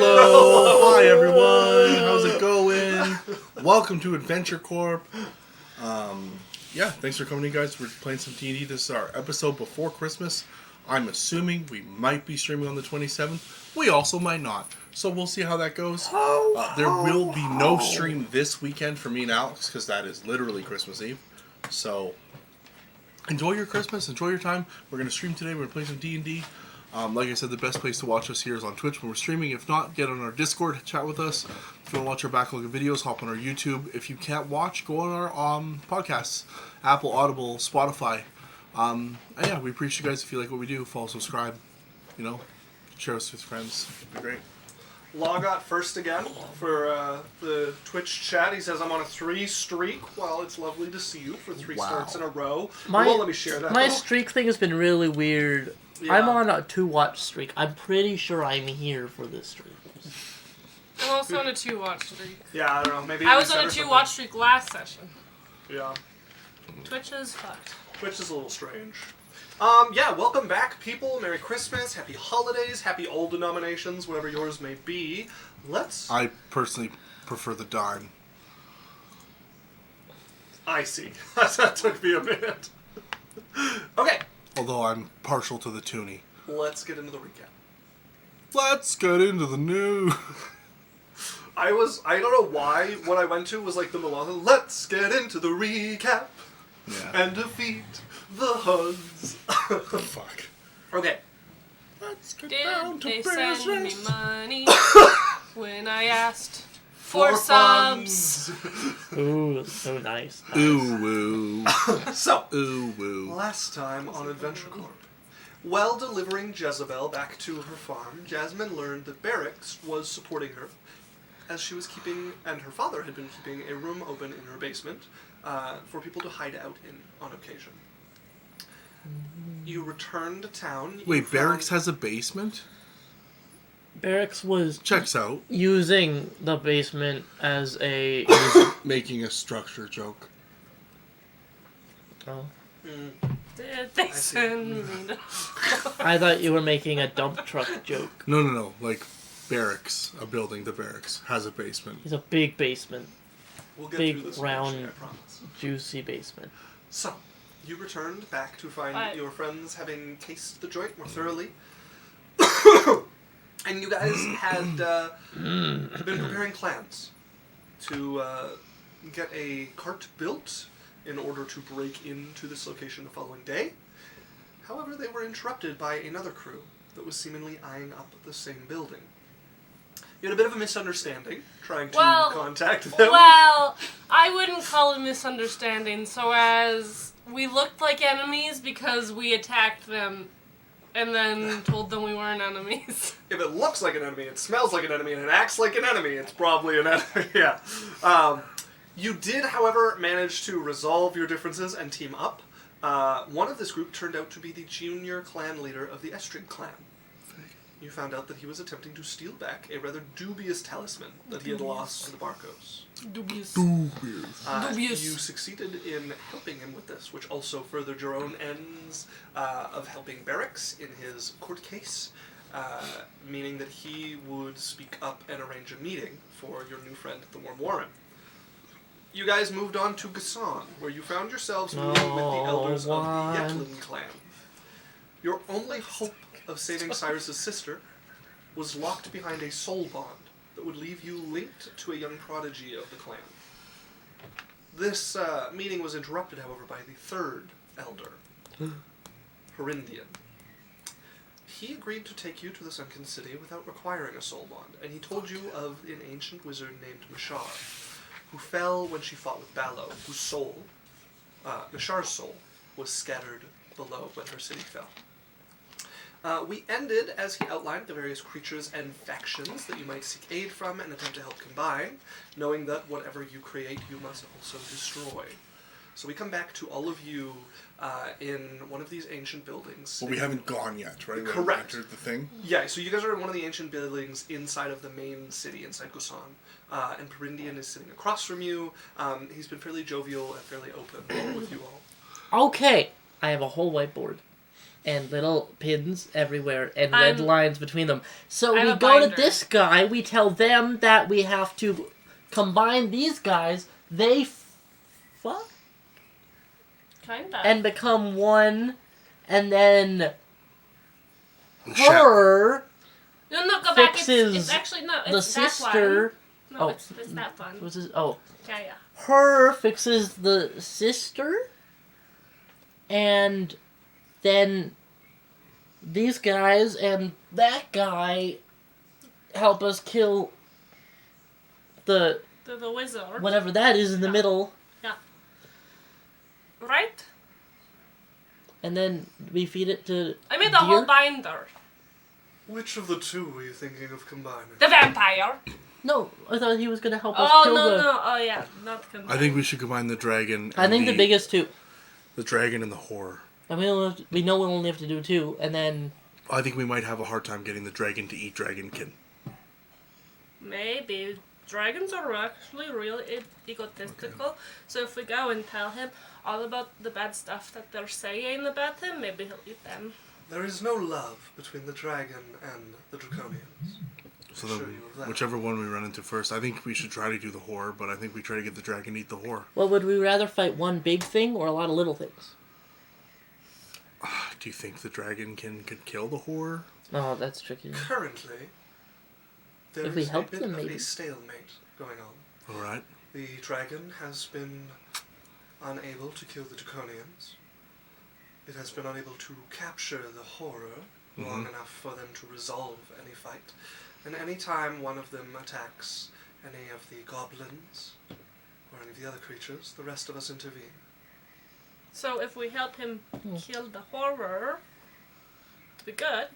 Hello. Hi, everyone. How's it going? Welcome to Adventure Corp. Thanks for coming in, guys. We're playing some D&D. This is our episode before Christmas. I'm assuming we might be streaming on the 27th. We also might not. So we'll see how that goes. There will be no stream this weekend for me and Alex, because that is literally Christmas Eve. So enjoy your Christmas. Enjoy your time. We're going to stream today. We're going to play some D&D. Like I said, the best place to watch us here is on Twitch when we're streaming. If not, get on our Discord, chat with us. If you want to watch our backlog of videos, hop on our YouTube. If you can't watch, go on our podcasts, Apple, Audible, Spotify. We appreciate you guys. If you like what we do, follow, subscribe, share us with friends. It'd be great. Logot first again for the Twitch chat. He says, I'm on a 3 streak. Well, it's lovely to see you for 3 starts in a row. Let me share that. My streak thing has been really weird. Yeah. I'm on a 2-watch streak. I'm pretty sure I'm here for this streak. I'm also on a 2-watch streak. Yeah, I don't know. Maybe I was on a 2-watch streak last session. Yeah. Twitch is fucked. Twitch is a little strange. Welcome back, people. Merry Christmas, Happy Holidays, Happy all denominations, whatever yours may be. I personally prefer the dime. I see. That took me a minute. Okay. Although I'm partial to the toonie. Let's get into the recap. Let's get into the news. I don't know why what I went to was like the melodic, let's get into the recap. Yeah. And defeat the Huns. Fuck. Okay. Let's get Did down to they business. send me money when I asked for subs? Ooh, so nice. Ooh, woo. Ooh, woo. Last time on Adventure Corp. While delivering Jezebel back to her farm, Jasmine learned that Barracks was supporting her, as she was keeping, and her father had been keeping a room open in her basement for people to hide out in on occasion. You return to town. Wait, Barracks has a basement? Barracks was Checks out. using the basement as a... Making a structure joke. Oh. Did they send me to... I thought you were making a dump truck joke. No. Like, Barracks, a building, the Barracks, has a basement. It's a big basement. We'll get Big, through this round, eventually, I promise. juicy basement. So, you returned back to find your friends having tasted the joint more thoroughly. And you guys had been preparing plans to get a cart built in order to break into this location the following day. However, they were interrupted by another crew that was seemingly eyeing up the same building. You had a bit of a misunderstanding trying to contact them. Well, I wouldn't call it a misunderstanding, so as we looked like enemies because we attacked them and then told them we weren't enemies. If it looks like an enemy, it smells like an enemy, and it acts like an enemy, it's probably an enemy. Yeah. You did, however, manage to resolve your differences and team up. One of this group turned out to be the junior clan leader of the Estrid clan. You found out that he was attempting to steal back a rather dubious talisman that he had lost to the Barcos. Dubious. You succeeded in helping him with this, which also furthered your own ends of helping Barracks in his court case, meaning that he would speak up and arrange a meeting for your new friend, the Warm Warren. You guys moved on to Gasson, where you found yourselves meeting with the elders of the Yetlin clan. Your only hope of saving Cyrus's sister was locked behind a soul bond that would leave you linked to a young prodigy of the clan. This meeting was interrupted, however, by the third elder, Herindian. He agreed to take you to the Sunken City without requiring a soul bond, and he told you of an ancient wizard named Mishar, who fell when she fought with Ballo, whose soul, Mishar's soul, was scattered below when her city fell. We ended as he outlined the various creatures and factions that you might seek aid from and attempt to help combine, knowing that whatever you create, you must also destroy. So we come back to all of you in one of these ancient buildings. Well, we haven't gone yet, right? Correct. We haven't entered the thing? Yeah, so you guys are in one of the ancient buildings inside of the main city, inside Gusan. And Perindian is sitting across from you. He's been fairly jovial and fairly open with you all. Okay, I have a whole whiteboard. and little pins everywhere and red lines between them. So I'm we a go to binder. this guy, we tell them that we have to combine these guys, they fuck Kinda. and become one, and then Her. her No, go back. fixes It's actually, no, the it's that sister. one. No, Oh. it's that one. What's his, oh. Yeah. Her fixes the sister, and then these guys and that guy help us kill the The wizard. whatever that is in the middle, Right? and then we feed it to I made the deer. whole binder. Which of the two were you thinking of combining? The vampire. No, I thought he was gonna help us Oh, kill no, the... no. Oh, yeah. Not I think we should combine the dragon. I think the biggest two. The dragon and the horror. And we know we'll only have to do two, and then... I think we might have a hard time getting the dragon to eat dragonkin. Maybe. Dragons are actually really egotistical. Okay. So if we go and tell him all about the bad stuff that they're saying about him, maybe he'll eat them. There is no love between the dragon and the draconians. So whichever one we run into first, I think we should try to do the horror, but I think we try to get the dragon to eat the horror. Well, would we rather fight one big thing or a lot of little things? Do you think the dragon could kill the horror? Oh, that's tricky. Currently, there If we is help a bit them, of maybe. a stalemate going on. All right. The dragon has been unable to kill the draconians. It has been unable to capture the horror long enough for them to resolve any fight. And any time one of them attacks any of the goblins or any of the other creatures, the rest of us intervene. So if we help him kill the horror, it'd be good.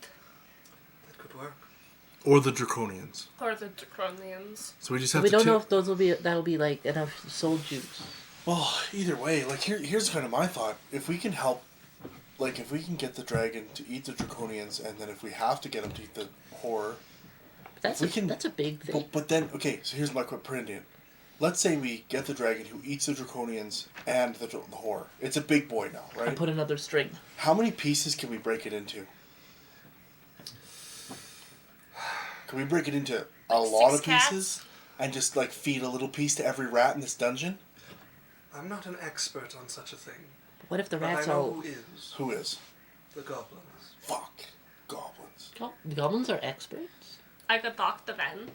That could work. Or the draconians. Or the draconians. So we just have We to... don't know if those will be... That'll be, like, enough soul juice. Well, either way, like, here's kind of my thought. If we can help... Like, if we can get the dragon to eat the draconians, and then if we have to get him to eat the horror... That's a big thing. But then, okay, so here's my quick print. Let's say we get the dragon who eats the draconians and the horror. It's a big boy now, right? And put another string. How many pieces can we break it into? Can we break it into a lot of pieces? And just, like, feed a little piece to every rat in this dungeon? I'm not an expert on such a thing. What if the But rats I know all... who is. Who is? The goblins. Fuck. Goblins. The goblins are experts? I could talk to them.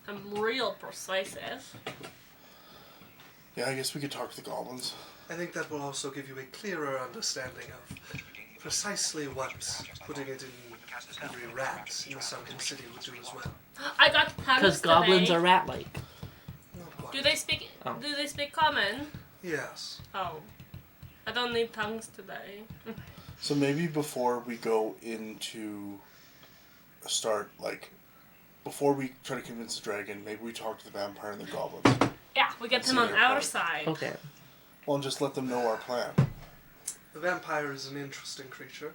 I'm real persuasive. Yeah, I guess we could talk to the goblins. I think that will also give you a clearer understanding of precisely what putting it in every rat in the Sunken City would do as well. I got puns Because goblins today. are rat-like. Not quite. Do they speak? Oh. Do they speak common? Yes. Oh, I don't need tongues today. So maybe before we go into before we try to convince the dragon, maybe we talk to the vampire and the goblins. Yeah, we get them on our side. Okay. Well, and just let them know our plan. The vampire is an interesting creature.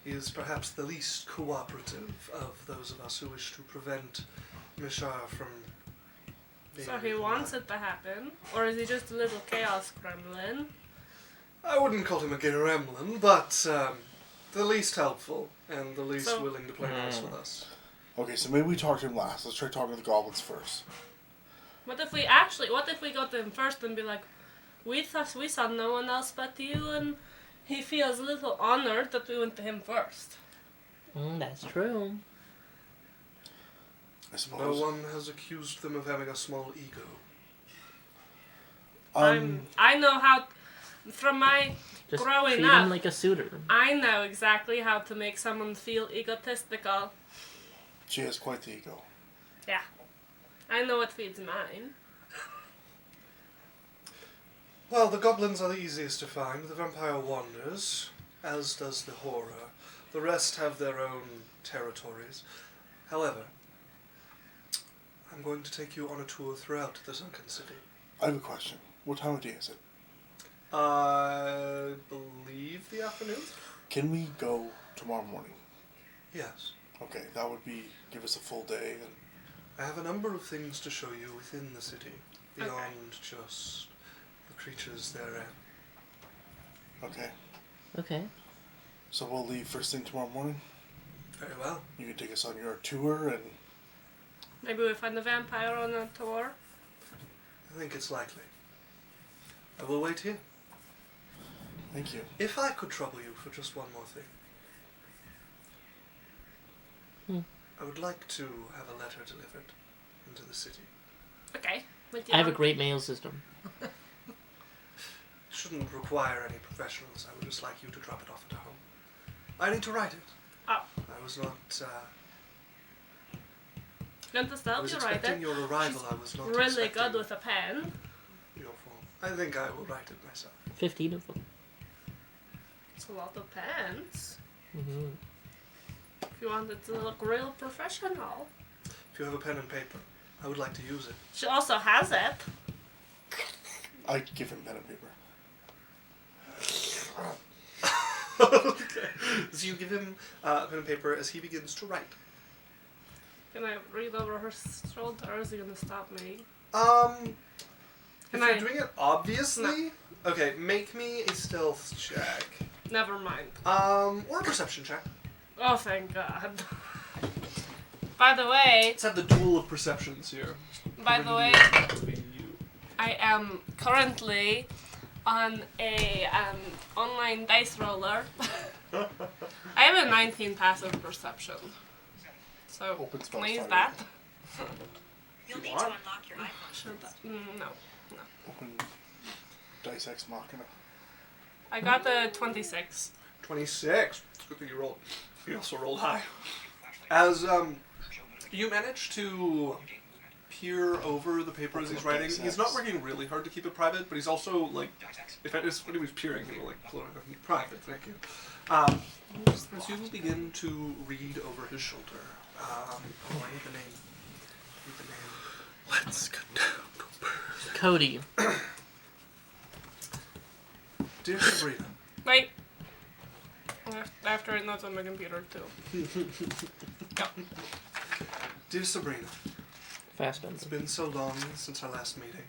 He is perhaps the least cooperative of those of us who wish to prevent Mishar from being... So he wants it to happen, or is he just a little chaos gremlin? I wouldn't call him a gremlin, but the least helpful and the least willing to play nice with us. Okay, so maybe we talk to him last. Let's try talking to the goblins first. What if we go to him first and be like, we saw no one else but you, and he feels a little honored that we went to him first. That's true. I suppose. No one has accused them of having a small ego. I know how, from my Just growing treat up, him like a suitor. I know exactly how to make someone feel egotistical. She has quite the ego. Yeah. I know what feeds mine. Well, the goblins are the easiest to find. The vampire wanders, as does the horror. The rest have their own territories. However, I'm going to take you on a tour throughout the Sunken City. I have a question. What time of day is it? I believe the afternoon? Can we go tomorrow morning? Yes. Okay, that would give us a full day. And I have a number of things to show you within the city, beyond just the creatures therein. okay. Okay. So we'll leave first thing tomorrow morning. Very well. You can take us on your tour and... Maybe we find a vampire on a tour. I think it's likely. I will wait here. Thank you. If I could trouble you for just one more thing. I would like to have a letter delivered into the city. Okay. I have a great mail system. It shouldn't require any professionals. I would just like you to drop it off at home. I need to write it. Oh. I was not... Going to I help was you write expecting it. your arrival. I was not Really expecting good with a pen. your form. I think I will write it myself. 15 of them. It's a lot of pens. Mm-hmm. If you want it to look real professional. If you have a pen and paper, I would like to use it. She also has it. I give him pen and paper. Okay. So you give him pen and paper as he begins to write. Can I read over her shoulder, or is he going to stop me? If Can you're I- doing it obviously... Okay, make me a stealth check. Never mind. Or a perception check. Oh, thank God. By the way, Let's have the duel of perceptions here. by the way, Between you. I am currently on a online dice roller. I have a 19 passive perception. So, Open spell please slot. that. You'll need want? to unlock your iPhone. Should that? No. Open Dice Ex Machina. I got the 26. 26. It's good that you rolled. You also rolled high. As you manage to peer over the paper as he's writing, he's not working really hard to keep it private, but he's also like, if when he was peering, he will like pull it private. Thank you. As you begin to read over his shoulder, I need the name. Let's go down to birth. Cody. Dear Sabrina. Wait. I have to write notes on my computer too. Yep. Dear Sabrina. Fassbender. It's been so long since our last meeting.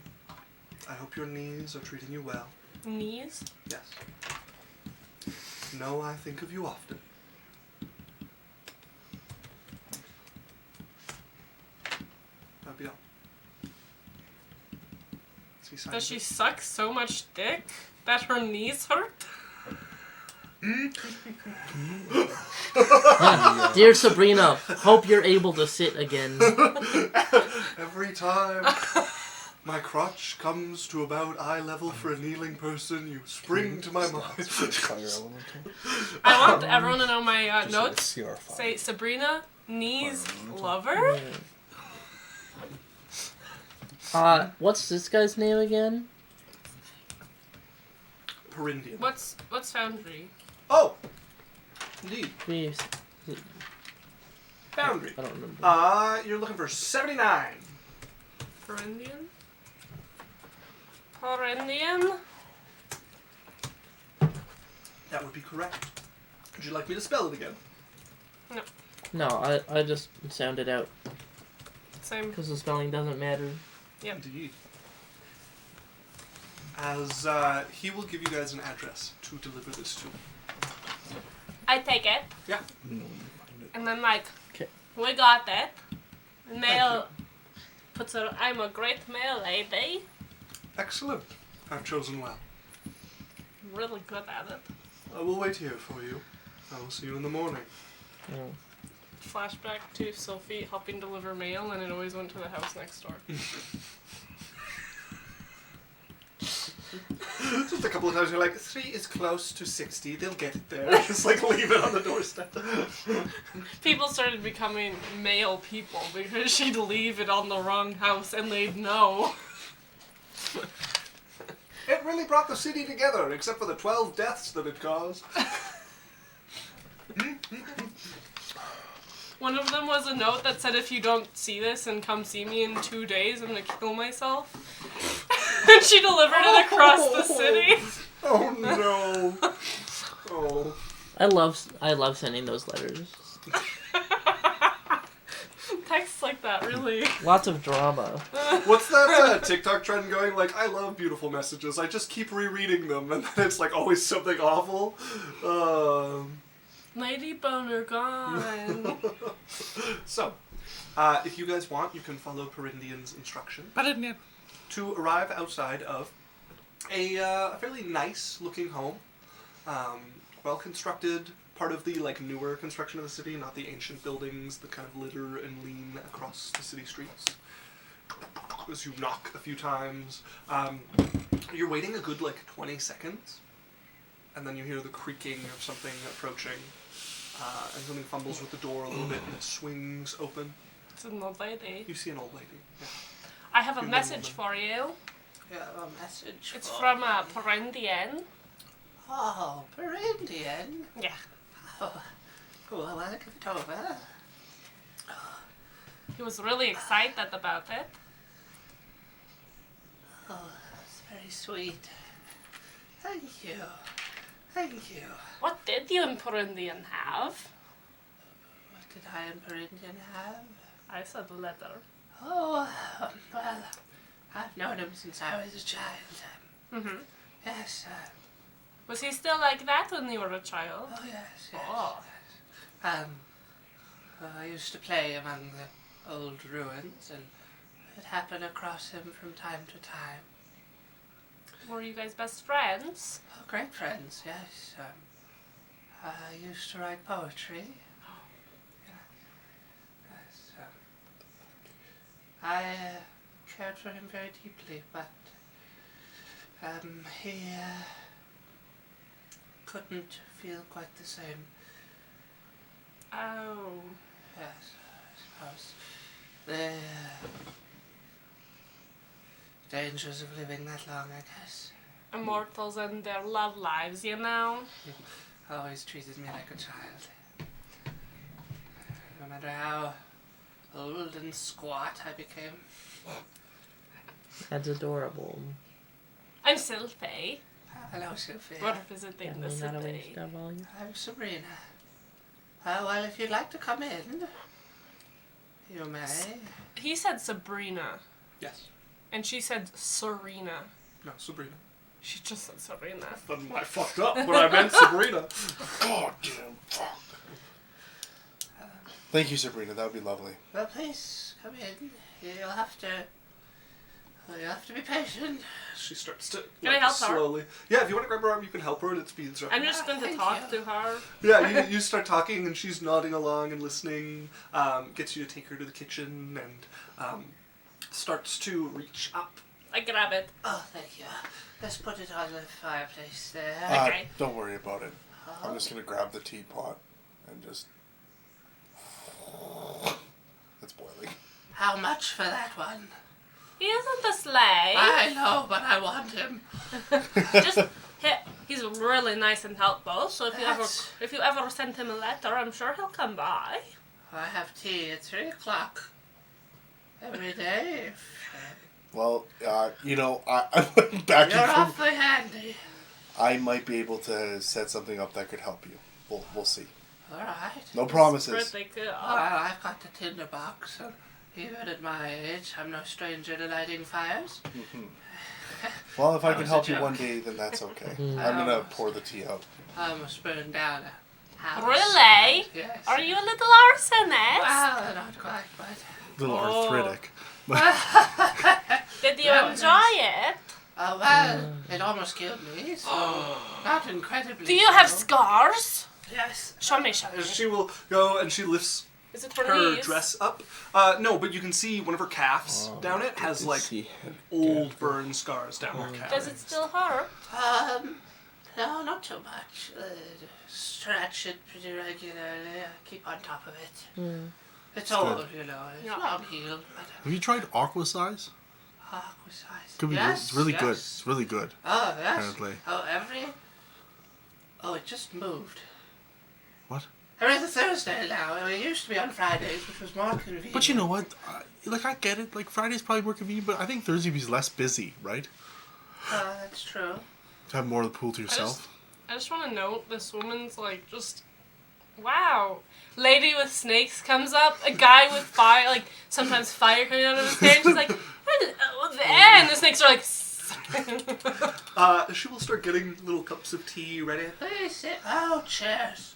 I hope your knees are treating you well. Knees? Yes. No, I think of you often. That'd be all. See signs Does she of- suck so much dick that her knees hurt? Dear Sabrina, hope you're able to sit again. Every time my crotch comes to about eye level for a kneeling person, you spring to my mind. Fire elemental. I want everyone to know my notes. CR5. Say Sabrina, knees, lover. What's this guy's name again? Perindian. What's Foundry? Oh! Indeed. Please. Boundary. I don't remember. You're looking for 79. Perendian? Perendian? That would be correct. Would you like me to spell it again? No, I just sound it out. Same. Because the spelling doesn't matter. Yep. Indeed. As he will give you guys an address to deliver this to. I take it, Yeah. and then like, 'Kay. we got it. Mail puts her, I'm a great mail lady. Excellent. I've chosen well. Really good at it. I will wait here for you. I will see you in the morning. Oh. Flashback to Sophie helping deliver mail, and it always went to the house next door. Just a couple of times you're like, 3 is close to 60, they'll get it there. Just like leave it on the doorstep. People started becoming mail people because she'd leave it on the wrong house and they'd know. It really brought the city together, except for the 12 deaths that it caused. One of them was a note that said, if you don't see this and come see me in 2 days, I'm gonna kill myself. And she delivered it across the city. Oh no. Oh. I love sending those letters. Texts like that, really. Lots of drama. What's that TikTok trend going? Like, I love beautiful messages. I just keep rereading them, and then it's like always something awful. Lady Boner gone. So, if you guys want, you can follow Perindian's instruction Perindian. to arrive outside of a fairly nice-looking home. Well-constructed, part of the newer construction of the city, not the ancient buildings that kind of litter and lean across the city streets. As you knock a few times, you're waiting a good 20 seconds, and then you hear the creaking of something approaching, and something fumbles with the door a little bit, and it swings open. It's an old lady. You see an old lady. Yeah. I have a Human message woman. for you. Yeah, a message. It's for- from Perindian. Oh, Perindian. Yeah. Oh, well, I'll give it over. He was really excited about it. Oh, that's very sweet. Thank you. Thank you. What did you and Perindian have? What did I and Perindian have? I said a letter. Oh, well, I've known him since I was a child. Mm-hmm. Yes, Was he still like that when you were a child? oh yes, yes. Oh. I used to play among the old ruins, and it happened across him from time to time. Were you guys best friends? Oh, great friends, yes. I used to write poetry. Yeah. Yes, I cared for him very deeply, but he couldn't feel quite the same. Oh. Yes, I suppose. The dangers of living that long, I guess. Immortals and their love lives, you know? Always treated me like a child. No matter how old and squat I became. That's adorable. I'm Sylphie. Hello, Sophia. We're visiting Can the we not city. waste our volume? I'm Sabrina. Well, if you'd like to come in, you may. He said Sabrina, Yes. and she said Serena. No, Sabrina. She just said Serena. Then I fucked up when I meant Sabrina. God damn, fuck. Thank you, Sabrina. That would be lovely. Well, please come in. You'll have to be patient. She starts to Can I help her? slowly. Yeah, if you want to grab her arm, you can help her, and it speeds her. I'm just going to Thank talk you. to her. Yeah, you start talking, and she's nodding along and listening. Gets you to take her to the kitchen, and starts to reach up. I grab it. Oh, thank you. Let's put it on the fireplace there. Okay. Don't worry about it. I'm just going to grab the teapot and just... It's boiling. How much for that one? He isn't a slave. I know, but I want him. Just he's really nice and helpful. So That's- if you ever send him a letter, I'm sure he'll come by. I have tea at 3 o'clock every day. Well, I went back You're and forth. awfully handy. I might be able to set something up that could help you. We'll see. All right. No promises. Pretty cool. Well, I've got the tinder box, so even at my age, I'm no stranger to lighting fires. Well, if I That can was a help you joke. one day, then that's okay. I'm gonna pour the tea out. I almost burned down a house. Really? Yes. Are you a little arsonist? Well, not quite, but... A little Oh. arthritic. Did you That was enjoy it? Oh, well, it almost killed me, so not incredibly Do you have so. scars? Yes. Show me. She will go, and she lifts Is it for her these? dress up. No, but you can see one of her calves down it has old burn scars down her calf. Does it still hurt? No, not too much. Stretch it pretty regularly. Keep on top of it. It's old, you know. It's Yeah. not healed, but Have you tried aqua size? aqua size. Could be. Yes, It's really yes. good. It's really good. Oh, yes. Apparently. Oh, it just moved. What? Every Thursday now. It used to be on Fridays, which was more convenient. But you know what? I get it. Like Friday's probably more convenient, but I think Thursday is less busy, right? That's true. To have more of the pool to yourself. I just want to note this woman's just wow. Lady with snakes comes up. A guy with fire, sometimes fire coming out of his hair. And she's like, "Hello there," and the snakes are like. She will start getting little cups of tea ready. Please sit. Oh, chairs.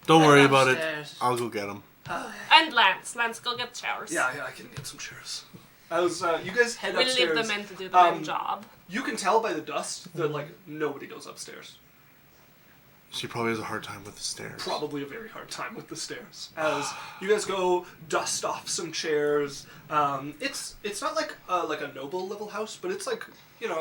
Don't They're worry about it. upstairs. I'll go get them. Oh, And Lance. Lance, go get showers. Yeah, I can get some chairs. As you guys head We upstairs, leave them in to do the main job. you can tell by the dust that like nobody goes upstairs. She probably has a hard time with the stairs. Probably a very hard time with the stairs. As you guys go dust off some chairs, it's not like a noble level house, but it's like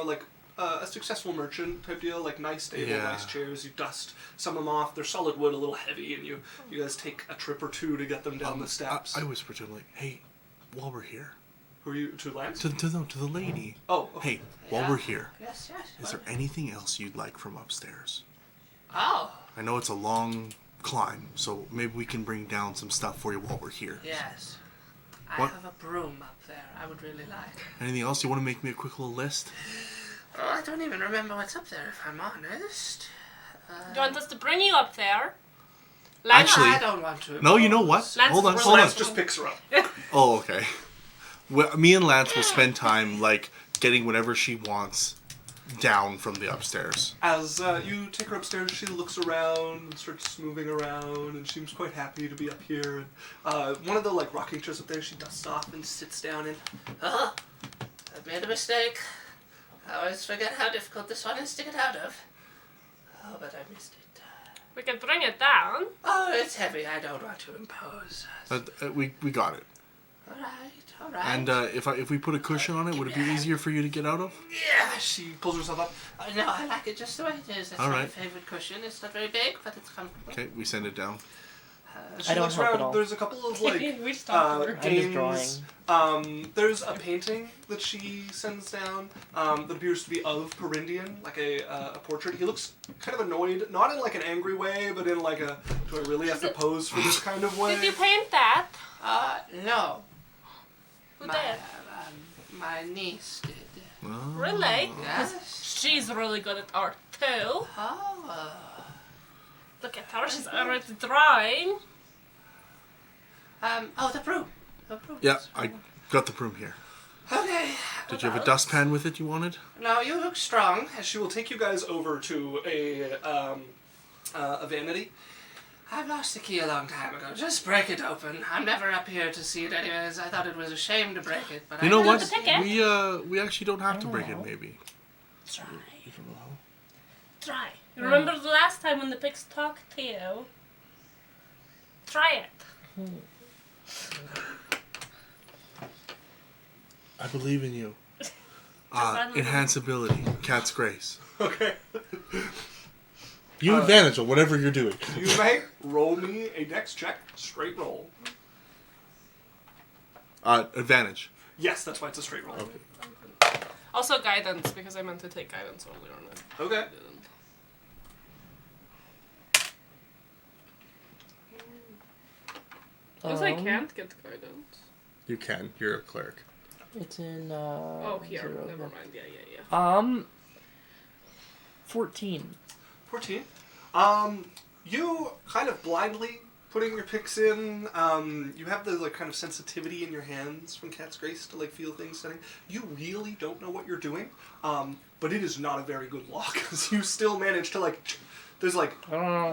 like a successful merchant type deal. Like nice table, nice chairs. You dust some of them off. They're solid wood, a little heavy, and you guys take a trip or two to get them down the steps. I whisper to him like, "Hey, while we're here, Who are you to Lance? to the lady. Oh, okay. Hey, while we're here, yes. is there anything else you'd like from upstairs? Oh, I know it's a long climb, so maybe we can bring down some stuff for you while we're here. yes. What? I have a broom up there. I would really like. Anything else? You want to make me a quick little list? Oh, I don't even remember what's up there, if I'm honest. Do you want us to bring you up there? Lance, Actually- I don't want to. No, you know what? Lance- Hold on, Lance hold on. Lance just picks her up. Oh, okay. Well, me and Lance will spend time like getting whatever she wants down from the upstairs. As you take her upstairs, she looks around and starts moving around, and seems quite happy to be up here. And one of the like rocking chairs up there, she dusts off and sits down in. Oh, I've made a mistake. I always forget how difficult this one is to get out of. Oh, but I missed it. we can bring it down. Oh, it's heavy. I don't want to impose. We got it. All right. And if we put a cushion on it, would it be easier for you to get out of? Yeah, she pulls herself up. No, I like it just the way it is. That's All my right. favorite cushion. It's not very big, but it's comfortable. Okay, we send it down. She I don't looks help around. at all. There's a couple of like We stopped her. I'm just games. There's a painting that she sends down that appears to be of Perindian, like a portrait. He looks kind of annoyed, not in like an angry way, but in like a do I really have to pose for this kind of way? Did you paint that? No. Who My, did? my niece did. Oh. Really? Yes. She's really good at art too. Oh. Look at her, she's already drawing. Oh, the broom. The broom. Yeah, I got the broom here. Okay. Did you have a dustpan with it you wanted? No, you look strong. She will take you guys over to a vanity. I've lost the key a long time ago. Just break it open. I'm never up here to see it anyways. I thought it was a shame to break it, but You know I what? the ticket. We actually don't have to break it. Maybe. Try. Try. Remember the last time when the pigs talked to you? Try it. I believe in you. unbelieve. Enhance ability. Cat's grace. Okay. You advantage on whatever you're doing. You may roll me a dex check, straight roll. Advantage. Yes, that's why it's a straight roll. Okay. Also guidance, because I meant to take guidance earlier on it. Okay. Because I can't get guidance. You can. You're a cleric. It's in. Oh, here. zero, Never yeah. mind. Yeah. 14. 14. You kind of blindly putting your picks in. You have the like kind of sensitivity in your hands from Cat's Grace to like feel things setting. You really don't know what you're doing, but it is not a very good lock because you still manage to like. There's like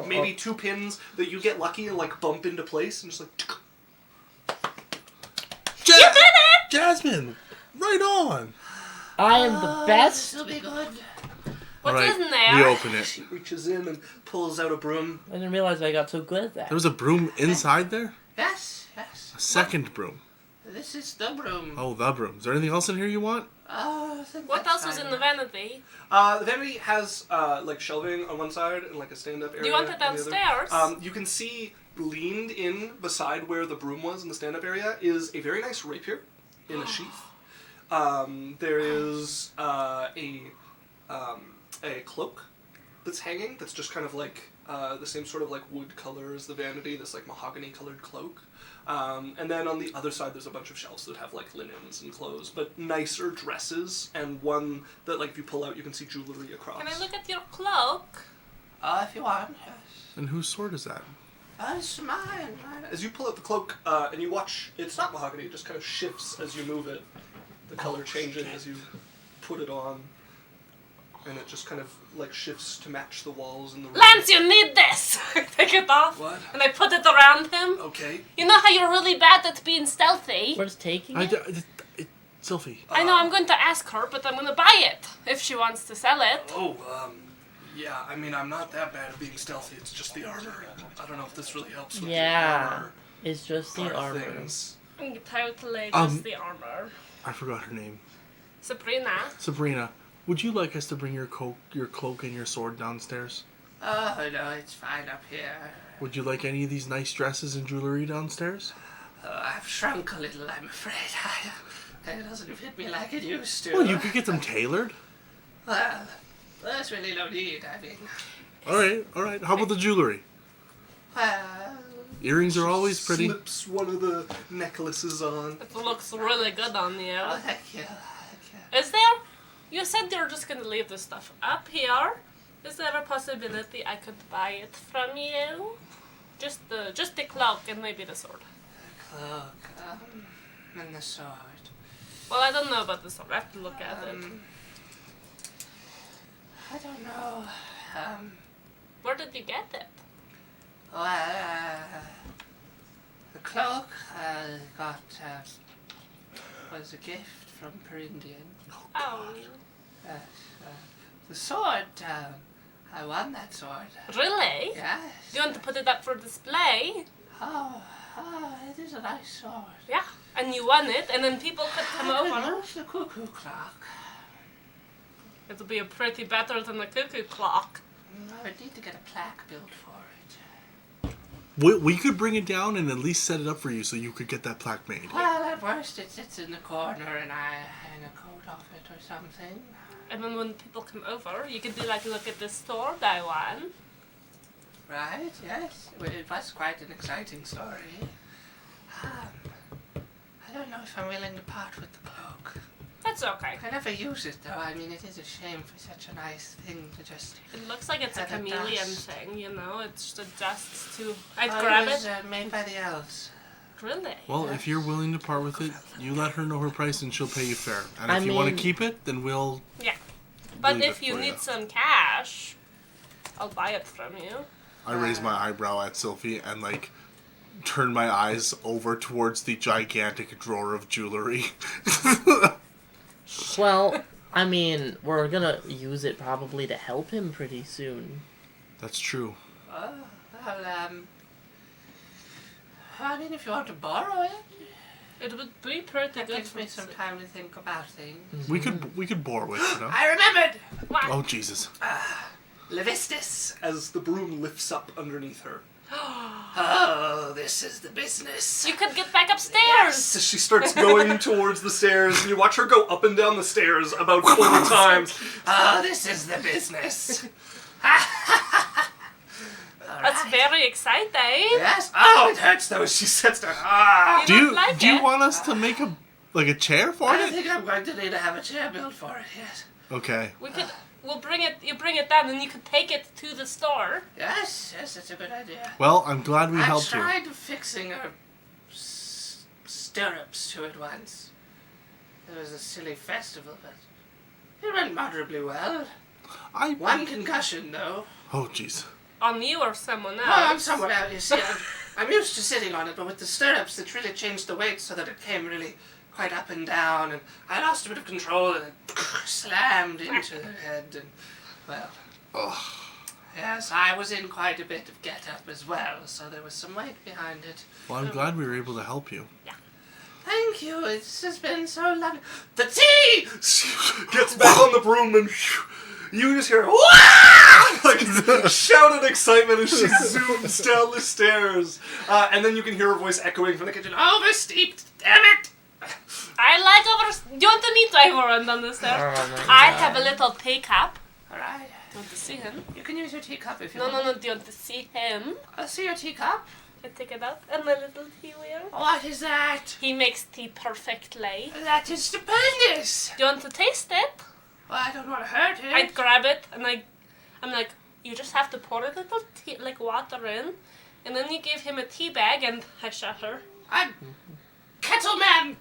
maybe 2 pins that you get lucky and like bump into place and just like. You did it, Jasmine. Right on. I am the best. This'll be good. What's All right, in there? we open it. She reaches in and pulls out a broom. I didn't realize I got so good at that. There was a broom inside there. Yes. A second broom. This is the broom. Oh, the broom. Is there anything else in here you want? I think What that's else was fine. in the vanity? The vanity has like shelving on one side and like a stand-up area. Do you want it on the other. downstairs? You can see leaned in beside where the broom was in the stand-up area is a very nice rapier in a sheath. There is a cloak that's hanging that's just kind of like the same sort of like wood color as the vanity, this like mahogany colored cloak. And then on the other side there's a bunch of shelves that have like linens and clothes, but nicer dresses, and one that like if you pull out you can see jewelry across. Can I look at your cloak? If you want, yes. And whose sword is that? It's mine. As you pull out the cloak and you watch, it's not mahogany, it just kind of shifts as you move it. The color changes as you put it on. and it just kind of like shifts to match the walls in the room. Lance, you need this! I take it off. What? And I put it around him. Okay. You know how you're really bad at being stealthy? Where's taking it? Sylphie. I know, I'm going to ask her, but I'm going to buy it if she wants to sell it. Oh, yeah, I mean, I'm not that bad at being stealthy, it's just the armor. I don't know if this really helps with the armor It's just the part of armor. things. Totally, just the armor. I forgot her name. Sabrina. Sabrina, would you like us to bring your cloak and your sword downstairs? Oh, no, it's fine up here. Would you like any of these nice dresses and jewelry downstairs? I've shrunk a little, I'm afraid. It doesn't fit me like it used to. Well, you could get them tailored. Well, there's really no need, I mean. All right. How about the jewelry? Well, Earrings are always pretty. Slips one of the necklaces on. It looks really good on you. oh, thank you. Is there? You said you're just going to leave this stuff up here. Is there a possibility I could buy it from you? Just the cloak and maybe the sword. Cloak, and the sword. Well, I don't know about the sword. I have to look at it. I don't know. Where did you get it? Well, the cloak was a gift from Perindian. Oh, The sword, I won that sword. really? Yes. Do you want to put it up for display? Oh, it is a nice sword. Yeah. And you won it, and then people could come I over. use the cuckoo clock. It'll be a pretty better than the cuckoo clock. I would need to get a plaque built for it. We could bring it down and at least set it up for you so you could get that plaque made. Well, at worst, it sits in the corner and I hang a coat off it or something. And then when people come over, you could be like, look at this sword I won. Right, yes. Well, it was quite an exciting story. I don't know if I'm willing to part with the cloak. That's okay. I never use it, though. I mean, it is a shame for such a nice thing to just... It looks like it's a Have a chameleon dust. thing, you know? It just adjusts to... I'd Oh, grab it was, it. made by the elves. Really? Well, if you're willing to part with it, you let her know her price and she'll pay you fair. And I if you want to mean- keep it, then we'll... Yeah. But leave if it you for need you. some cash, I'll buy it from you. I raise my eyebrow at Sylphie and, like, turn my eyes over towards the gigantic drawer of jewelry. Well, I mean, we're gonna use it probably to help him pretty soon. That's true. Oh, well, I mean, if you want to borrow it, It would be pretty that good gives for me some time to think about things. We could borrow it, you know? I remembered! What? Oh, Jesus. Levistus. As the broom lifts up underneath her. Oh, this is the business. You could get back upstairs! So she starts going towards the stairs, and you watch her go up and down the stairs about 4 times. Oh, this is the business. That's very exciting. Yes. Oh, it hurts though. She sits down. Ah. Do like you it? want us to make a chair for I it? think I'm going to need to have a chair built for it. Yes. Okay. We'll bring it, you bring it down and you could take it to the store. Yes. Yes, that's a good idea. Well, I'm glad we I helped you. tried fixing her stirrups to it once. It was a silly festival, but it went moderately well. One concussion, though. Oh, jeez. On you or someone else? Oh, I'm someone else. You see, I'm used to sitting on it, but with the stirrups, it really changed the weight so that it came really quite up and down, and I lost a bit of control, and it slammed into her head, and, well... Oh. Yes, I was in quite a bit of get-up as well, so there was some weight behind it. Well, I'm glad we were able to help you. Thank you, it's just been so lovely. The tea! Gets back on the broom, and you just hear, "Wah!" like shout of excitement as she zooms down the stairs. And then you can hear her voice echoing from the kitchen. Over steep, damn it! I like over... Do you want to meet everyone down the stairs? Oh my I God. have a little teacup. Alright, Do you want to see him? you can use your teacup if you No, want. no, no. Do you want to see him? I'll see your teacup. I take it out and my little tea wheel. What is that? He makes tea perfectly. That is stupendous! Do you want to taste it? Well, I don't want to hurt it. I'd grab it and I'm like, you just have to pour a little tea, like water in, and then you give him a tea bag and I shut her. I'm Kettleman!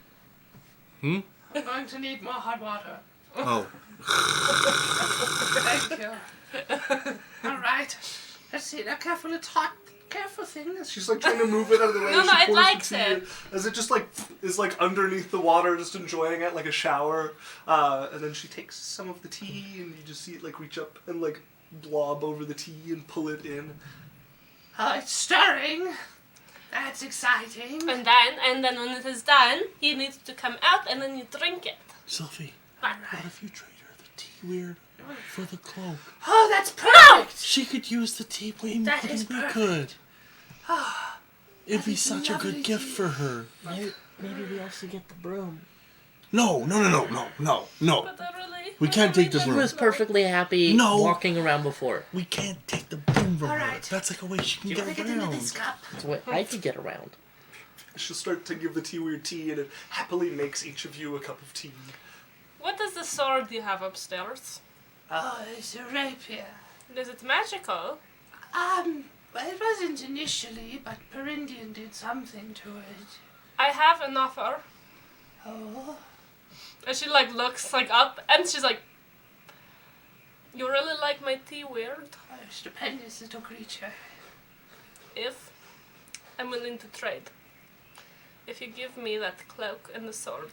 Hmm? I'm going to need more hot water. Oh. Thank you. All right. Let's see. Now, careful. It's hot. Careful things. She's like trying to move it out of the way. No, as no, she it pours likes the tea it. in, as it just like is like underneath the water, just enjoying it like a shower. And then she takes some of the tea, and you just see it like reach up and like blob over the tea and pull it in. Oh, it's stirring. That's exciting. And then when it is done, he needs to come out, and then you drink it. Sophie, Right. what if you trade her the tea weird for the cloak? Oh, that's perfect. She could use the tea way more That than is we perfect. could. It'd be is such a lovely good gift tea. for her. Maybe we also get the broom. No. But I really. We can't take the She broom. was perfectly happy No. walking around before. We can't take the broom from All her. right. That's like a way she can You get want to get into around. this cup? That's what I could get around. She'll start to give the tea weird tea, and it happily makes each of you a cup of tea. What is the sword you have upstairs? Oh, it's a rapier. Is it magical? Well, it wasn't initially, but Perindian did something to it. I have an offer. Oh, And she like looks like up, and she's like, "You really like my tea weird? a stupendous little creature. If I'm willing to trade. If you give me that cloak and the sword,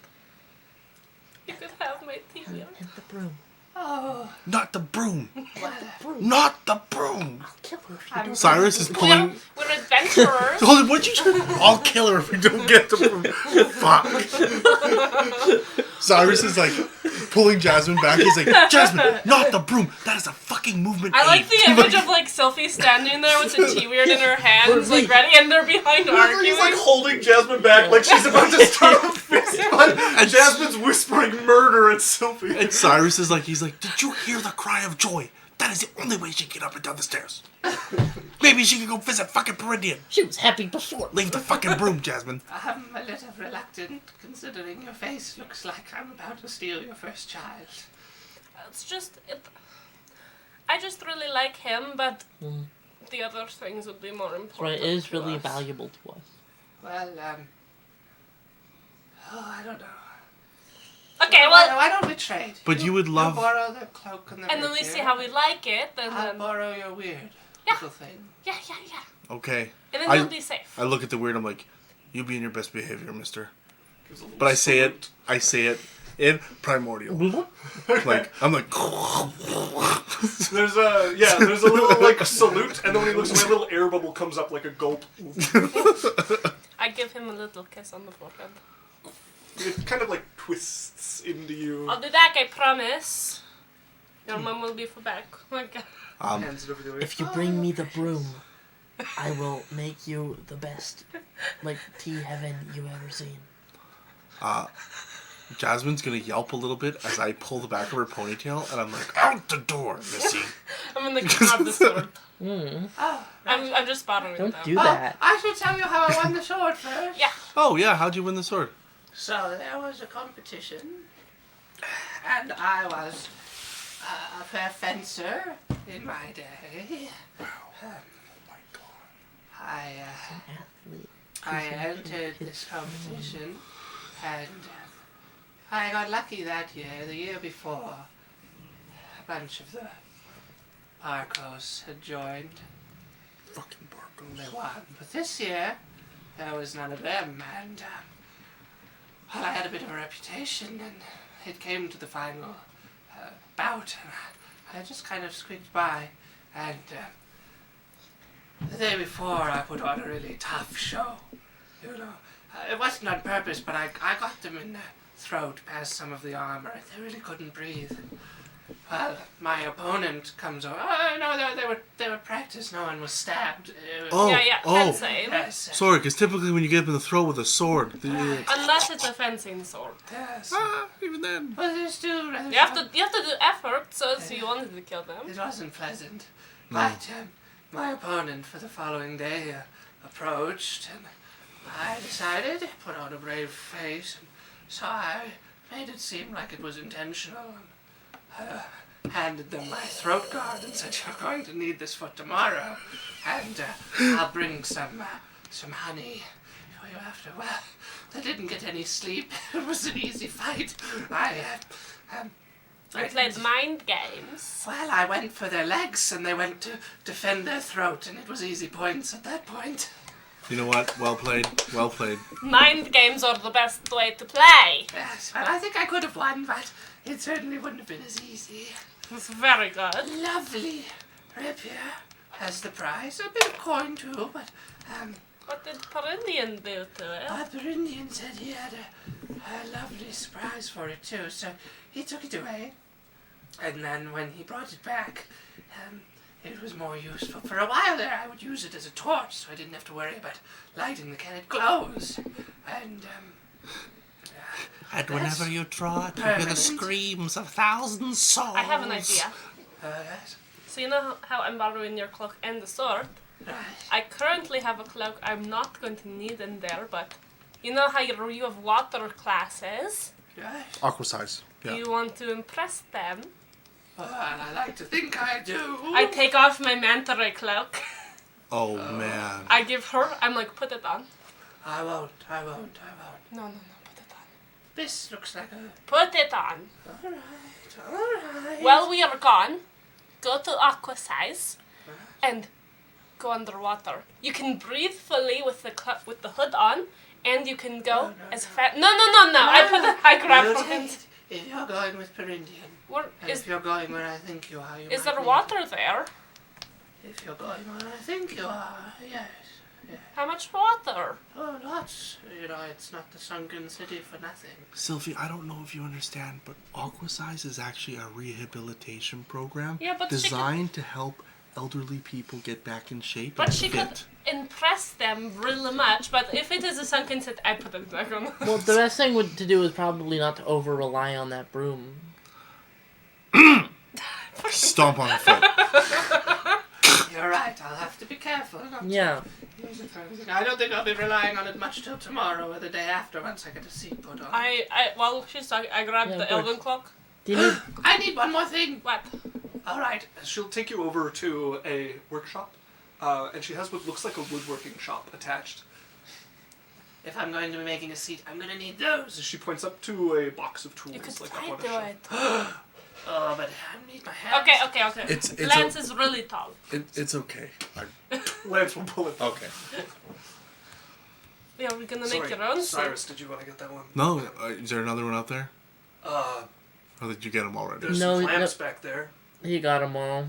you could have my tea weird." And the broom. Oh, Not the broom. well, Not the broom. I'll kill her if you I'm don't. Cyrus is pulling. We're adventurers. Hold on, what'd you do? I'll kill her if we don't get the broom. Fuck. Cyrus is like pulling Jasmine back. He's like, Jasmine, not the broom. That is a fucking movement. I like aid." the image of like Sophie standing there with the tea weird in her hands, like ready, and they're behind arguing. He's like holding Jasmine back like she's about to start a fist fight. And Jasmine's whispering murder at Sophie. And Cyrus is like, he's like, did you hear the cry of joy? That is the only way she can get up and down the stairs. Maybe she can go visit fucking Perindian. She was happy before. Leave the fucking broom, Jasmine. I'm a little reluctant, considering your face looks like I'm about to steal your first child. It's just, I just really like him, but the other things would be more important. Right, it is to really us. valuable to us. Well, I don't know. Okay, well, Why don't we trade? But you would love- You borrow the cloak and the and then we rapier. see how we like it, and I'll then borrow your weird Yeah. little thing. yeah, Okay. and then I- you'll be safe. I look at the weird, I'm like, you be in your best behavior, mister. Gives a little But I say it in primordial. Like, I'm like, There's a little like salute, and then when he looks away, a little air bubble comes up like a gulp. I give him a little kiss on the forehead. It kind of like twists into you. I'll do that, I promise. Your mom will be for back. Oh my god. Hands it over the way. If you bring me the broom, I will make you the best, like, tea heaven you ever seen. Jasmine's gonna yelp a little bit as I pull the back of her ponytail, and I'm like, out the door, missy. I'm gonna grab the sword. Oh, I'm just bothering Don't them. do that. I should tell you how I won the sword first. Yeah. Oh, yeah, how'd you win the sword? So there was a competition, and I was a fair fencer in my day. Oh my god. Athlete. I entered this competition, and I got lucky that year. The year before, a bunch of the Barcos had joined, Fucking and Barcos. they won. But this year, there was none of them, and well, I had a bit of a reputation, and it came to the final bout, and I just kind of squeaked by, and the day before I put on a really tough show, you know. It wasn't on purpose, but I got them in the throat past some of the armor. They really couldn't breathe. Well, my opponent comes over. Oh no, they were practice. No one was stabbed. Oh, yeah, oh. fencing. Yes. Sorry, because typically when you get up in the throat with a sword, Unless it's a fencing sword. Yes. even then. But they're still rather. You have to do effort, so you wanted to kill them. It wasn't pleasant. No. But my opponent for the following day approached, and I decided to put on a brave face, and so I made it seem like it was intentional, and handed them my throat guard and said, "You're going to need this for tomorrow, and I'll bring some honey for you after." Well, they didn't get any sleep. It was an easy fight. I You played mind games. Well, I went for their legs and they went to defend their throat, and it was easy points at that point. You know what? Well played. Well played. Mind games are the best way to play. Yes, well, I think I could have won, but it certainly wouldn't have been as easy. It's very good. Lovely rapier as the prize. A bit of coin too, but What did Perennian do to it? Arthur Indian said he had a lovely surprise for it too, so he took it away. And then when he brought it back, it was more useful. For a while there, I would use it as a torch, so I didn't have to worry about lighting the can. It glows. And And whenever you draw it, you hear the Permanent. screams of thousands souls. I have an idea. yes, So you know how I'm borrowing your cloak and the sword? right. I currently have a cloak I'm not going to need in there, but you know how you have water classes? Right. Aqua size. Do Yeah. you want to impress them? Well, I like to think I do. I take off my manta ray cloak. Oh man. I give her, I'm like, put it on. I won't. No, put it on. This looks like a... Put it on. Alright. While we are gone, go to aqua size and go underwater. You can breathe fully with the hood on, and you can go as fast. No. I grab You from him. take it if you're going with Perindian. And Is if you're going where I think you are, you is might there need water it. there? If you're going where I think you are, yes. How much water? Oh, lots. You know, it's not the sunken city for nothing. Sylvie, I don't know if you understand, but Aqua size is actually a rehabilitation program Yeah, but she designed to help elderly people get back in shape But and she fit. could impress them really much. But if it is a sunken city, I put it back on. Well, the best thing to do is probably not to over rely on that broom. Stomp on her foot. You're right. I'll have to be careful. Not to Yeah. use it for everything. I don't think I'll be relying on it much till tomorrow or the day after once I get a seat put on. While she's talking, I grabbed Yeah, the of course. elven cloak. Do you need... I need one more thing. What? All right. She'll take you over to a workshop, and she has what looks like a woodworking shop attached. If I'm going to be making a seat, I'm going to need those. She points up to a box of tools. You could like try up on a to shelf. it. Oh, but I need my hands. Okay. It's Lance is really tall. It's okay. Lance will pull it. Okay. Yeah, we're gonna Sorry, make your own Cyrus, suit. did you want to get that one? No, is there another one out there? Uh, Or did you get them already? there's No, some clamps no. back there. You got them all.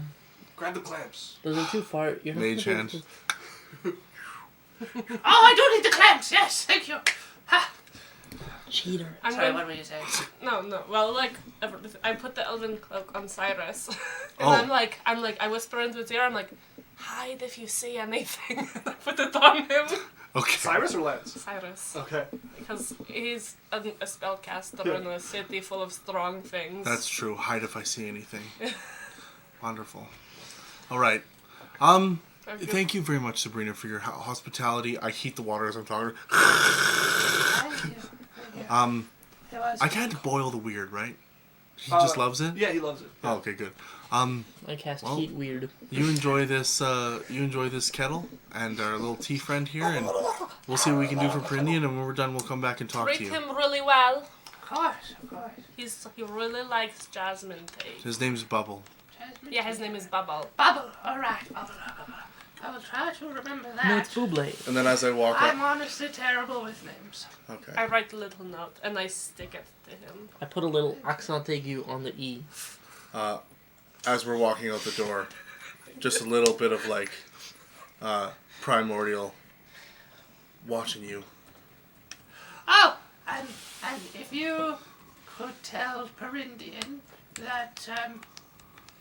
Grab the clamps. Those are too far. You're not Mage gonna hand. be able Oh, I do need the clamps. Yes, thank you. Ha. to- Cheater. I'm Sorry, gonna, what were you saying? no. Well, like I put the elven cloak on Cyrus, and Oh. I'm like, I whisper into his ear. I'm like, hide if you see anything. I put it on him. Okay. Cyrus or Lance? Cyrus, Okay. because he's a spellcaster Yeah. in a city full of strong things. That's true. Hide if I see anything. Wonderful. All right. Thank you very much, Sabrina, for your hospitality. I heat the water as I'm talking. Thank you. It was I can't boil the weird, right? He just loves it. Yeah, he loves it. Oh, okay, good. I cast Well- heat weird. You enjoy this. You enjoy this kettle and our little tea friend here, and we'll see what we can do for Prindian. And when we're done, we'll come back and talk Treat to you. him really well. Of course. He really likes Jasmine tea. His name's Bubble. Jasmine. Yeah, his name is Bubble. Bubble. All right, Bubble. I will try to remember that. No, it's Buble. And then as I walk I'm honestly terrible with names. okay. I write a little note and I stick it to him. I put a little accent aigu on the E. As we're walking out the door, just a little bit of like primordial watching you. Oh, and if you could tell Perindian that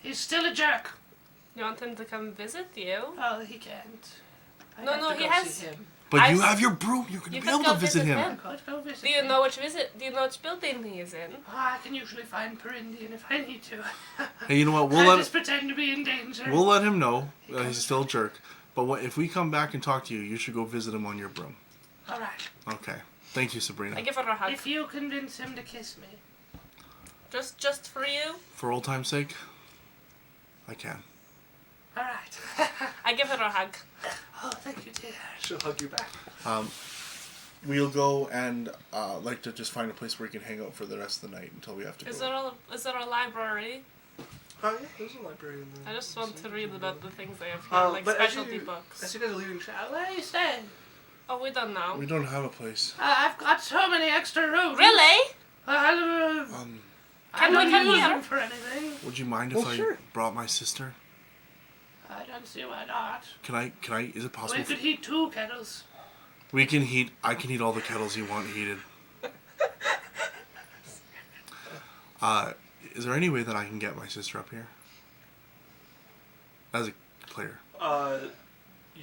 he's still a jerk. You want him to come visit you? Oh, he can't. I No, have no, to he go has- see him. But you I- have your broom. You're gonna You be could able go to visit visit him. I him. could go visit Do you him. know which building he is in? Oh, I can usually find Perindian if I need to. Hey, you know what? I just pretend to be in danger. We'll let him know he's still a jerk. But if we come back and talk to you, you should go visit him on your broom. All right. Okay. Thank you, Sabrina. I give her a hug. If you convince him to kiss me. Just for you? For old time's sake, I can. All right. I give her a hug. Oh, thank you, dear. She'll hug you back. we'll go and like to just find a place where we can hang out for the rest of the night until we have to go. Is there a library? Oh yeah, there's a library in there. I just want to read about the things they have here, like but specialty books. As you guys are leaving, where are you staying? Oh, we don't know. We don't have a place. I've got so many extra rooms. Really? I Can we don't come use here? them for anything. Would you mind if I brought my sister? I don't see why not. Can I? Is it possible? We could heat 2 kettles. We can heat. I can heat all the kettles you want heated. Is there any way that I can get my sister up here? As a player.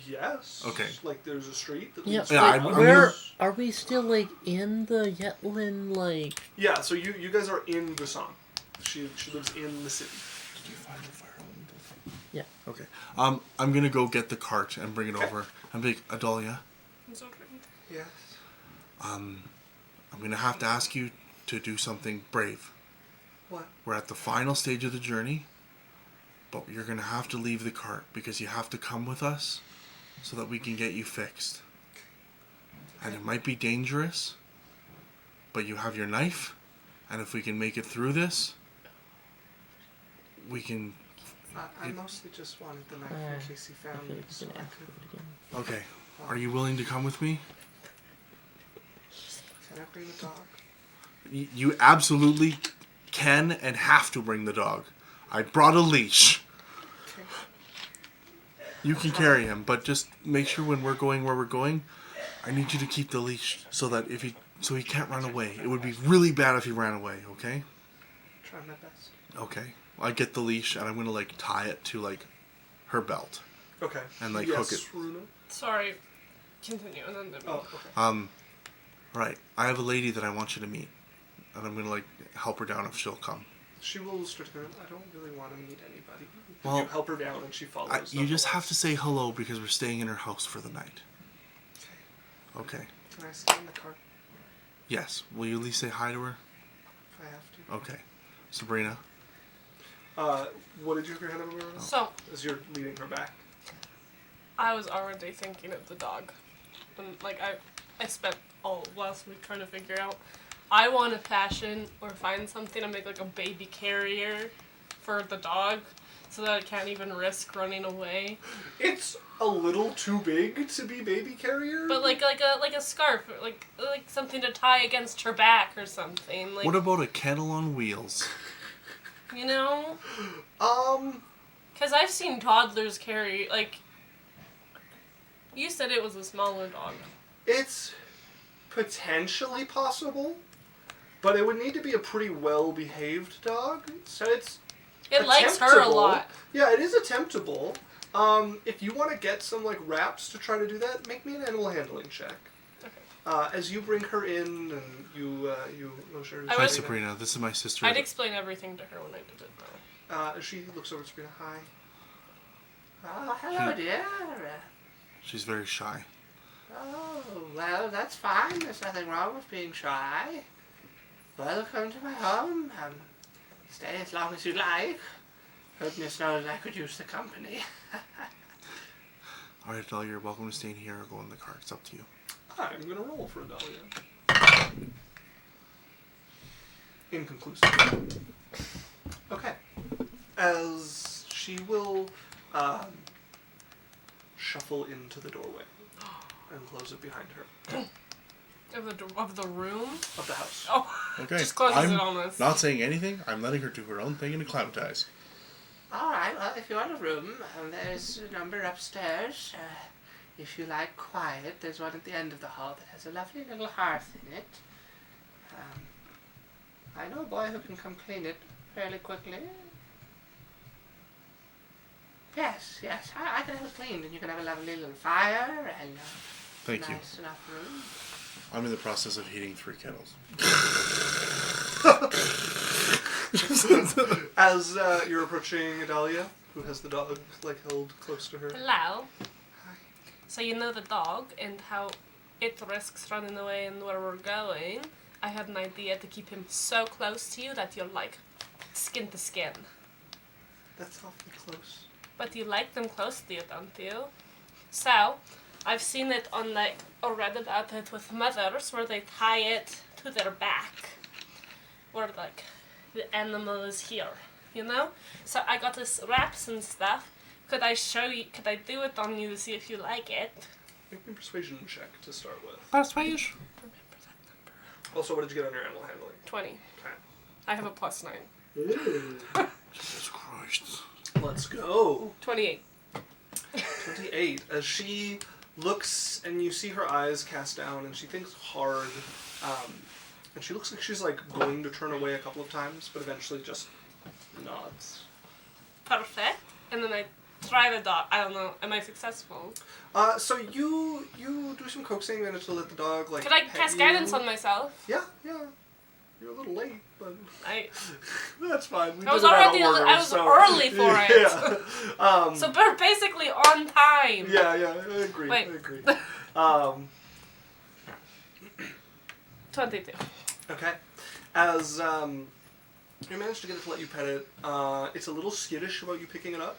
Yes. Okay. Like there's a street that Yeah, leads. Yeah, like, I'm where gonna- are we still like in the Yetland like? Yeah. So you guys are in Busan. She lives in the city. Did you find the fire elemental? Yeah. Okay. I'm gonna go get the cart and bring it over. I'm big Adalia. It's okay. Yes. I'm gonna have to ask you to do something brave. What? We're at the final stage of the journey, but you're gonna have to leave the cart because you have to come with us so that we can get you fixed. And it might be dangerous, but you have your knife, and if we can make it through this, we can. I mostly just wanted the knife in case he found Okay, me. you So can I ask could. it again. Okay. Are you willing to come with me? Can I bring the dog? You absolutely can and have to bring the dog. I brought a leash. Okay. You can carry him, but just make sure when we're going where we're going, I need you to keep the leash so that so he can't run away. It would be really bad if he ran away, okay? Try my best. Okay. I get the leash and I'm gonna like tie it to like her belt. Okay. And, like, yes, hook it. Runa. Sorry. Continue and then. Oh, okay. Right. I have a lady that I want you to meet. And I'm gonna like help her down if she'll come. She will straighten. I don't really want to meet anybody. Well, you help her down and she follows. you just have to say hello because we're staying in her house for the night. Okay. Okay. Can I stay in the car Yes. Will you at least say hi to her? if I have to? Okay. Sabrina. What did you have your hand over? So, As you're leading her back. I was already thinking of the dog. And, like, I spent all of last week trying to figure out. I want to fashion or find something to make, like, a baby carrier for the dog so that it can't even risk running away. It's a little too big to be baby carrier. But, like a scarf, like something to tie against her back or something. Like, What about a kettle on wheels? you know? Um, Because I've seen toddlers carry, like... You said it was a smaller dog. it's potentially possible, but it would need to be a pretty well-behaved dog. So it's It likes her a attemptable. lot. Yeah, it is attemptable. If you want to get some like wraps to try to do that, make me an animal handling check. Okay. As you bring her in and you motion her. I Hi, would- Sabrina. This is my sister. I'd explain everything to her when I did it, though. She looks over at Sabrina. Hi. Oh, hello, dear. She's very shy. Oh, well, that's fine. There's nothing wrong with being shy. Welcome to my home. Stay as long as you like. Goodness knows I could use the company. All right, Dahlia, you're welcome to stay in here or go in the car. It's up to you. I'm gonna roll for Dahlia. Inconclusive. Okay. As she will shuffle into the doorway and close it behind her Of the room? of the house. Oh, Okay. just closes I'm it on us. not saying anything. I'm letting her do her own thing and acclimatize. All right, well, if you want a room, there's a number upstairs. If you like quiet, there's one at the end of the hall that has a lovely little hearth in it. I know a boy who can come clean it fairly quickly. Yes, I can have it cleaned, and you can have a lovely little fire and Thank you. nice enough room. I'm in the process of heating 3 kettles. As you're approaching Dahlia, who has the dog like held close to her. Hello. So you know the dog and how it risks running away and where we're going. I had an idea to keep him so close to you that you're like skin to skin. That's awfully close. But you like them close to you, don't you? So, I've seen it on like or read about it with mothers where they tie it to their back, where like the animal is here, you know. So I got this wraps and stuff. Could I show you? Could I do it on you to see if you like it? Make me a persuasion check to start with. Persuasion. Remember that number. Also, what did you get on your animal handling? 20. Okay. I have a +9. Jesus Christ. Let's go. 28. 28. As she looks and you see her eyes cast down and she thinks hard, and she looks like she's like going to turn away a couple of times, but eventually just nods. Perfect. And then I try the dog. I don't know. Am I successful? So you do some coaxing, manage to let the dog like. Could I pet cast you. guidance on myself? Yeah. You're a little late, but I that's fine. We I was did it out of already order, I was so- early for it. Yeah. So we're basically on time. Yeah, I agree. Wait. I agree. 22. Okay. As you manage to get it to let you pet it, it's a little skittish about you picking it up.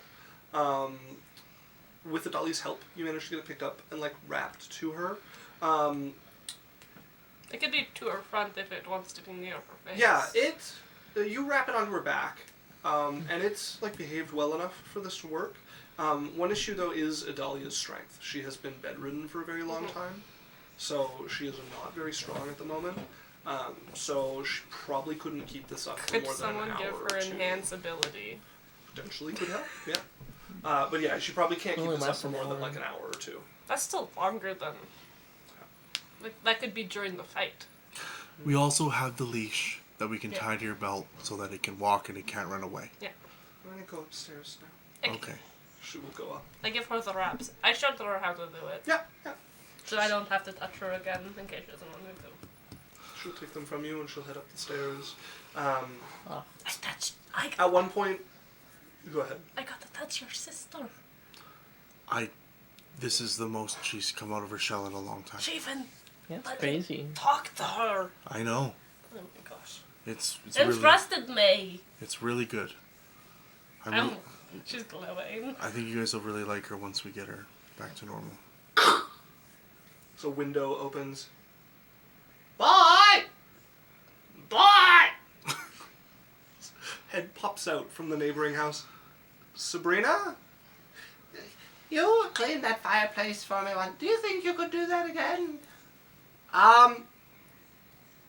With the dolly's help, you manage to get it picked up and like wrapped to her. It could be to her front if it wants to be near her face. Yeah, you wrap it onto her back, and it's like behaved well enough for this to work. One issue though is Adalia's strength. She has been bedridden for a very long time, so she is not very strong at the moment. So she probably couldn't keep this up for Could more than an someone hour give or her two. enhance ability? Potentially could help, yeah. But yeah, she probably can't keep Only this up lasts for an more than hour. like an hour or two. That's still longer than. Like that could be during the fight. We also have the leash that we can Yeah. tie to your belt so that it can walk and it can't run away. I'm gonna go upstairs now. Okay. She will go up. I give her the wraps. I showed her how to do it, Yeah. so I don't have to touch her again in case she doesn't want me to. She'll take them from you and she'll head up the stairs. Oh. At one point, go ahead. I got to touch your sister. This is the most she's come out of her shell in a long time. She even Yeah, it's Let crazy. talk to her. I know. Oh my gosh. It's really Entrusted me. it's really good. She's glowing. I think you guys will really like her once we get her back to normal. So window opens. Boy! Boy! Head pops out from the neighboring house. Sabrina? You cleaned that fireplace for me once. Do you think you could do that again?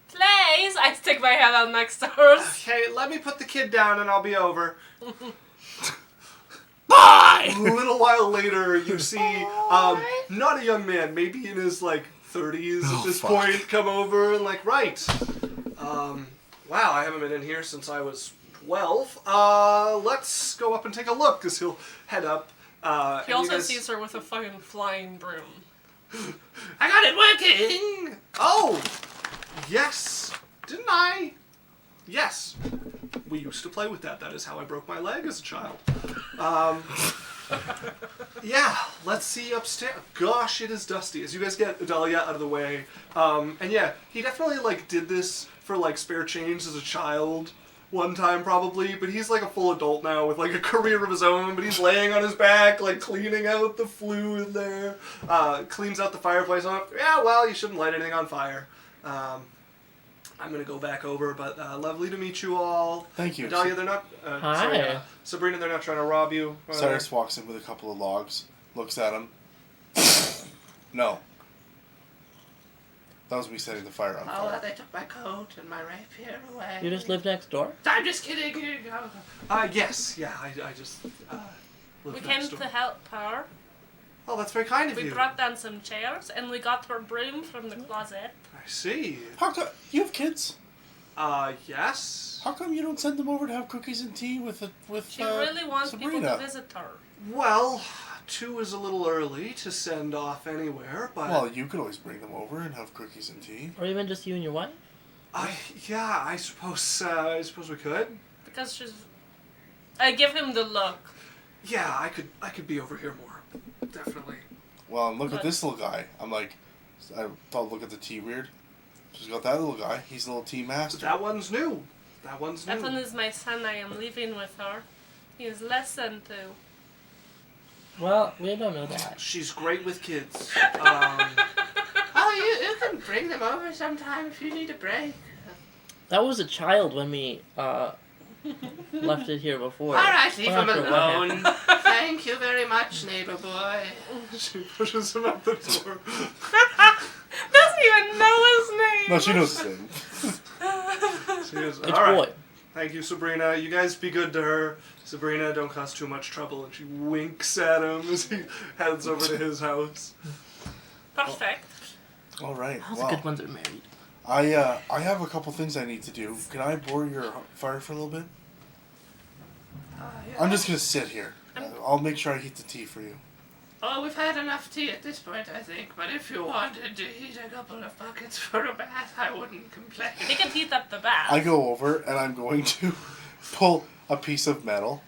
Please! I stick my head out next to hers. Okay, let me put the kid down and I'll be over. Bye! A little while later, you see, not a young man, maybe in his, like, 30s at this fuck. point, come over and, like, right. Wow, I haven't been in here since I was 12. Let's go up and take a look, because he'll head up. He also sees her with a fucking flying broom. I got it working! Oh! Yes! Didn't I? Yes. We used to play with that. That is how I broke my leg as a child. Yeah, let's see upstairs. Gosh, it is dusty. As you guys get Adalia out of the way. And yeah, he definitely, like, did this for, like, spare change as a child one time, probably. But he's, like, a full adult now with, like, a career of his own. But he's laying on his back, like, cleaning out the flue in there. Cleans out the fireplace. Yeah, well, you shouldn't light anything on fire. I'm gonna go back over, but lovely to meet you all. Thank you. Adalia, they're not. Hi. Sabrina, they're not trying to rob you. Cyrus walks in with a couple of logs, looks at him. No. That was me setting the fire on Oh, fire. they took my coat and my rapier away. You just live next door? I'm just kidding. Yes, yeah, I just. We lived came next to door. help her. Oh, that's very kind of We you. brought down some chairs and we got her broom from the closet. I see. How come you have kids? Yes. How come you don't send them over to have cookies and tea with She really wants people Sabrina? to visit her. Well, 2 is a little early to send off anywhere, but Well, you could always bring them over and have cookies and tea. Or even just you and your wife? I suppose we could. Because she's... I give him the look. Yeah, I could be over here more. Definitely. Well, and look at But- this little guy. I'm like, I thought, look at the tea weird. She's got that little guy. He's the little tea master. That one's new. That one's new. That one is my son. I am living with her. He is less than 2. Well, we don't know that. She's great with kids. Oh, you can bring them over sometime if you need a break. That was a child when we left it here before. All right, leave We're him not sure what alone. Thank you very much, neighbor boy. She pushes him out the door. Doesn't even know his name. No, she knows his name. She goes, It's all right. boy. Thank you, Sabrina. You guys be good to her. Sabrina, don't cause too much trouble. And she winks at him as he heads over to his house. Perfect. All right. How's Wow. the good ones are married? I have a couple things I need to do. Can I borrow your fire for a little bit? Yeah. I'm just gonna sit here. I'll make sure I heat the tea for you. Oh, we've had enough tea at this point, I think. But if you wanted to heat a couple of buckets for a bath, I wouldn't complain. They can heat up the bath. I go over and I'm going to pull a piece of metal,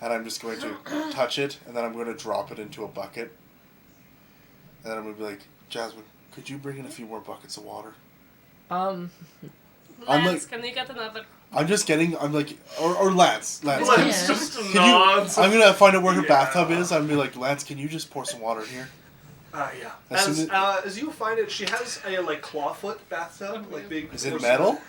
and I'm just going to touch it, and then I'm going to drop it into a bucket, and then I'm going to be like, Jasmine, could you bring in a few more buckets of water? Um, I'm Lance, like- can you get another? I'm just getting, I'm like, or Lance, Lance Yeah. just can nods. you, I'm going to find out where her Yeah. bathtub is. I'm going to be like, Lance, can you just pour some water in here? Yeah. As soon As you find it, she has a like clawfoot bathtub, like big. Is it porcelain. metal?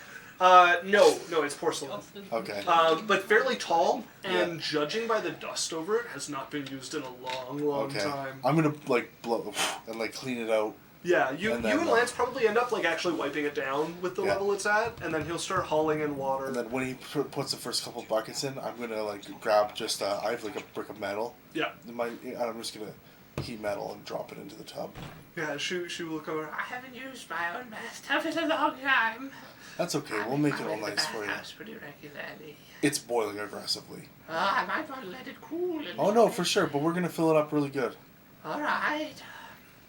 No, it's porcelain. Okay. But fairly tall, and judging by the dust over it, has not been used in a long Okay. time. I'm going to, like, blow and, like, clean it out. Yeah, you And then, and Lance probably end up like actually wiping it down with the Yeah. level it's at, and then he'll start hauling in water. And then when he puts the first couple buckets in, I'm going to, like, grab just, I have, like, a brick of metal. Yeah, And I'm just going to heat metal and drop it into the tub. yeah. She will look over. I haven't used my own bathtub in a long time. That's okay. We'll I'm make it all in the nice for you. bathhouse pretty regularly. It's boiling aggressively. I might want to let it cool. A Oh little no, bit. for sure. But we're gonna fill it up really good. All right.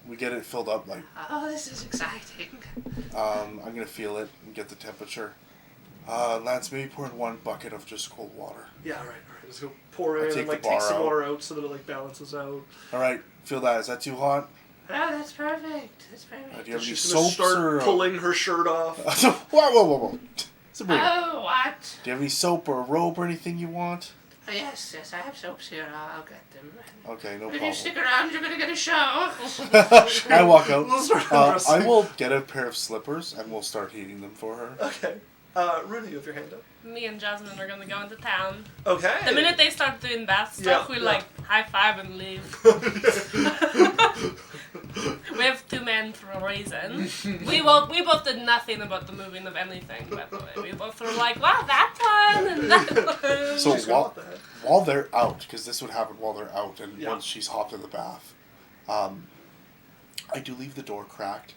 We get it filled up like. Oh, this is exciting. I'm gonna feel it and get the temperature. Lance, maybe pour in one bucket of just cold water. Yeah, all right. Just go pour I in take and like the take bar some out. water out so that it like balances out. All right, feel that. Is that too hot? Oh, that's perfect. That's perfect. Do you have any She's gonna soaps start or? pulling her shirt off. Whoa! Sabrina, Oh, what? do you have any soap or a robe or anything you want? Oh, yes, I have soaps here. I'll get them. Okay, no If you problem. stick around, you're gonna get a show. I walk out. We'll start I undressing. will get a pair of slippers and we'll start heating them for her. Okay. Rudy, you have your hand up. Me and Jasmine are gonna go into town. Okay. The minute they start doing that stuff, Yeah, we yeah. like high five and leave. We have two men for a reason. We both did nothing about the moving of anything, by the way. We both were like, wow, that one and that one. So She's gonna while, want that. while they're out, because this would happen while they're out, and Yeah. once she's hopped in the bath, I do leave the door cracked,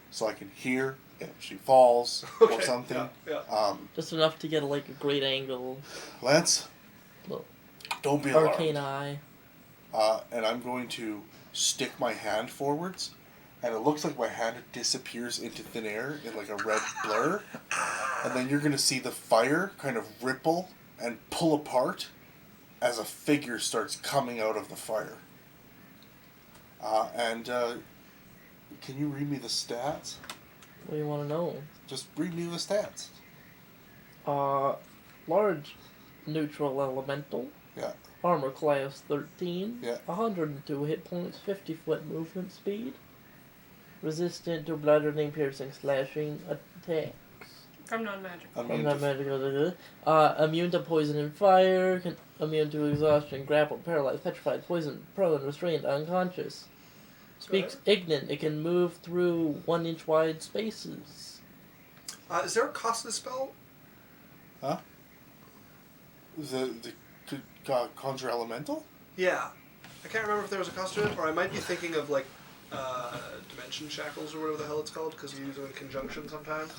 so I can hear if she falls or Okay, something. yeah. just enough to get like a great angle. Lance, Look, don't be arcane alarmed. eye. And I'm going to stick my hand forwards, and it looks like my hand disappears into thin air in like a red blur, and then you're going to see the fire kind of ripple and pull apart as a figure starts coming out of the fire. Can you read me the stats? What do you want to know? Just read me the stats. Large neutral elemental. Yeah. Armor class 13. Yeah. 102 hit points, 50 foot movement speed. Resistant to bludgeoning, piercing, slashing attacks. From non-magic. From that magical. Immune to poison and fire. Immune to exhaustion, grappled, paralyzed, petrified, poisoned, prone, restrained, unconscious. Speaks ignorant. It can move through 1 inch wide spaces. Is there a cost to the spell? Huh? The conjure elemental? Yeah. I can't remember if there was a cost to it, or I might be thinking of like dimension shackles or whatever the hell it's called, because we use them in conjunction sometimes.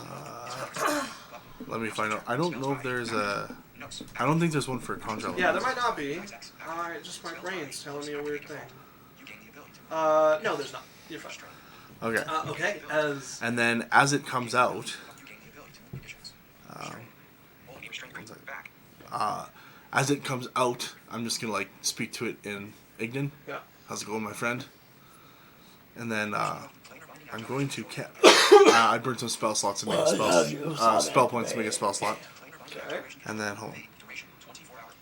Let me find out. I don't know if there's a. I don't think there's one for conjure elemental. Yeah, there might not be. Just my brain's telling me a weird thing. No, there's not. You're fine. Okay. Okay, And then as it comes out, as it comes out, I'm just gonna like speak to it in Ignan. Yeah. How's it going, my friend? And then I'm going to I burned some spell slots to make spell points to make a spell slot. Okay. And then hold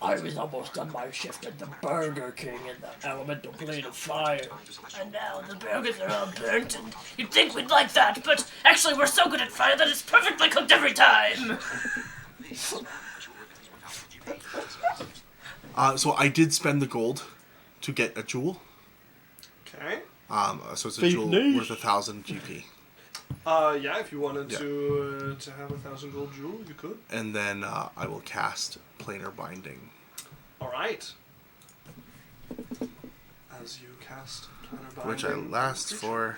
on. I was almost done my shift at the Burger King in the elemental plane of fire. And now the burgers are all burnt, and you'd think we'd like that, but actually we're so good at fire that it's perfectly cooked every time. So I did spend the gold to get a jewel. Okay. So it's a Fake jewel niche. worth 1,000 GP. Yeah, if you wanted Yeah. to have 1,000 gold jewel, you could. And then I will cast Planar Binding. All right. As you cast Planar Binding, Which I last for...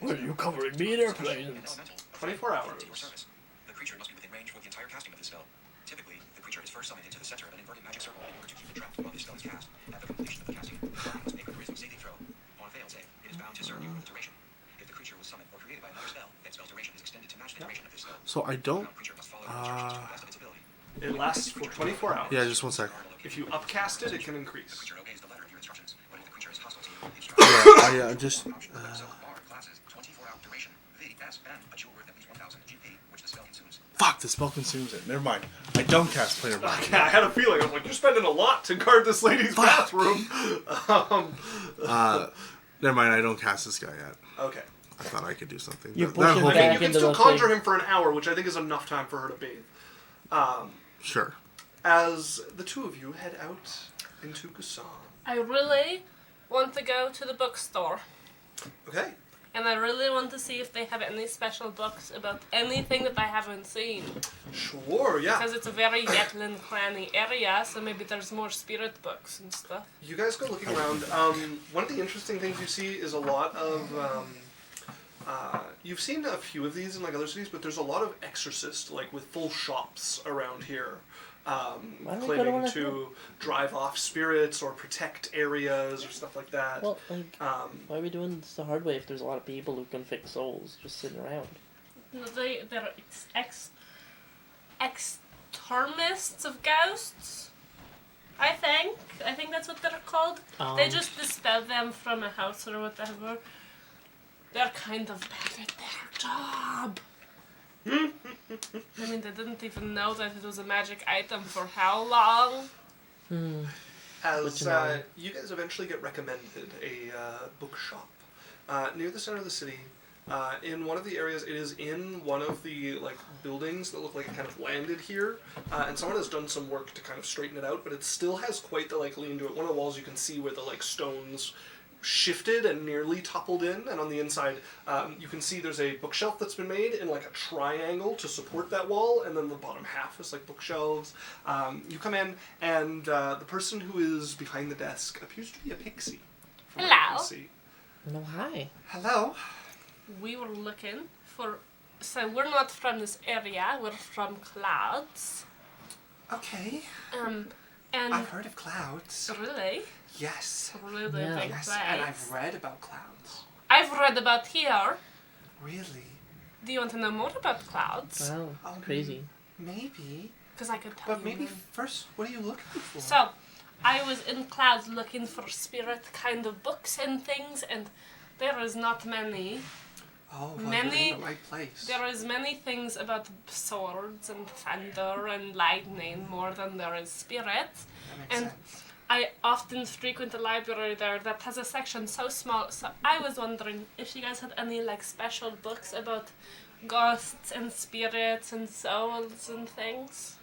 What are you covering me in airplanes? 24 hours. The creature must be within range for the entire casting of this spell. Typically, the creature is first summoned into the center of an inverted magic circle in order to keep it trapped while this spell is cast. At the completion of the casting, the party must make a charisma saving throw. On a failed save, it is bound to serve you for the duration. If the creature was summoned or created by another spell, that spell's duration is extended to match the duration of this spell. So I don't... The creature must follow the instructions to the best of its ability. It lasts for 24 hours. Yeah, just 1 sec. If you upcast it, it can increase. The creature obeys the letter of your instructions, but if the creature is hostile to you, the instructions Yeah, I just... so bar classes 24-hour duration. VSN, a jewel worth at least 1,000 GP, which the spell consumes. Fuck, the spell consumes it. Never mind. I don't cast Planar Binding. I had a feeling. I'm like, you're spending a lot to guard this lady's bathroom. Never mind, I don't cast this guy yet. Okay. I thought I could do something. You That- push that him whole back thing- You can into still the conjure thing. him for an hour, which I think is enough time for her to bathe. Sure. As the two of you head out into Gusan. I really want to go to the bookstore. Okay. And I really want to see if they have any special books about anything that I haven't seen. Sure, yeah. Because it's a very Yetland clanny area, so maybe there's more spirit books and stuff. You guys go looking around. One of the interesting things you see is a lot of... you've seen a few of these in like other cities, but there's a lot of exorcist, like with full shops around here. don't we go to one Claiming of to drive off spirits or protect areas or stuff like that. Well, like, why are we doing this the hard way if there's a lot of people who can fix souls just sitting around? They're extermists of ghosts, I think. I think that's what they're called. They just dispel them from a house or whatever. They're kind of bad at their job. I mean, they didn't even know that it was a magic item for how long? As you guys eventually get recommended a bookshop near the center of the city. In one of the areas, it is in one of the like buildings that look like it kind of landed here, and someone has done some work to kind of straighten it out. But it still has quite the like lean to it. One of the walls you can see where the like stones shifted and nearly toppled in, and on the inside you can see there's a bookshelf that's been made in like a triangle to support that wall, and then the bottom half is like bookshelves. You come in, and the person who is behind the desk appears to be a pixie. from what you can Hello. see. No, hi. Hello. We were looking for... So we're not from this area, we're from Clouds. Okay. And... I've heard of clouds. Really? Yes. Really Yeah. big Yes, place. and I've read about clouds. I've read about here. Really? Do you want to know more about Clouds? Wow, Um, crazy. Maybe. Because I could tell But you maybe more. first, what are you looking for? So, I was in Clouds looking for spirit kind of books and things, and there is not many. oh, well, many- you're in the right place. There is many things about swords and thunder and lightning more than there is spirit. That makes and- sense. I often frequent the library there that has a section so small, so I was wondering if you guys had any like special books about ghosts and spirits and souls and things.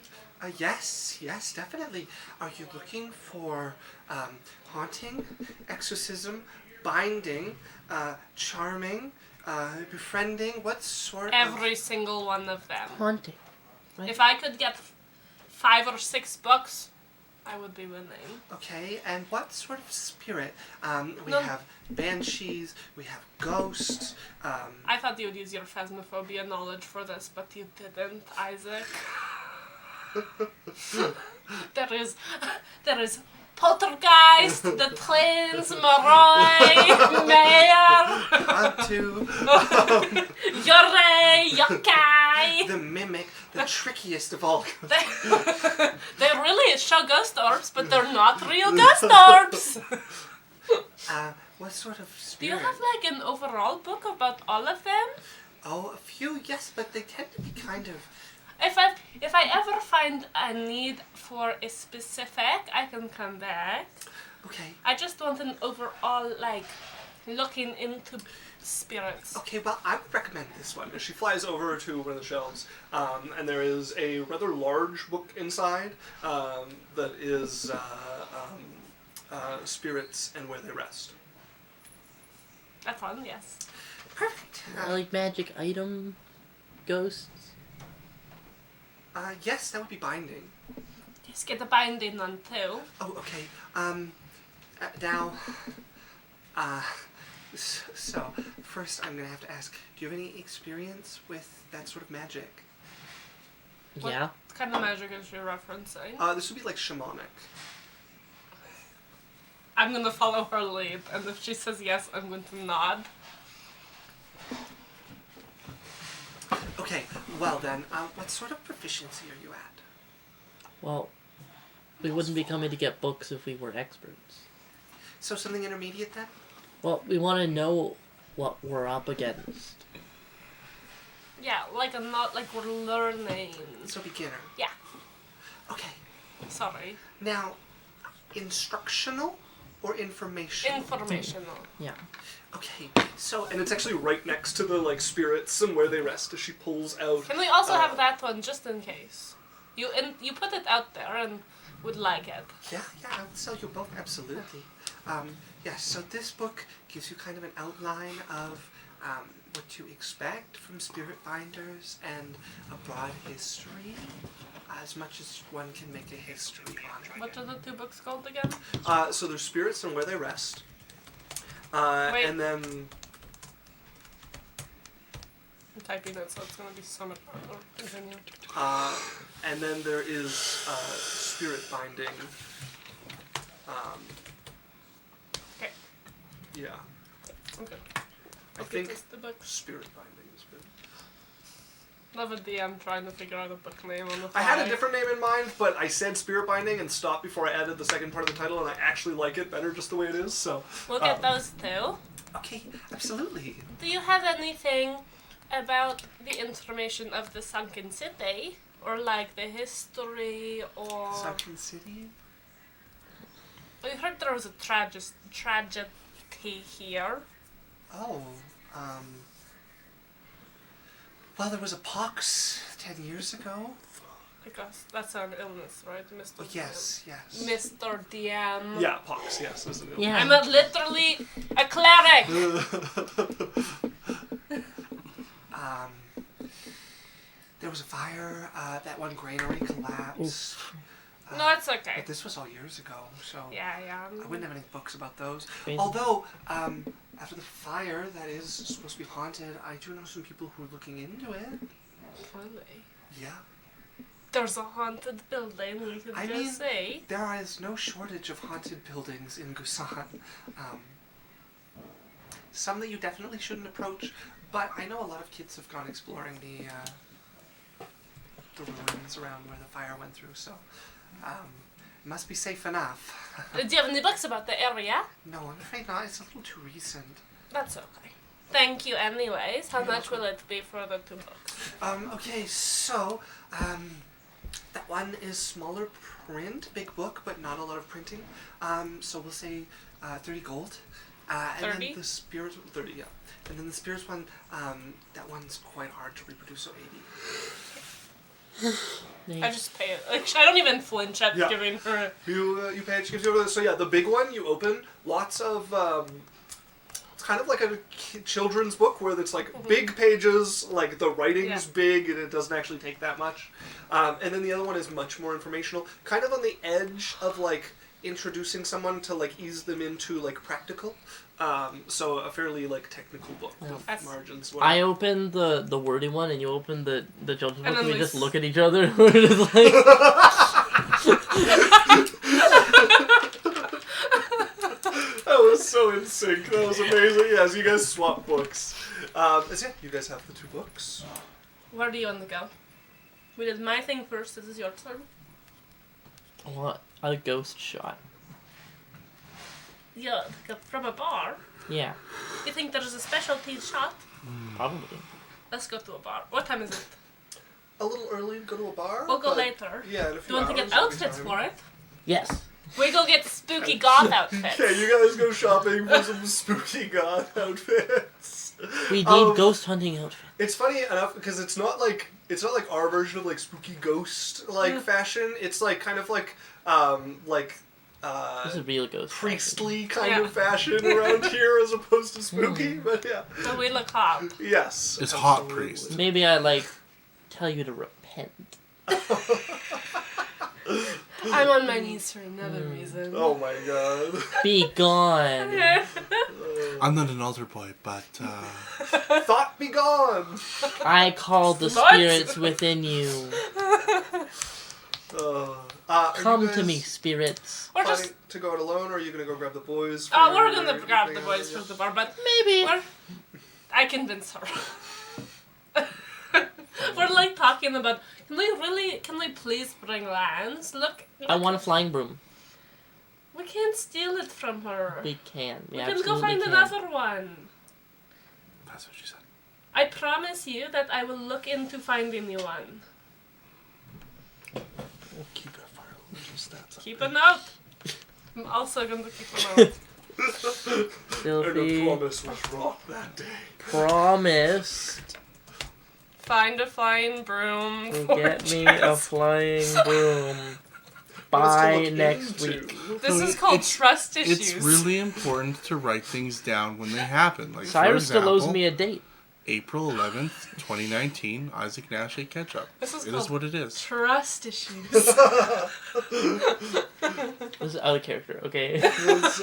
Yes, definitely. Are you looking for haunting, exorcism, binding, charming, befriending? What sort of... Every single one of them. Haunting. If I could get 5 or 6 books, I would be winning. Okay, and what sort of spirit? We No. have banshees, we have ghosts, I thought you would use your phasmophobia knowledge for this, but you didn't, Isaac. there is Poltergeist, the Twins, Moroi, Mayor, Hantu, Yore, Yokai. the mimic, the trickiest of all. They really show ghost orbs, but they're not real ghost orbs. What sort of Do you spirit? have like an overall book about all of them? Oh, a few, yes, but they tend to be kind of If I ever find a need for a specific, I can come back. Okay. I just want an overall, like, looking into spirits. Okay, well, I would recommend this one. She flies over to one of the shelves, and there is a rather large book inside that is spirits and where they rest. That's fun, yes. Perfect. Like magic item ghosts. Yes, that would be binding. Just get the binding on too. Oh, okay. Now, so first I'm gonna have to ask: do you have any experience with that sort of magic? Yeah. What kind of magic is she referencing? This would be like shamanic. I'm gonna follow her lead, and if she says yes, I'm going to nod. Okay. Well then, what sort of proficiency are you at? Well, we wouldn't be coming to get books if we were experts. So something intermediate then? Well, we want to know what we're up against. Yeah, like I'm not like we're learning. So beginner. Yeah. Okay. Sorry. Now, instructional or informational? Informational. Yeah. Okay. So And it's actually right next to the like spirits and where they rest as she pulls out. Can we also have that one just in case? You put it out there and would like it. yeah, I would sell you both absolutely. Yes. So this book gives you kind of an outline of what to expect from spirit binders and a broad history, as much as one can make a history on it. What are the two books called again? So there's spirits and where they rest. Wait. And then I'm typing it, so it's gonna be so much harder. Continue. and then there is spirit binding. Okay. Yeah. Okay. I think This is the book. spirit binding is good. Love a DM trying to figure out a book name on the fly. I had a different name in mind, but I said spirit binding and stopped before I added the second part of the title, and I actually like it better just the way it is. So We'll get those too. Okay, absolutely. Do you have anything about the information of the Sunken City? Or like the history or... Sunken City? I heard there was a tragedy here. Oh, well, there was a pox 10 years ago. Because that's an illness, right, Mr. Oh, yes, yes. Mr. DM. yeah, pox. Yes, isn't it? Yeah. I'm literally a cleric! There was a fire, that one granary collapsed. No, it's okay. But this was all years ago, so Yeah. I wouldn't have any books about those. Crazy. Although, after the fire that is supposed to be haunted, I do know some people who are looking into it. Really? Yeah. There's a haunted building, we could I just mean- say. There is no shortage of haunted buildings in Busan. Some that you definitely shouldn't approach, but I know a lot of kids have gone exploring the ruins around where the fire went through, so it must be safe enough. Do you have any books about the area? No, I'm afraid not. It's a little too recent. That's okay. Thank you anyways. How much will it be for the two books? Okay, so that one is smaller print, big book, but not a lot of printing. So we'll say 30 gold. And 30? then the spirits 30, yeah. And then the spirits one, that one's quite hard to reproduce, so 80. I just pay it. Like, I don't even flinch at Yeah. giving her. You pay it. She gives you over. So yeah, the big one you open. Lots of. It's kind of like a children's book where it's like big pages, like the writing's big, and it doesn't actually take that much. And then the other one is much more informational, kind of on the edge of like introducing someone to like ease them into like practical. So a fairly like technical book with That's- margins. I opened the wordy one, and you opened the children's And book, then and we we just s- look at each other. We're just like, That was so in sync. That was amazing. Yes, you guys swap books. That's it. You guys have the two books. Where do you want to go? We did my thing first. This is your turn. I want a ghost shot. Yeah, from a bar. Yeah, You think there's a specialty shot? probably. Let's go to a bar. What time is it? a little early to go to a bar. We'll go but later. Yeah, in a Do few you want to hours get will be outfits time. for it? Yes. We go get spooky goth outfits. Okay, you guys go shopping for some spooky goth outfits. We need ghost hunting outfits. It's funny enough because it's not like our version of like spooky ghost like fashion. It's like kind of like This is real ghost. priestly kind of fashion around here as opposed to spooky. But yeah, But we look hot. yes, It's hot absolutely. priest. Maybe I like tell you to repent. I'm on my knees for another reason. Oh my god. Be gone. I'm not an altar boy, but Thought be gone. I call the What? spirits within you. Are Come you to guys me, spirits. Or planning just, to go it alone, or are you gonna go grab the boys? we're for gonna grab the evening boys out? from the bar, but Maybe. I convinced her. We're like talking about, can we please bring lands? Look, I want a flying broom. we can't steal it from her. We can. We We can absolutely go find can. another one. that's what she said. I promise you that I will look into finding you one. We'll keep that fire stats up. Keep a note. I'm also going to keep a note. And a Filthy promise was wrong that day. promise. Find a flying broom. Will for get me a Jess. flying broom What is to by look next into? week. This No, is called it's- trust issues. It's really important to write things down when they happen. Like Cyrus for still owes example, me a date. April 11th, 2019, Isaac Nash ate ketchup. This is It is called what it is. trust issues. This is out of character, okay? Was,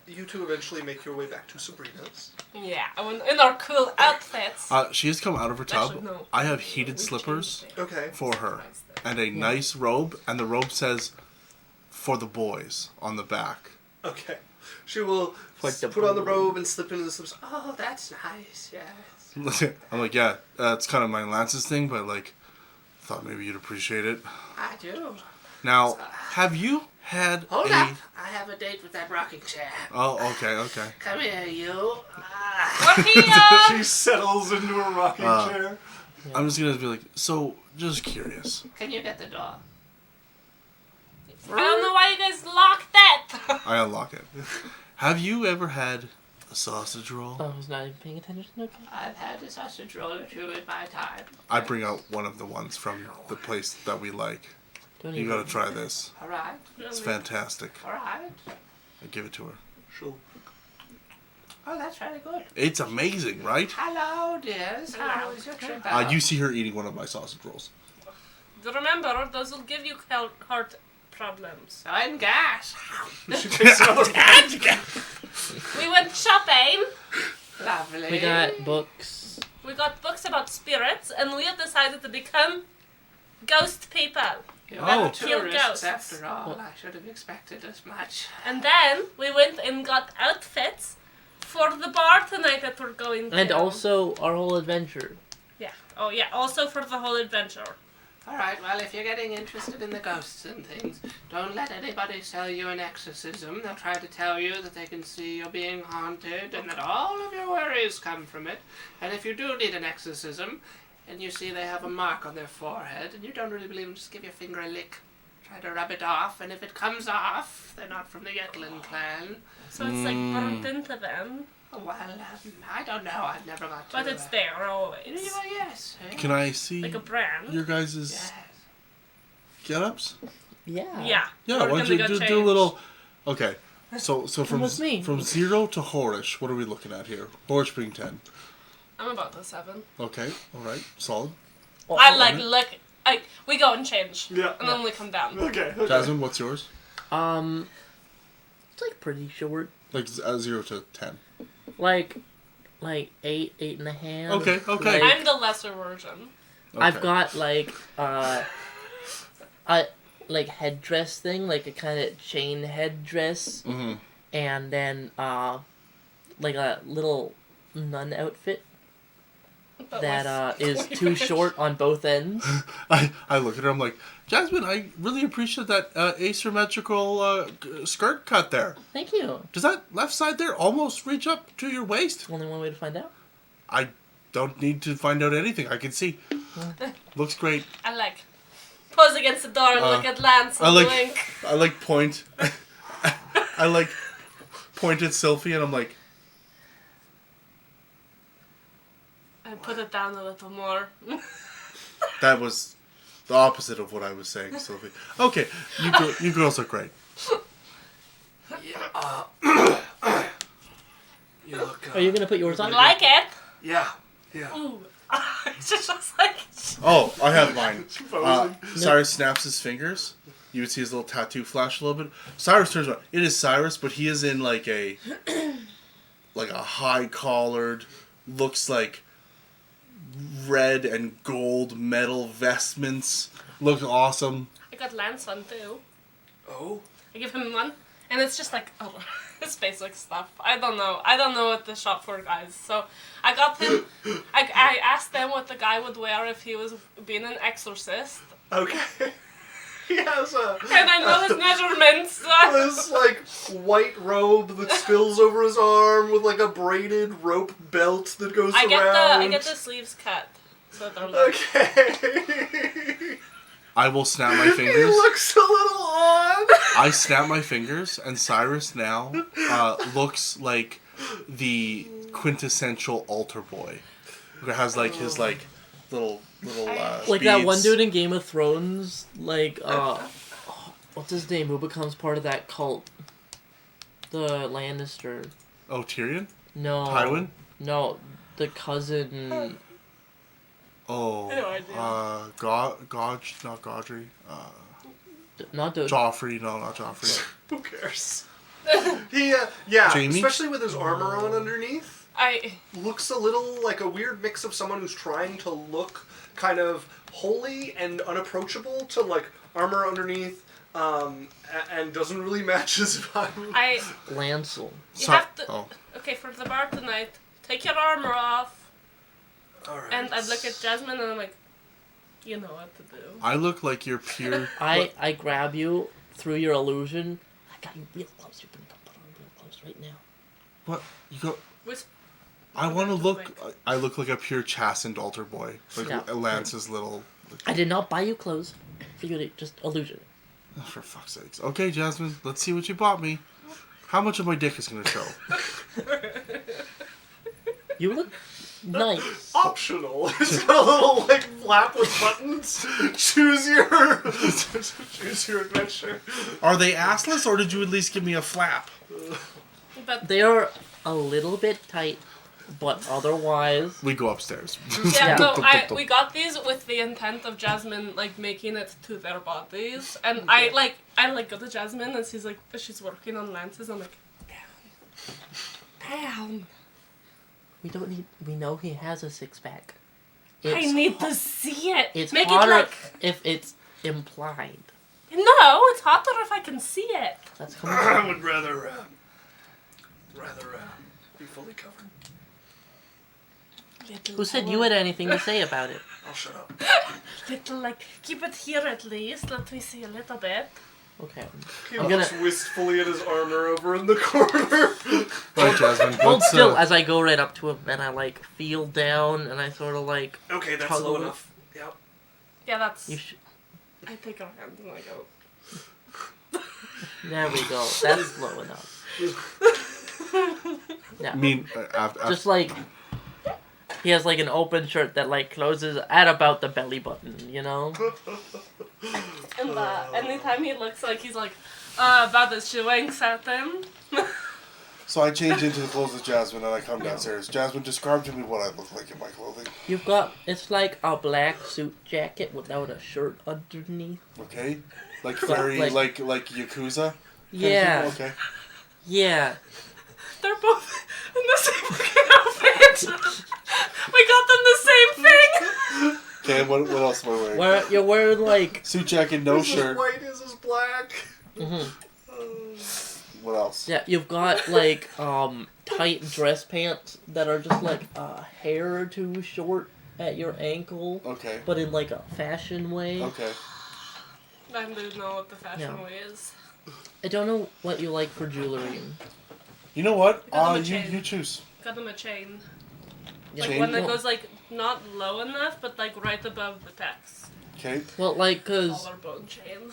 you two eventually make your way back to Sabrina's. Yeah, in our cool outfits. She has come out of her tub. Actually, no. I have heated We slippers changed it. Okay. for her and a nice robe, and the robe says "for the boys" on the back. Okay. She will Like the put on the broom. robe and slip into the slippers. Oh, that's nice, yes. I'm like, yeah, it's kind of my Lance's thing, but like, thought maybe you'd appreciate it. I do. Now, have you had Hold a? up. I have a date with that rocking chair. Oh, okay. Come here, you. We're here! She settles into a rocking chair. I'm just gonna be like, so just curious. Can you get the door? I don't know why you guys locked that. I unlock it. Have you ever had a sausage roll? Oh, I was not even paying attention. Okay. I've had a sausage roll or two in my time. I bring out one of the ones from the place that we like. Don't You even. gotta try this. All right, It's fantastic. all right. I give it to her. She'll Oh, that's very good. It's amazing, right? Hello, dears. How was your trip You out? see her eating one of my sausage rolls. Remember, those will give you heart problems. So in gas. she takes it out. We went shopping. Lovely. We got books. We got books about spirits, and we have decided to become ghost people. You're Oh. Kill tourists, ghosts. after all. I should have expected as much. And then we went and got outfits for the bar tonight that we're going to. And also our whole adventure. Yeah. Oh, yeah. Also for the whole adventure. All right, well, if you're getting interested in the ghosts and things, don't let anybody sell you an exorcism. They'll try to tell you that they can see you're being haunted and that all of your worries come from it. And if you do need an exorcism, and you see they have a mark on their forehead, and you don't really believe them, just give your finger a lick. Try to rub it off, and if it comes off, they're not from the Yetlin clan. So it's like burnt into them. Well, I don't know. I've never got to... But it's there always. Yes. Can I see Like a brand. your guys' Yes. get-ups? Yeah. Yeah. Yeah, We're why don't you gonna go do a change. little... Okay, so from with me. from 0 to Horish, what are we looking at here? Horish being 10. I'm about to 7. Okay, alright, solid. I like look. We go and change. Yeah. And then we come down. Okay. Jasmine, what's yours? It's like pretty short. Like 0 to 10. Like 8, 8.5. Okay, okay. Like, I'm the lesser version. I've Okay. got like a like headdress thing, like a kind of chain headdress, Mm-hmm. and then like a little nun outfit But that with is too short on both ends. I look at her, I'm like, Jasmine, I really appreciate that asymmetrical skirt cut there. Thank you. Does that left side there almost reach up to your waist? Only one way to find out. I don't need to find out anything. I can see. Looks great. I like pose against the door and look at Lance and blink. I like point. I like point at Sylphie and I'm like, I put it down a little more. that was the opposite of what I was saying, Sylphie. Okay, you girls are great. You look. Are you gonna put yours on? Like it? Yeah. Ooh. It's just like. Oh, I have mine. Cyrus snaps his fingers. You would see his little tattoo flash a little bit. Cyrus turns around. It is Cyrus, but he is in like a high collared, looks like red and gold metal vestments. Looks awesome. I got Lance one too. Oh. I give him one, and it's just like, oh, it's basic stuff. I don't know what the shop for guys. So I got him. I asked them what the guy would wear if he was being an exorcist, Okay. He has and I know his measurements. this like white robe that spills over his arm with like a braided rope belt that goes I around. get the sleeves cut, so they're like, Okay. I will snap my He fingers. looks a little odd. I snap my fingers, and Cyrus now looks like the quintessential altar boy. Who has like his like little Like that one beads. dude in Game of Thrones, like, what's his name, who becomes part of that cult? The Lannister. Oh, Tyrion? No. Tywin? No, the cousin. Oh, No idea. not Godry. Not the. Joffrey, no, not Joffrey. Who cares? Yeah, Jamie? especially with his armor on underneath. I Looks a little like a weird mix of someone who's trying to look kind of holy and unapproachable to like armor underneath, and doesn't really match his vibe. Lancel. You So- have to. oh. Okay, for the bar tonight, take your armor off, Alright. and I look at Jasmine and I'm like, you know what to do. I look like you're pure. I grab you through your illusion. I got you real close. You're gonna come put on real close right now. What? You go. Whisper. I want to Just look. like- I look like a pure chastened altar boy, like Yeah. Lance's little. I did not buy you clothes. For you to just illusion. Oh, for fuck's sakes. Okay, Jasmine, let's see what you bought me. How much of my dick is gonna show? You look nice. Optional. It's got a little like flap with buttons. Choose your adventure. Are they assless, or did you at least give me a flap? But They are a little bit tight, but otherwise. We go upstairs. yeah, Yeah. no, we got these with the intent of Jasmine like making it to their bodies, and I go to Jasmine and she's working on Lance's. I'm like, damn. We don't need. We know he has a 6-pack. I need to see it. It's Make hotter it like. if it's implied. No, it's hotter if I can see it. That's coming. I would rather be fully covered. Who said you had anything to say about it? I'll shut up. Little like keep it here at least. Let me see a little bit. Okay. He I'm looks gonna wistfully at his armor over in the corner. Right, Jasmine. hold What's, still as I go right up to him and I like feel down and I sort of like. Okay, that's Toggle low it. enough. Yep. Yeah, that's. You should. I take her hand and I go. There we go. That's low enough. Yeah. I mean, after, Just like he has like an open shirt that like closes at about the belly button, you know? And anytime he looks like he's like about this, she winks at him. so I change into the clothes of Jasmine and I come downstairs. Jasmine, describe to me what I look like in my clothing. You've got it's like a black suit jacket without a shirt underneath. Okay, like very like Yakuza. Yeah. Okay. Yeah. They're both in the same fucking outfit. We got them the same thing. Okay. What else am I wearing? Where you're wearing like Suit jacket, no His is shirt. white, his is black. What else? yeah, you've got like tight dress pants that are just like a hair or two short at your ankle, Okay. but in like a fashion way. Okay. I do know what the fashion Yeah. way is. I don't know what you like for jewelry. You know what? Got them a You chain. you choose. Got them a chain. Yeah. Like Chain? one that goes like not low enough, but like right above the pecs. Okay. Well, like, cause Collarbone chain.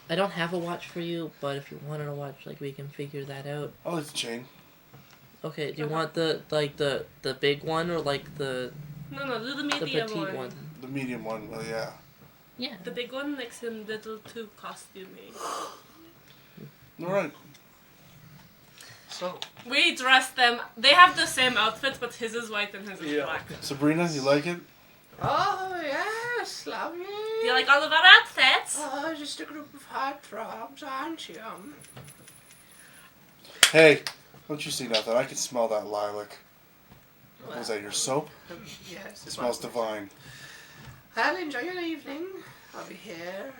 I don't have a watch for you, but if you wanted a watch, like, we can figure that out. I like the chain. Okay, do you want the big one or like the No, do the the medium petite one. one? The medium one, well, yeah. Yeah. The big one makes him little too costumey. Alright. So, We dress them. They have the same outfit, but his is white and his is Yeah. black. Sabrina, you like it? Oh, yes, lovely. Do you like all of our outfits? Oh, just a group of heartthrobs, aren't you? Hey, don't you see nothing? I can smell that lilac. Was that your soap? Yes. It smells divine. Well, enjoy your evening. I'll be here.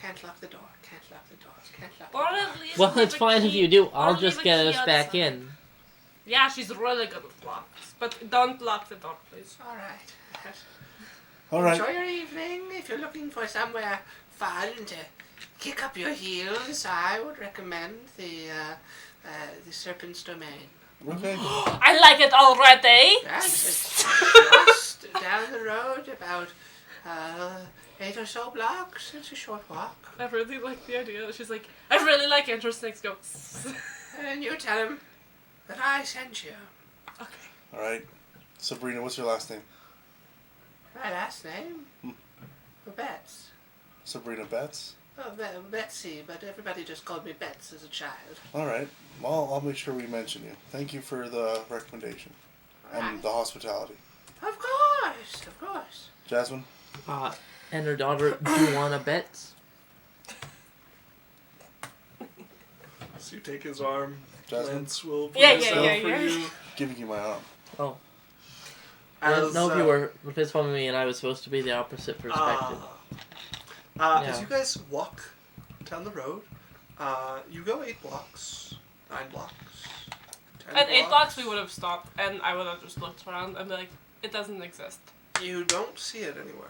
Can't lock the door. Can't lock the door. Can't lock the Or door. at least Well, leave it's a fine if key- you do. or I'll leave just a get key us back outside. in. Yeah, she's really good with locks. But don't lock the door, please. All right. Alright. Enjoy your evening. If you're looking for somewhere fun to kick up your heels, I would recommend the Serpent's Domain. Okay. I like it already. Yes, it's just down the road about 8 or so blocks. It's a short walk. I really like the idea. She's like, I really like it. Her snakes go. And you tell him that I sent you. Okay. Alright. Sabrina, what's your last name? My last name? Betts. Sabrina Betts? Oh, Betsy, but everybody just called me Betts as a child. Alright. Well, I'll make sure we mention you. Thank you for the recommendation. And the hospitality. Of course, of course. Jasmine? And her daughter, do you want to bet? so you take his arm. Jasmine? Lance will put Yeah, his yeah, down yeah, for yeah. you. Giving you my arm. Oh. I As, don't know if you were fist bumping me and I was supposed to be the opposite perspective. As Yeah. you guys walk down the road, you go 8 blocks, 9 blocks, 10 At 8 blocks, we would have stopped, and I would have just looked around and be like, it doesn't exist. You don't see it anywhere.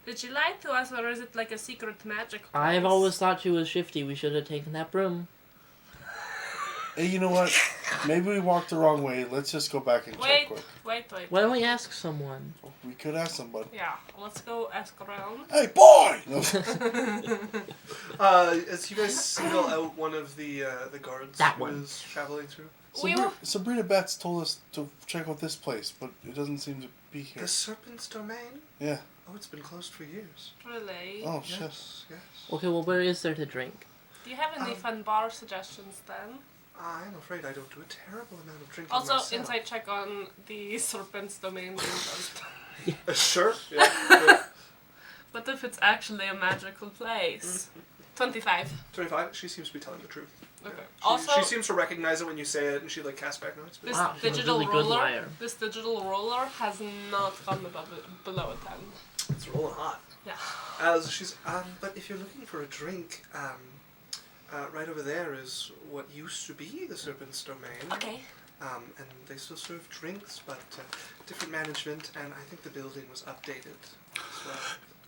Did she lie to us, or is it like a secret magic place? I've always thought she was shifty. We should have taken that broom. Hey, you know what? Maybe we walked the wrong way. Let's just go back and check Wait, quick. wait. Why don't we ask someone? We could ask somebody. Yeah, let's go ask around. Hey, boy! No. As you guys single out one of the guards That who one. is traveling through. Sabrina Betts told us to check out this place, but it doesn't seem to be here. The Serpent's Domain? Yeah. Oh, it's been closed for years. Really? Oh, shit. Yes. Okay, well, where is there to drink? Do you have any fun bar suggestions then? I'm afraid I don't do a terrible amount of drinking Also, myself. insight check on the Serpent's Domain. Sure. Yeah. What if it's actually a magical place? 25. 25. She seems to be telling the truth. Okay. She, Also, she seems to recognize it when you say it, and she casts back notes. this Wow, she's a digital really good roller, liar. this digital roller has not gone below a 10. It's rolling hot. Yeah. As she's, but if you're looking for a drink, right over there is what used to be the Serpent's Domain. Okay. And they still serve drinks, but different management, and I think the building was updated as well.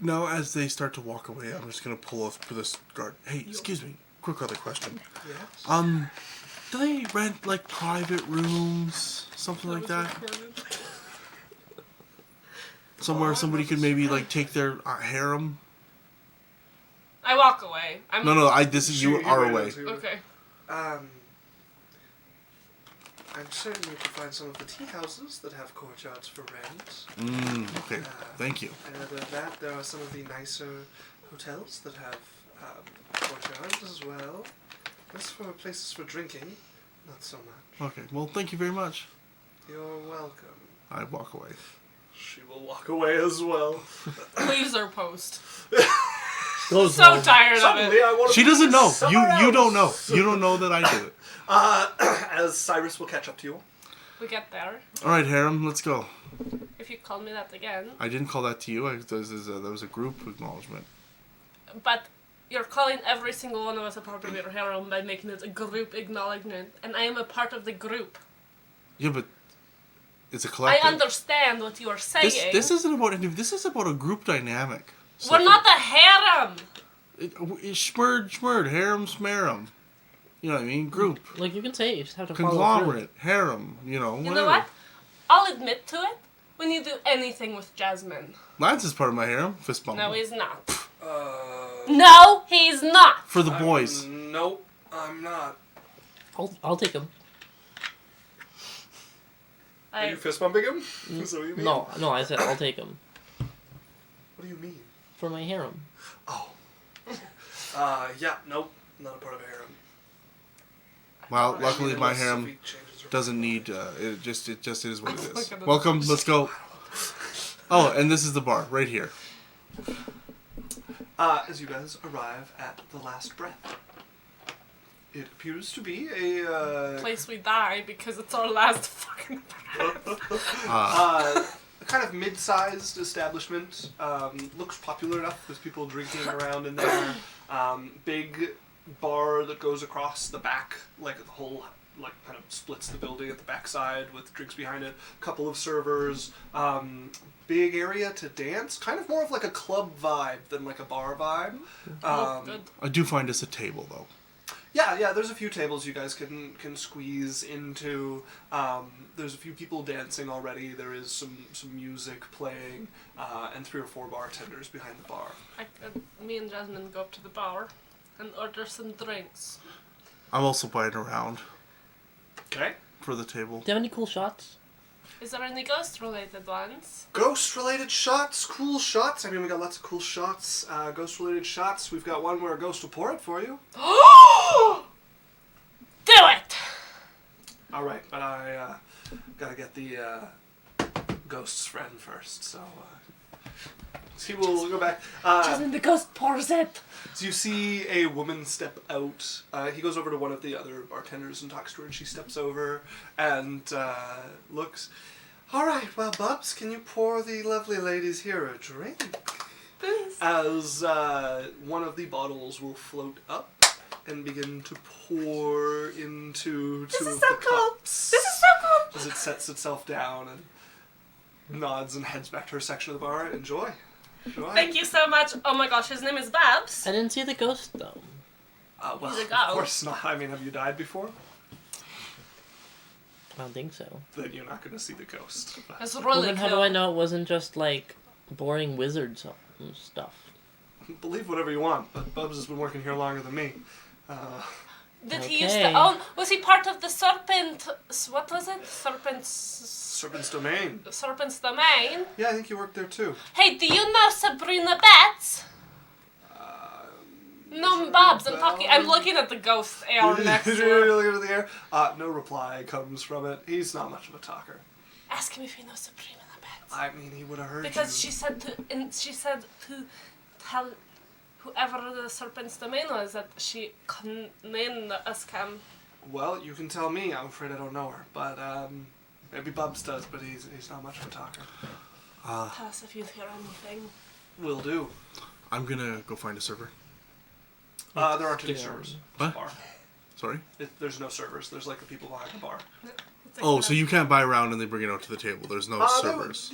Now, as they start to walk away, I'm just gonna pull up for this guard. Hey, excuse me. Quick other question. Yes? Do they rent like private rooms, something like that? Somewhere somebody could maybe like take their harem. I walk away. No. This is you are away. Okay. I'm certain you can find some of the tea houses that have courtyards for rent. Okay. Thank you. And other than that, there are some of the nicer hotels that have courtyards as well. As for places for drinking, not so much. Okay. Well, thank you very much. You're welcome. I walk away. She will walk away as well. Leaves her post. Goes So home. tired of Suddenly, it. I want to She doesn't know. You somewhere don't know. else. You don't know that I did it. As Cyrus will catch up to you. We get there. All right, harem. Let's go. If you call me that again. I didn't call that to you. That was a group acknowledgement. But you're calling every single one of us a part of your harem by making it a group acknowledgement. And I am a part of the group. Yeah, but it's a I collective. understand what you are saying. This isn't about individual. This is about a group dynamic. We're not a harem! Shmurd, harem, smarum. You know what I mean? Group. Like you can say it, you just have to follow through. Conglomerate. Harem. Whatever. You know what? I'll admit to it when you do anything with Jasmine. Lance is part of my harem. Fist bump. No, he's not. No, he's not. For the boys. Nope, I'm not. I'll take him. Are you fist bumping him? Is that what you mean? No, I said I'll take him. What do you mean? For my harem. Oh. Yeah, nope, not a part of a harem. Well, luckily my Unless harem Sophie changes her doesn't mind. need. It just is what it is. Look at the Welcome. doors. Let's go. Oh, and this is the bar right here. As you guys arrive at the last breath, it appears to be a Place we die because it's our last fucking kind of mid-sized establishment. Looks popular enough. There's people drinking around in there. Big bar that goes across the back, like the whole, like kind of splits the building at the backside with drinks behind it. Couple of servers. Big area to dance. Kind of more of like a club vibe than like a bar vibe. good. I do find us a table though. Yeah, there's a few tables you guys can squeeze into. There's a few people dancing already. There is some music playing, and 3 or 4 bartenders behind the bar. Me and Jasmine go up to the bar and order some drinks. I'm also buying around Okay. for the table. Do you have any cool shots? Is there any ghost-related ones? Ghost-related shots, cool shots. I mean, we got lots of cool shots. Ghost-related shots. We've got one where a ghost will pour it for you. Do it! All right, but I gotta get the ghost's friend first, so he will go back. Jasmine, the ghost pours it! So you see a woman step out. He goes over to one of the other bartenders and talks to her, and she steps over and looks. All right, well, Bubs, can you pour the lovely ladies here a drink? Please. As one of the bottles will float up and begin to pour into two of the cups. This is so cool! As it sets itself down and nods and heads back to her section of the bar. Enjoy. Enjoy. Thank you so much. Oh my gosh, his name is Babs. I didn't see the ghost though. Well, He's a of ghost. course not. I mean, have you died before? I don't think so. Then you're not going to see the ghost. It's Well, really then how do I know it wasn't just like boring wizard stuff? Believe whatever you want, but Bubs has been working here longer than me. Did he used Okay. to own? Was he part of the serpent? What was it? Serpent's Domain. Serpent's domain. Yeah, I think you worked there too. Hey, do you know Sabrina Betts? No, Babs. I'm looking at the ghost AR next to her. You're looking at the air. No reply comes from it. He's not much of a talker. Ask him if he knows Sabrina Betts. I mean, he would have heard Because you. she said to tell whoever the serpent's domain was that she couldn't us come. Well, you can tell me. I'm afraid I don't know her, but maybe Bubs does. But he's not much of a talker. Tell us if you hear anything. Will do. I'm gonna go find a server. There aren't any Yeah. servers. What? Bar. Sorry. There's no servers. There's like the people behind the bar. It's like Oh, so you can't buy around and they bring it out to the table. There's no servers.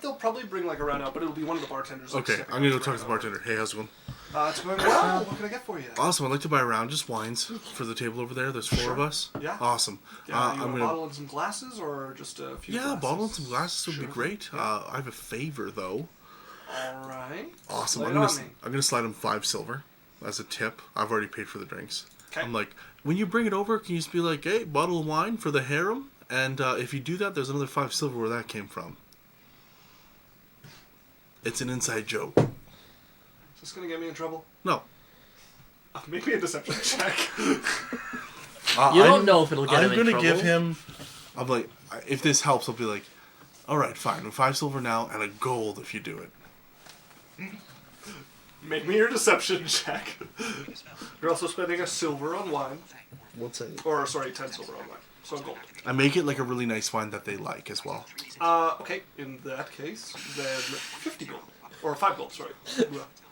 They'll probably bring like a round out, but it'll be one of the bartenders. like, Okay, stepping I'm gonna out go talk to the right bartender. Hey, how's it going? over. It's going well. What can I get for you? Awesome. I'd like to buy around just wines for the table over there. There's 4 of us. Yeah. Awesome. Yeah, you I'm want a gonna. bottle and some glasses, or just a few? Yeah, a glasses? bottle and some glasses would be Sure. great. Yeah. I have a favor though. All right. Awesome. Lay I'm it gonna on me. I'm gonna slide him 5 silver as a tip. I've already paid for the drinks. 'Kay. I'm like, when you bring it over, can you just be like, hey, bottle of wine for the harem? And if you do that, there's another 5 silver where that came from. It's an inside joke. Is this gonna get me in trouble? No. Make me a deception check. You don't know if it'll get I'm him in gonna trouble. give him. I'm like, if this helps, I'll be like, all right, fine, 5 silver now and a gold if you do it. Make me your deception check. You're also spending a silver on wine, What's it? or sorry, 10 silver on wine. So gold. I make it like a really nice wine that they like as well. Okay. In that case, then 50 gold or 5 gold. Sorry.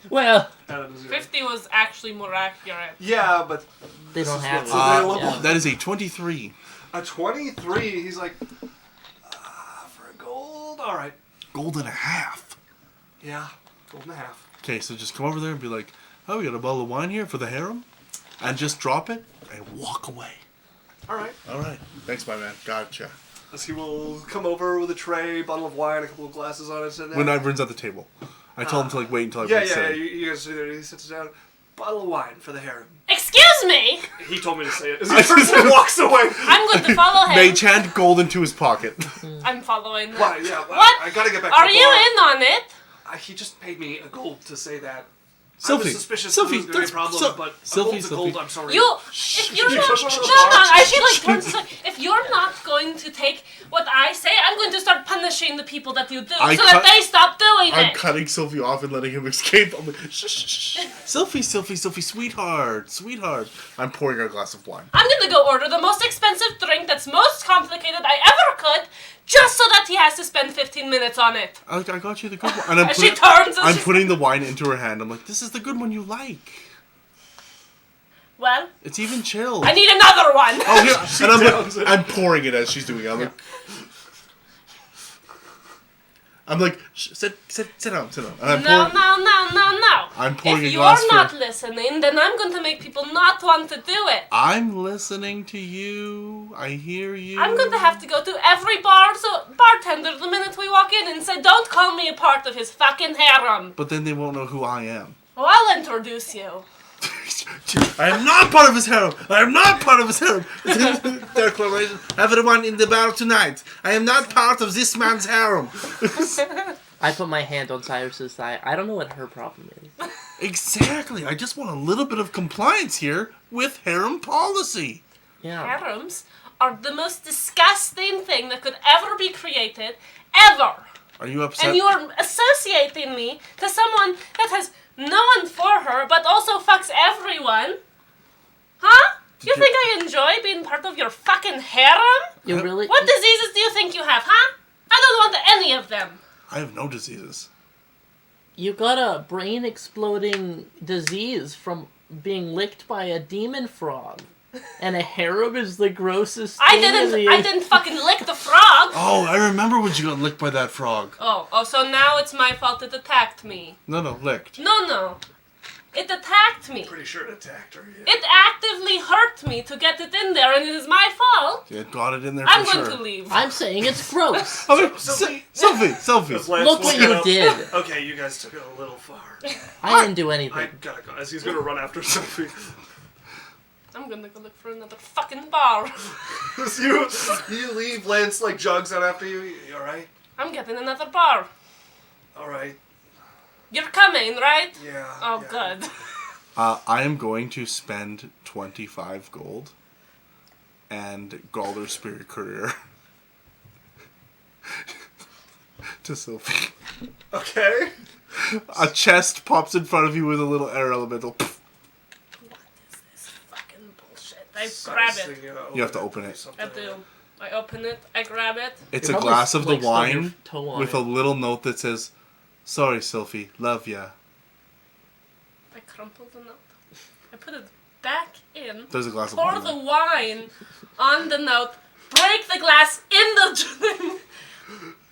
Well, Add it as zero. 50 was actually more accurate. Yeah, but they don't have what's it. available. Yeah. That is a 23. A 23. He's like, for a gold. All right. Gold and a half. Yeah, gold and a half. Okay, so just come over there and be like, oh, we got a bottle of wine here for the harem? and just drop it and walk away. All right. All right. Thanks, my man. Gotcha. As he will come over with a tray, bottle of wine, a couple of glasses on it. And When everyone's at the table, I told him to wait until yeah, everyone's yeah, sitting. you guys sit there. He sits down. Bottle of wine for the harem. Excuse me! He told me to say it. As he turns and walks away. I'm going to follow him. Mage hand gold into his pocket. I'm following him. Why? Yeah. What? I gotta get back. Are to the you bar. in on it? He just paid me a gold to say that. I Sophie, was suspicious Sophie, that there was going to be a that's- problem, but Sophie, a gold's a gold. Sophie. I'm sorry. If you're You not, shut no, up. no, I should like turn to, if you're not going to take what I say, I'm going to start punishing the people that you do, I so that cut- they stop doing I'm it. cutting Sophie off and letting him escape. I'm like, shh, shh, shh. Sophie, sweetheart. I'm pouring her a glass of wine. I'm gonna go order the most expensive drink that's most complicated I ever could, just so that he has to spend 15 minutes on it. I got you the good one. And I'm, And she turns and I'm she's putting the wine into her hand. I'm like, this is the good one you like. well, It's even chilled. I need another one. Oh, here. And downs it. I'm pouring it as she's doing it. I'm like, sit down. And I'm No. I'm pouring If a you're glass for- not listening, then I'm going to make people not want to do it. I'm listening to you. I hear you. I'm going to have to go to every bar, so bartender, the minute we walk in and say, don't call me a part of his fucking harem. But then they won't know who I am. Well, I'll introduce you. I am not part of his harem. Declaration. Everyone in the bar tonight. I am not part of this man's harem. I put my hand on Cyrus's thigh. I don't know what her problem is. Exactly. I just want a little bit of compliance here with harem policy. Yeah. Harems are the most disgusting thing that could ever be created, ever. Are you upset? And you are associating me to someone that has no one for her, but also fucks everyone? Huh? You you- think I enjoy being part of your fucking harem? You really? What diseases do you think you have, huh? I don't want any of them. I have no diseases. You got a brain exploding disease from being licked by a demon frog. And a harem is the grossest I thing in the didn't fucking lick the frog. Oh, I remember when you got licked by that frog. Oh, so now it's my fault it attacked me. No, licked. No. It attacked me. Pretty sure it attacked her. Yeah. It actively hurt me to get it in there, and it is my fault. You got it in there I'm for going sure. to leave. I'm saying it's gross. Okay, Sophie. Sophie. As Lance Look will what get you up- did. Okay, you guys took it a little far. I didn't do I anything. gotta go. As he's gonna run after Sophie. I'm gonna go look for another fucking bar. As you leave, Lance like jogs out after you. You alright? I'm getting another bar. Alright. You're coming, right? Yeah. Oh, yeah. good. I am going to spend 25 gold and Galder Spirit Courier to Sophie. Okay. A chest pops in front of you with a little air elemental. What is this fucking bullshit? I grab it. You have to open it. I do. I open it. I grab it. It's You a probably, glass of the like, stub your wine toe on with it. a little note that says, "Sorry, Sophie, love ya." I crumple the note. I put it back in. There's a glass of Pour wine. the wine on the note. Break the glass in the thing.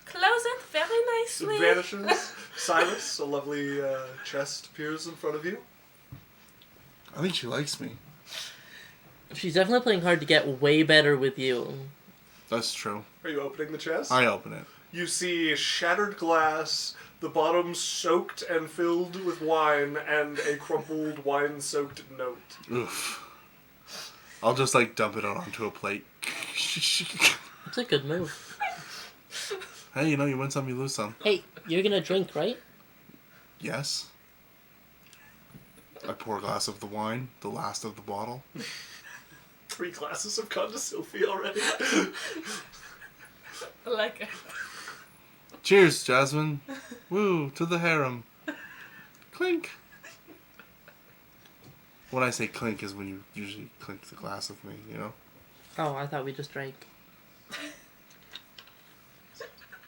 Close it very It nicely. vanishes. Silas, a lovely chest appears in front of you. I think she likes me. She's definitely playing hard to get way better with you. That's true. Are you opening the chest? I open it. You see shattered glass, the bottom soaked and filled with wine, and a crumpled wine-soaked note. Oof. I'll just like dump it out onto a plate. It's a good move. Hey, you know, you win some, you lose some. Hey, you're gonna drink, right? Yes. I pour a glass of the wine, the last of the bottle. 3 glasses have gone to Sophie already. I like it. Cheers, Jasmine. Woo, to the harem. Clink. When I say clink is when you usually clink the glass with me, you know? Oh, I thought we just drank.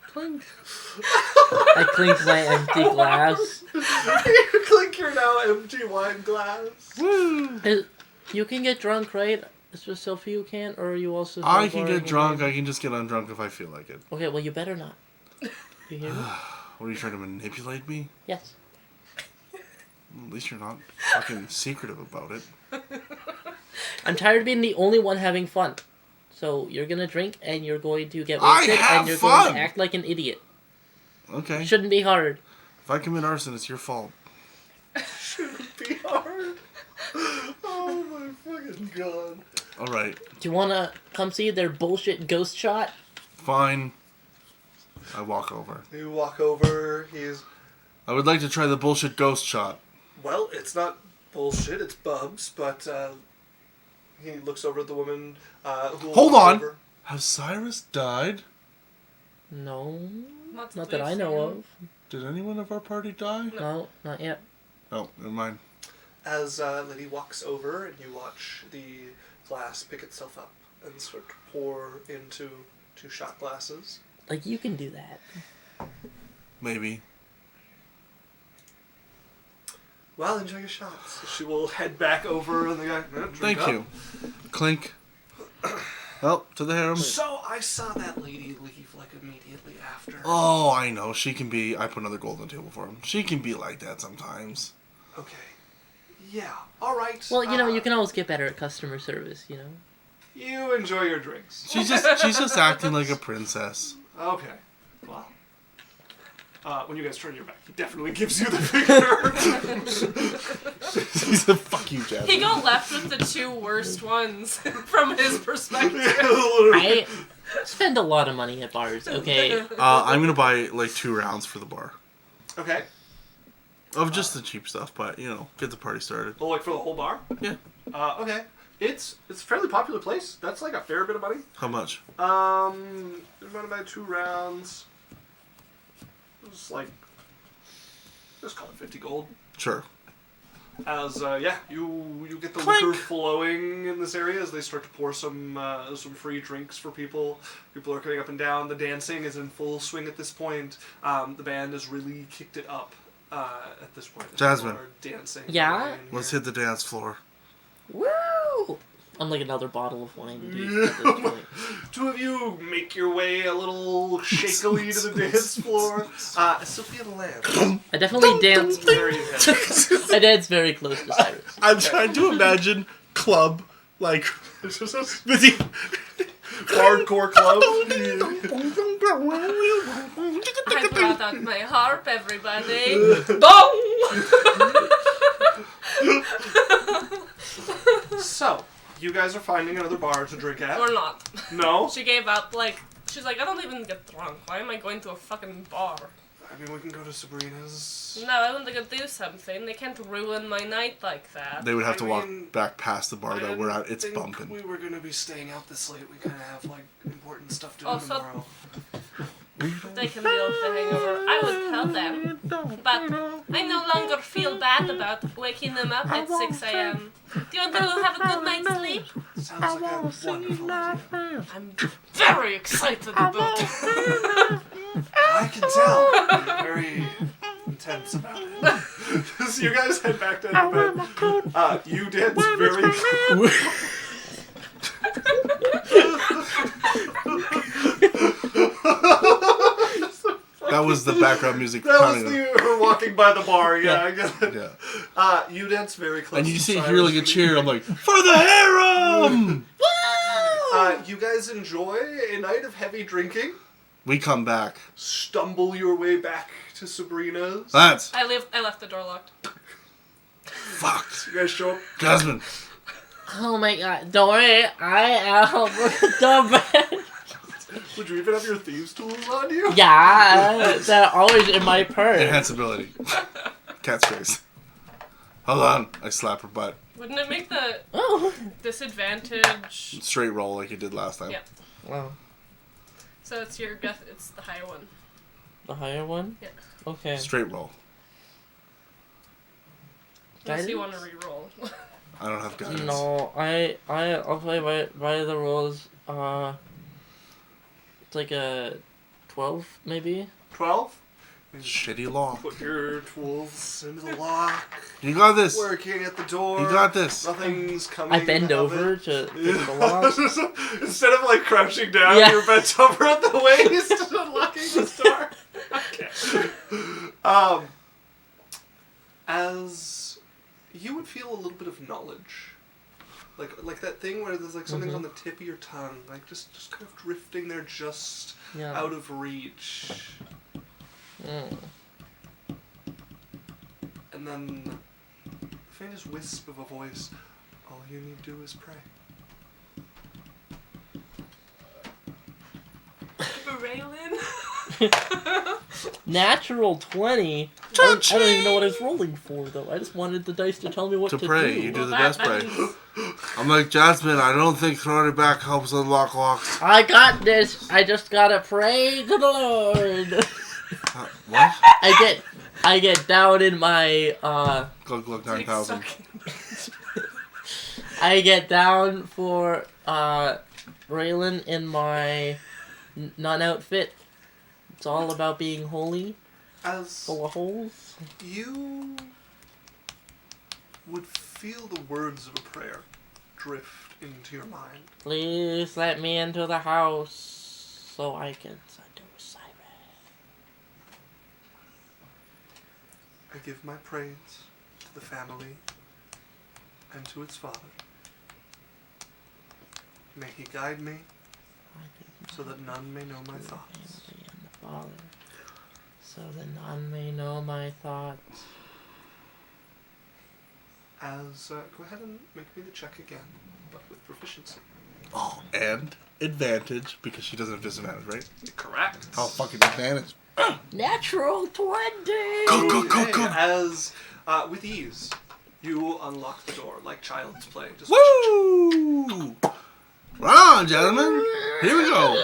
Clink. I clinked my empty glass. You clink your now empty wine glass. Woo! You can get drunk, right? It's just Sophie who can't, or are you also... I can borrowing get drunk, your- I can just get undrunk if I feel like it. Okay, well, you better not. You hear me? What, are you trying to manipulate me? Yes. At least you're not fucking secretive about it. I'm tired of being the only one having fun. So you're gonna drink and you're going to get I wasted have and you're fun! going to act like an idiot. Okay. It shouldn't be hard. If I commit arson, it's your fault. Shouldn't be hard. Oh my fucking god. Alright. Do you wanna come see their bullshit ghost shot? Fine. I walk over. You walk over, I would like to try the bullshit ghost shot. well, it's not bullshit, it's Bubs, but he looks over at the woman who Hold walks on! over. Has Cyrus died? No. Not that we've I know seen. of. Did anyone of our party die? No, not yet. Oh, never mind. As Liddy walks over and you watch the glass pick itself up and start to pour into 2 shot glasses. Like, you can do that. Maybe. Well, enjoy your shots. She will head back over and the guy, drink Thank up. you. Clink. Well, to the harem. So I saw that lady leave like immediately after. Oh, I know. She can be... I put another gold on the table for him. She can be like that sometimes. Okay. Yeah. All right. Well, you know, you can always get better at customer service, you know? You enjoy your drinks. She's just acting like a princess. Okay. Well. When you guys turn your back, he definitely gives you the finger. He's a fuck you, Jasmine. He got left with the 2 worst ones from his perspective. I spend a lot of money at bars, okay? I'm gonna buy like 2 rounds for the bar. Okay. Of just the cheap stuff, but you know, get the party started. Well, like for the whole bar? Yeah. Okay. It's a fairly popular place. That's like a fair bit of money. How much? You're gonna buy 2 rounds. It's like, just call it 50 gold. Sure. As you get the Clink. liquor flowing in this area as they start to pour some free drinks for people. People are coming up and down. The dancing is in full swing at this point. The band has really kicked it up at this point. Jasmine. People are dancing. Yeah? away in Let's here. hit the dance floor. Woo! I'm like another bottle of wine deep at this point. 2 of you make your way a little shakily to the dance floor. Sophia the Lamb. I definitely dance. Where are you headed? I dance very close to Cyrus. I'm trying to imagine club like Hardcore club. I brought out my harp, everybody. Boom! So, you guys are finding another bar to drink at. Or not. No? She gave up, like, she's like, I don't even get drunk. Why am I going to a fucking bar? I mean, we can go to Sabrina's. No, I want to go do something. They can't ruin my night like that. they would have I to walk mean, back past the bar I that we're at. didn't It's think bumping. we were gonna be staying out this late. We kind of have like important stuff to do Also- tomorrow. They can deal with the hangover. I would tell them. But I no longer feel bad about waking them up at 6 a.m. Do you want to have a good night's sleep? Sounds like a wonderful idea. I'm very excited about it. I can tell. You're very intense about it. So you guys head back to bed. You dance very. That was the background music. That was pounding them. her walking by the bar. Yeah, I get it. Yeah. You dance very close. And you to see Cyrus hear like a when cheer. I'm like, for the harem! you guys enjoy a night of heavy drinking. We come back. Stumble your way back to Sabrina's. That's I left the door locked. fucked. You guys show up. Jasmine. Oh my god, don't worry, I am the best. Would you even have your thieves' tools on you? Yeah, they're always in my purse. Enhanceability. Cat's face. Hold on. I slap her butt. Wouldn't it make the Oh. disadvantage? Straight roll like you did last time. Yeah. Wow. So it's it's the higher one. The higher one? Yeah. Okay. Straight roll. Unless you Guidance? want to re-roll. I don't have guidance. No, I'll play by the rules. It's like a 12, maybe? 12. Shitty law. Put your tools into the lock. You got this. Working at the door. You got this. Nothing's coming. I bend out of over it. to pick the lock. Instead of like crouching down, Yeah. you're bent over at the waist and unlocking the door. Okay. As you would feel a little bit of knowledge Like that thing where there's like something's on the tip of your tongue, like just kind of drifting there, just out of reach. And then the faintest wisp of a voice. All you need to do is pray. Raylan. Natural 20. I don't even know what I was rolling for, though. I just wanted the dice to tell me what to pray. do. You do the best pray. I'm like, Jasmine, I don't think throwing it back helps unlock locks. I got this. I just gotta pray to the Lord. What? I get down in my Glug 9000. I get down for Raylan in my nun outfit. It's all about being holy. As Full of holes. you would feel the words of a prayer drift into your mind. Please let me into the house so I can seduce Simon. I give my praise to the family and to its father. May he guide me so that none may know my thoughts. And the Father, so that none may know my thoughts. Go ahead and make me the check again, but with proficiency. Oh, and advantage, because she doesn't have disadvantage, right? Correct. Oh, fucking advantage. Natural 20! Go. As, with ease, you unlock the door like child's play. Just Woo! Right on, gentlemen. Here we go.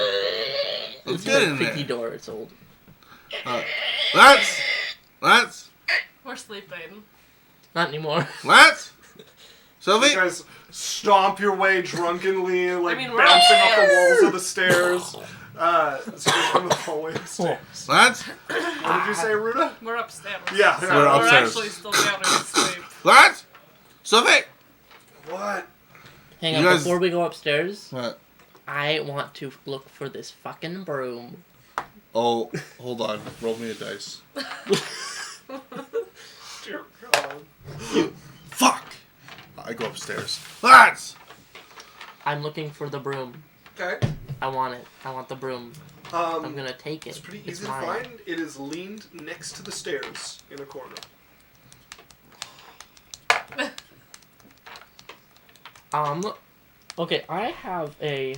Let's get in creaky there. door, it's old. Let's. We're sleeping. Not anymore. Sylvie? You guys stomp your way drunkenly, like I mean, we're bouncing up the upstairs. walls of the stairs. So you're on the hallway of stairs. Let's. What did you say, Ruda? We're upstairs. Yeah, So we're we're upstairs. actually still getting asleep. Let's. Sylvie. What? Hang You on, guys- before we go upstairs, What? I want to look for this fucking broom. Oh, hold on. Roll me a dice. Dear God. Fuck. I go upstairs. Let's. I'm looking for the broom. Okay. I want it. I want the broom. I'm gonna take it. It's pretty It's easy to mine. find. It is leaned next to the stairs in a corner. Okay, I have a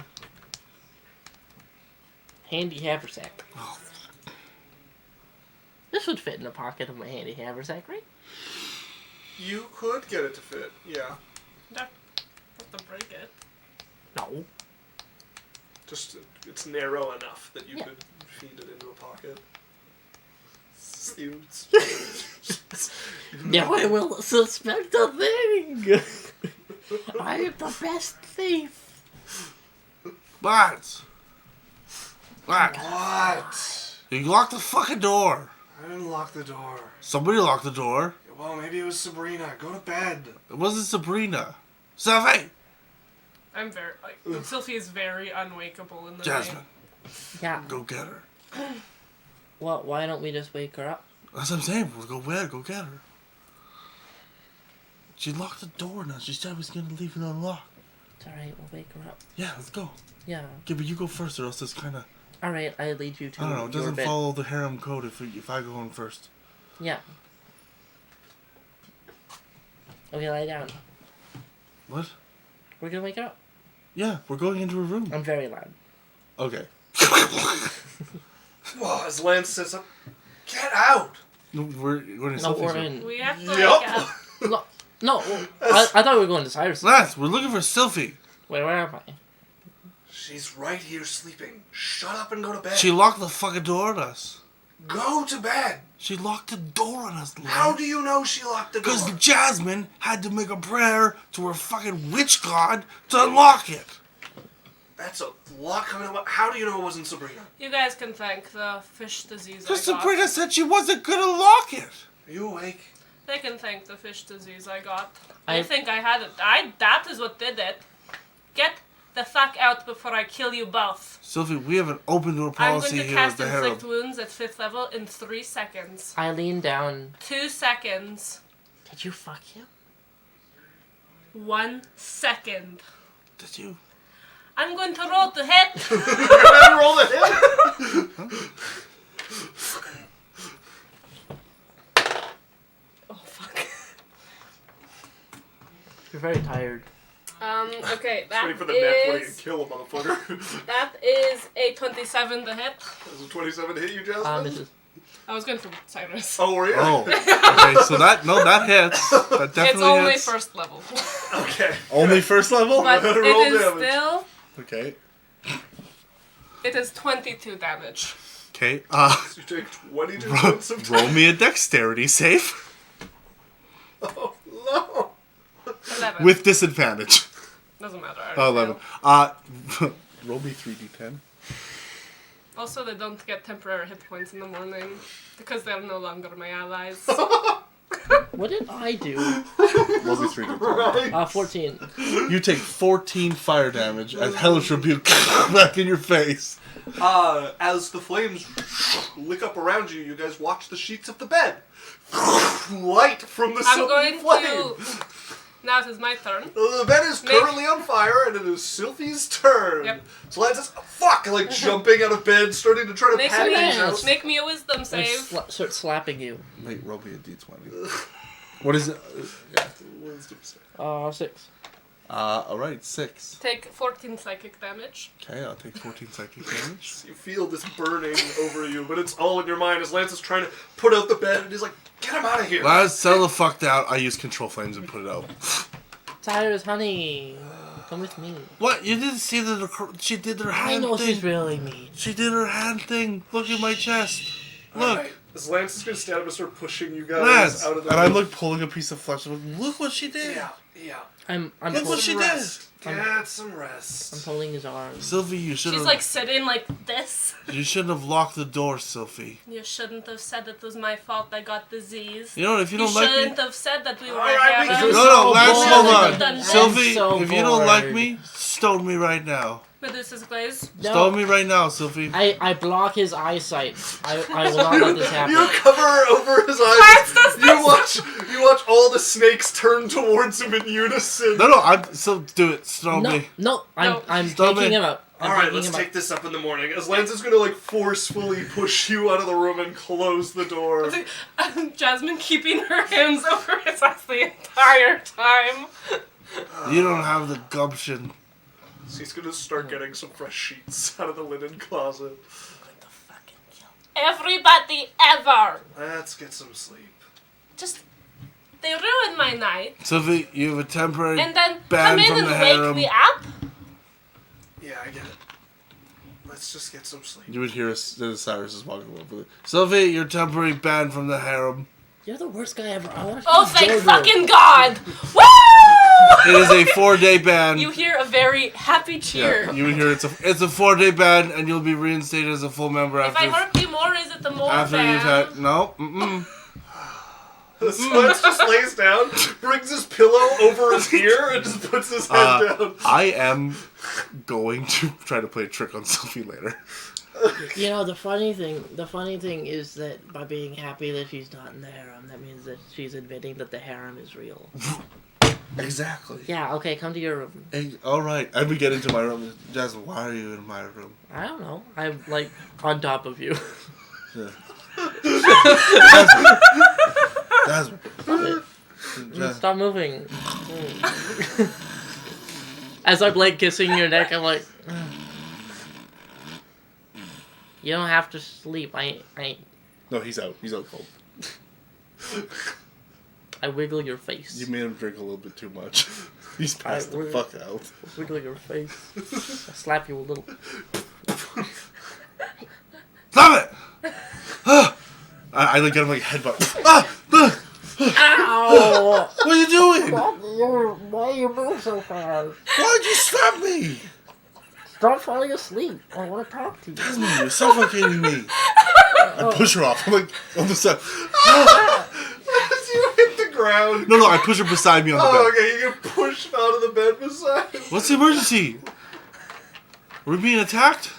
handy haversack. This would fit in the pocket of my handy haversack, right? You could get it to fit, yeah. Don't have to break it. No. Just, it's narrow enough that you Yeah. could feed it into a pocket. Now I will suspect a thing. I am the best thief. Let's. What? You locked the fucking door. I didn't lock the door. Somebody locked the door. Well, maybe it was Sabrina. Go to bed. It wasn't Sabrina. Sylvie. I'm very, like, Sylvie is very unwakeable in the Jasmine. Yeah. Go get her. Well, why don't we just wake her up? That's what I'm saying. We'll go get her. She locked the door now. She said we was going to leave it unlocked. It's alright, we'll wake her up. Yeah, let's go. Yeah. Yeah, but you go first or else it's kind of... Alright, I lead you to I don't know. It your doesn't bed. follow the harem code if I go in first. Yeah. Okay, lie down. What? We're gonna wake her up. Yeah, we're going into a room. I'm very loud. Okay. Well, as Lance sits up, get out! No, we're going to No, Sophie's we're room. in. We have to Yup. wake up. No, I thought we were going to Cyrus. Lance, we're looking for Sylvie. Wait, where am I? She's right here sleeping. Shut up and go to bed. She locked the fucking door on us. Go to bed. She locked the door on us, How do you know she locked the door? Because Jasmine had to make a prayer to her fucking witch god to unlock it. That's a lot coming up. How do you know it wasn't Sabrina? You guys can thank the fish disease I Because got. Sabrina said she wasn't gonna lock it. Are you awake? They can thank the fish disease I got. I- They think I had it. That is what did it. Get the fuck out before I kill you both. Sylvie, we have an open door I'm policy going to here at cast the harem. inflict wounds at 5th level in 3 seconds. I lean down. 2 seconds. Did you fuck him? 1 second. Did you? I'm going to roll to hit. Roll the hit. Oh, fuck. You're very tired. Okay, Ready that for the net 20 and is... kill a motherfucker. That is a 27 to hit. Does a 27 hit you, Jasmine? Misses. I was going for Cyrus. Oh, were you? Oh. Okay, so that hits. That definitely It's only hits. first level. Okay. Only first level? But Roll it is damage. still... Okay. It is 22 damage. Okay. So you take 22 points of Roll damage. me a dexterity save Oh, no. 11. with disadvantage. Doesn't matter. I Oh, already 11. Roll me 3d10. failed. Also, they don't get temporary hit points in the morning because they're no longer my allies. What did I do? Roll me 3d10. Right. 14. You take 14 fire damage as Hellish Rebuke back in your face. As the flames lick up around you, you guys watch the sheets of the bed light from the I'm silken going flame. to... Now it is my turn. The bed is Make- currently on fire, and it is Sylphie's turn. Yep. So Lance says, "Fuck!" Like jumping out of bed, starting to try to Make pat me, things out. make me a wisdom I save. start slapping you. Wait, roll me a d20. What is it? Wisdom save. 6. Alright, 6. Take 14 psychic damage. Okay, I'll take 14 psychic damage. You feel this burning over you, but it's all in your mind as Lance is trying to put out the bed, and he's like, "Get him out of here!" Let's settle the fuck down. I use control flames and put it out. Cyrus, honey. Come with me. What? You didn't see that she did her I hand know thing? she's really mean. She did her hand thing. Look at my chest. Look. Alright. As Lance is going to stand up and start pushing you guys Lance. out of the And I'm room. like pulling a piece of flesh. I'm like, look what she did. Yeah. I'm Look what pulling, she did. Rest. Get some rest. I'm pulling his arm. Sylvie, you should She's have. like sitting like this. You shouldn't have locked the door, Sylvie. You shouldn't have said it was my fault I got disease. You know, if you You don't like me. shouldn't have said that we were Alright, together. because- No, Lance, bored. hold I'm on. so Sylvie, so if you don't like bored. me, stone me right now. Medusa's glaze. Stone me right now, Sylvie. I block his eyesight. I will not let this happen. You cover over his eyes. Lance does this! You watch all the snakes turn towards him in unison. No, I'm. So do it. Stone No, me. no, No. I'm Stop taking it. him up. I'm Alright, taking let's him take up. this up in the morning. As Lance is gonna like forcefully push you out of the room and close the door. Jasmine keeping her hands over his eyes the entire time. You don't have the gumption. So he's gonna start getting some fresh sheets out of the linen closet. Everybody ever. Let's get some sleep. Just, they ruined my night. Sylvie, you have a temporary And then ban come in from and the wake harem. me up. Yeah, I get it. Let's just get some sleep. You would hear Cyrus is walking over. Sylvie, you're temporary banned from the harem. You're the worst guy ever. I want to Oh, thank Jojo. fucking God. Woo! It is a 4-day ban. You hear a very happy cheer. Yeah, you would hear it's a 4-day ban, and you'll be reinstated as a full member If I after hurt you more, is it the more after ban? you've had no. Mm-mm. So Lance just lays down, brings his pillow over his ear, and just puts his head down. I am going to try to play a trick on Sylvie later. You know, the funny thing is that by being happy that she's not in the harem, that means that she's admitting that the harem is real. Exactly. Yeah, okay, come to your room. All right, and we get into my room. Jasmine, why are you in my room? I don't know. I'm, like, on top of you. Yeah. Jasmine. Jasmine. Stop moving. As I'm, like, kissing your neck, I'm like... You don't have to sleep. I No, he's out. He's out cold. I wiggle your face. You made him drink a little bit too much. He's passed the fuck out. Wiggle your face. I slap you a little. Stop it! I like get him like headbutt. Ow! What are you doing? Why you move so fast? Why'd you slap me? Stop falling asleep. I want to talk to you. Jasmine, you're suffocating me. I push her off. I'm like on the side. As you hit the ground. No, I push her beside me on the Oh, bed. okay, you get pushed out of the bed beside him. What's the emergency? Are we being attacked?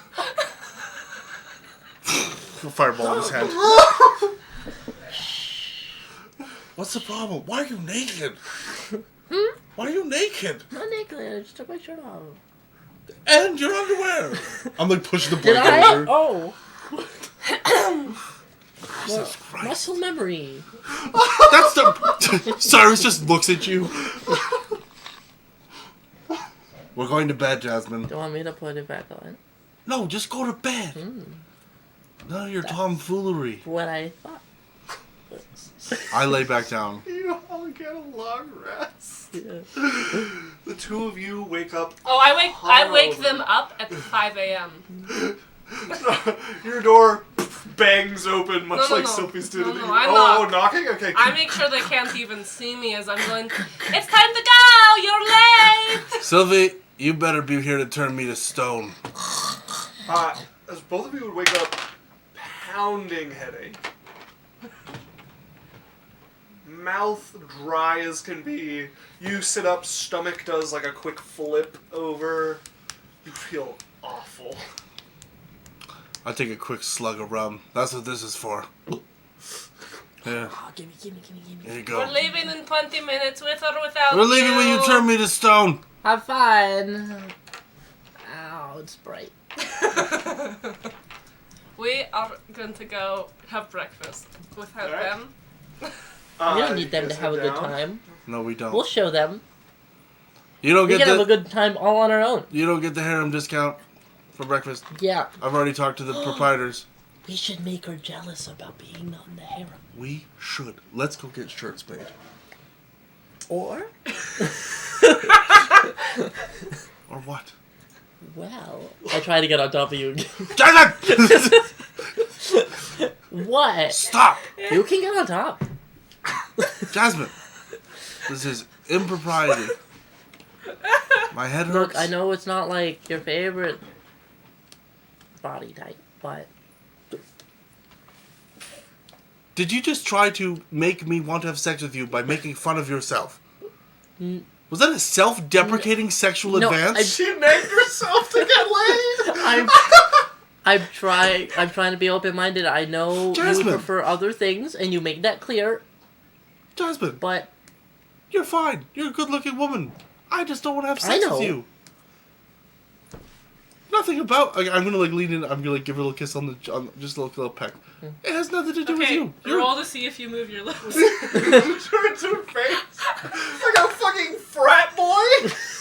Fireball in his hand. What's the problem? Why are you naked? Why are you naked? I'm not naked. I just took my shirt off. And your underwear. I'm like pushing the Did blanket I? over. Oh. Jesus Christ. Muscle memory. That's the... Cyrus just looks at you. We're going to bed, Jasmine. Do you want me to put it back on? No, just go to bed. None of your tomfoolery. What I thought. I lay back down. You all get a long rest. Yeah. The two of you wake up. Oh, I wake them up at 5 a.m. Your door bangs open, much No, like no. Sophie's did. No, in the- no, I oh, knock. knocking? Okay. I make sure they can't even see me as I'm going, it's time to go! You're late! Sylvie, you better be here to turn me to stone. As both of you would wake up, pounding headache. Mouth dry as can be. You sit up, stomach does like a quick flip over. You feel awful. I take a quick slug of rum. That's what this is for. Yeah. Oh, gimme. There you We're go. leaving in 20 minutes with or without We're leaving when you turn me to stone. Have fun. Ow, it's bright. We are going to go have breakfast without Alright. them. We don't need them you to guys have a head good down. time. No, we don't. We'll show them. You don't We get can have a the good time all on our own. you don't get the harem discount for breakfast. Yeah. I've already talked to the proprietors. We should make her jealous about being on the harem. We should. Let's go get shirts made. Or, Or what? well, I try to get on top of you again. Jasmine! What? Stop! You can get on top. Jasmine! This is impropriety. My head hurts. Look, I know it's not like your favorite body type, but Did you just try to make me want to have sex with you by making fun of yourself? Was that a self-deprecating sexual No, advance? She named herself to get laid. I'm trying to be open-minded. I know Jasmine. you prefer other things, and you make that clear, Jasmine, but you're fine. You're a good-looking woman. I just don't want to have I sex know. with you. Nothing about. I'm gonna like lean in. I'm gonna like give her a little kiss on just a little peck. It has nothing to do with Okay, you. You're roll to see if you move your lips. Turns her face like a fucking frat boy.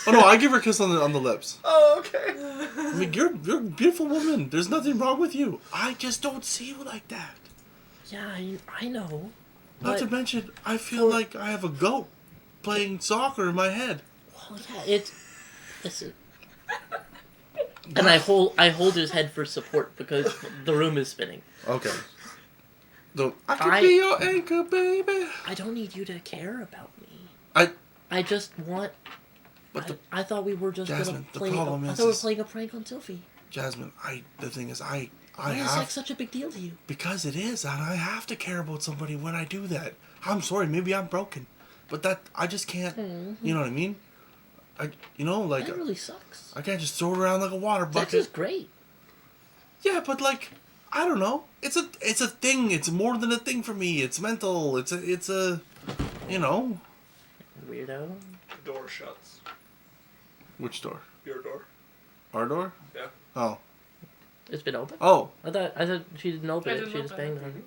Oh no, I give her a kiss on the lips. Oh, okay. I mean, you're a beautiful woman. There's nothing wrong with you. I just don't see you like that. yeah, I know. Not But, to mention, I feel like I have a goat playing soccer in my head. well, yeah, listen. And I hold his head for support because the room is spinning. Okay. I can be your anchor, baby. I don't need you to care about me. I just want. But I thought we were just Jasmine, the gonna play. problem I is thought we were this. playing a prank on Sylvie. Jasmine, the thing is, I Why is have sex such a big deal to you? because it is, and I have to care about somebody when I do that. I'm sorry, maybe I'm broken, but that I just can't. You know what I mean? Like That really sucks. I can't just throw it around like a water Sex bucket. is great. Yeah, but like I don't know. It's a thing. It's more than a thing for me. It's mental. It's a Weirdo. The door shuts. Which door? Your door. Our door? Yeah. Oh. It's been open. Oh. I thought she didn't open I it. didn't She just open it. banged on it.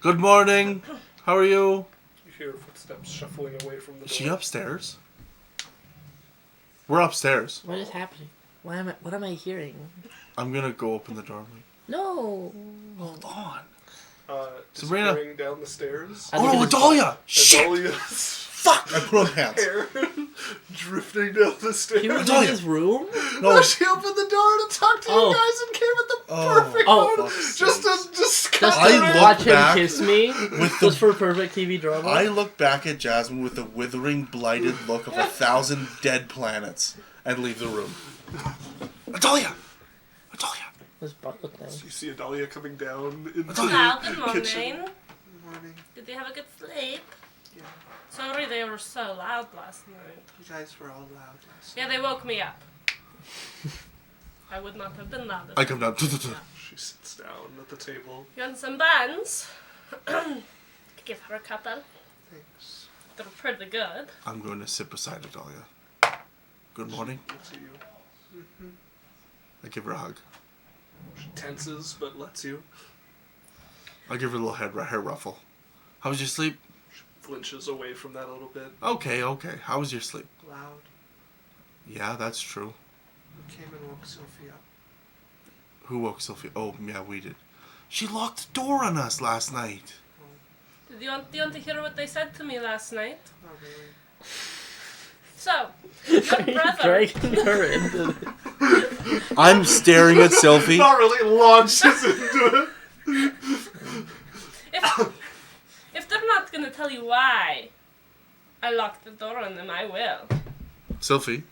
Good morning. How are you? You hear footsteps shuffling away from the door. Is she upstairs? We're upstairs. What is happening? What am I hearing? I'm gonna go open the door. No. Hold on. Sabrina. Sabrina. Down the stairs. I think Oh, it is- Adalia! Shit! Adalia's Fuck! I put on pants. hair drifting down the stairs. He was in Adalia. his room. No. She opened the door to talk to Oh. you guys and came at the Oh. perfect Oh. moment. Fuck's Just sakes. to discuss Just I to look watch him back kiss me with just for perfect TV drama. I look back at Jasmine with the withering, blighted look of 1,000 dead planets and leave the room. Adalia! Adalia! His butt looked nice. You see Adalia coming down into Hello, good the morning. kitchen. Morning. Did they have a good sleep? Yeah. Sorry they were so loud last night. You guys were all loud last Yeah, they woke me up. I would not have been loud. I come down. She sits down at the table. You want some buns? Give her a couple. Thanks. they're pretty good. I'm going to sit beside Adalia. Good morning. Looks at you. I give her a hug. She tenses, but lets you. I give her a little hair ruffle. How was your sleep? She flinches away from that a little bit. Okay. How was your sleep? Loud. Yeah, that's true. Who came and woke Sophie up? Who woke Sophie? Oh, yeah, we did. She locked the door on us last night. Do you want to hear what they said to me last night? Not really. So, your brother. Dragging her into I'm staring at Sophie. Not really launches into it. If they're not gonna tell you why I locked the door on them, I will. Sophie,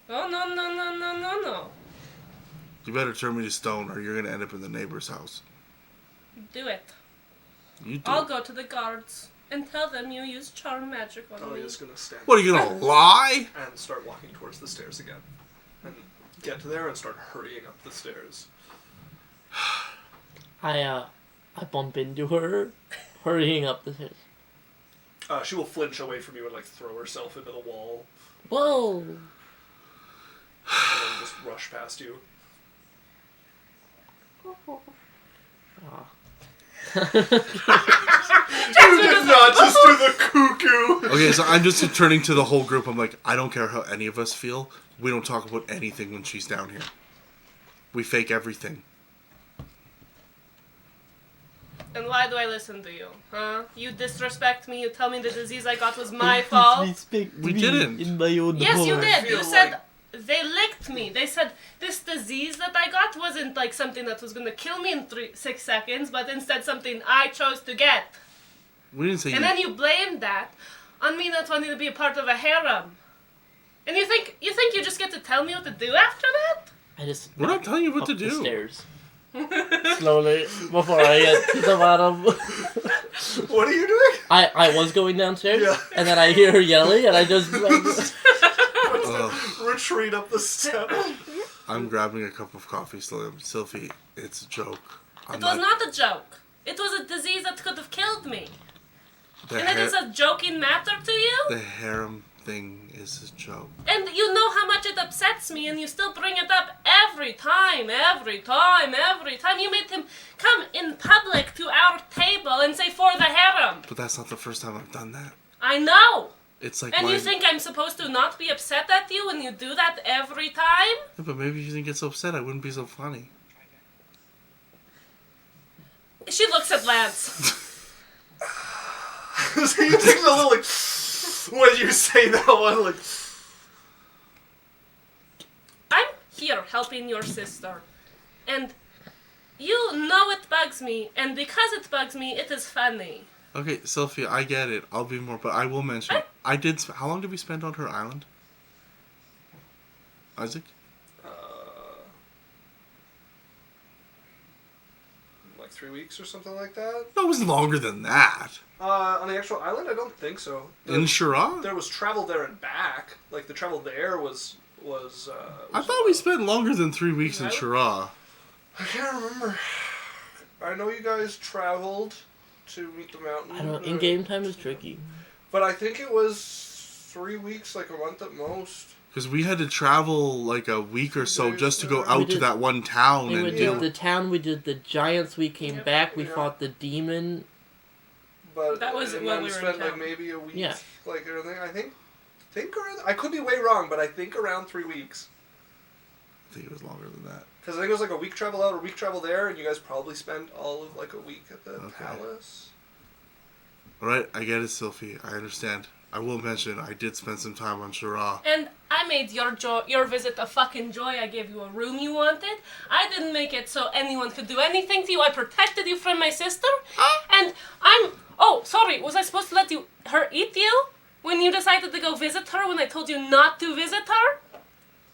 Oh no. you better turn me to stone or you're going to end up in the neighbor's house. Do it. You do. I'll go to the guards and tell them you used charm magic on me. Dahlia's gonna stand What, are you going to lie? and start walking towards the stairs again. And get to there and start hurrying up the stairs. I bump into her, hurrying up the stairs. She will flinch away from you and like throw herself into the wall Whoa! and then just rush past you. You did not just do the cuckoo! Okay, so I'm just turning to the whole group. I'm like, I don't care how any of us feel. We don't talk about anything when she's down here. We fake everything. And why do I listen to you? Huh? You disrespect me, you tell me the disease I got was my fault. We didn't. In my own Yes, you voice. did. You feel said they licked me. They said this disease that I got wasn't like something that was gonna kill me in 6 seconds, but instead something I chose to get. We didn't say And then you blamed that on me not wanting to be a part of a harem. And you think you just get to tell me what to do after that? I just We're not telling you what up to the do. stairs. Slowly, before I get to the bottom. What are you doing? I was going downstairs, Yeah. and then I hear her yelling, and I just... Retreat up the steps. I'm grabbing a cup of coffee slowly. Sophie, it's a joke. It was not a joke. It was a disease that could have killed me. The And it is a joking matter to you? The harem thing is a joke. And you know how much it upsets me, and you still bring it up every time. You made him come in public to our table and say, for the harem. But that's not the first time I've done that. I know. It's like And my... you think I'm supposed to not be upset at you when you do that every time? Yeah, but maybe if you didn't get so upset, I wouldn't be so funny. She looks at Lance. So you take a little like when you say that one like I'm here helping your sister. And you know it bugs me, and because it bugs me, it is funny. Okay, Sophie, I get it. I'll be more, but I will mention, I did... How long did we spend on her island? Isaac? like 3 weeks or something like that. No, it was longer than that. On the actual island, I don't think so. In Shira? There was travel there and back. Like the travel there was I thought we spent longer than 3 weeks in Shira. I can't remember. I know you guys traveled to meet the mountain. I don't... In-game time is tricky. But I think it was 3 weeks, like a month at most. Because we had to travel like a week or so just to go We out to did- that one town We and did do... the town, we did the giants, we came back, we Yeah. fought the demon. But That was and when then we were in spent like town. maybe a week, Yeah. like everything. I think around. I could be way wrong, but I think around 3 weeks. I think it was longer than that. Because I think it was like a week travel out, a week travel there, and you guys probably spent all of like a week at the Okay. palace. Alright, I get it, Sophie. I understand. I will mention, I did spend some time on Shira. And I made your visit a fucking joy. I gave you a room you wanted. I didn't make it so anyone could do anything to you. I protected you from my sister. And oh, sorry, was I supposed to let her eat you? When you decided to go visit her when I told you not to visit her?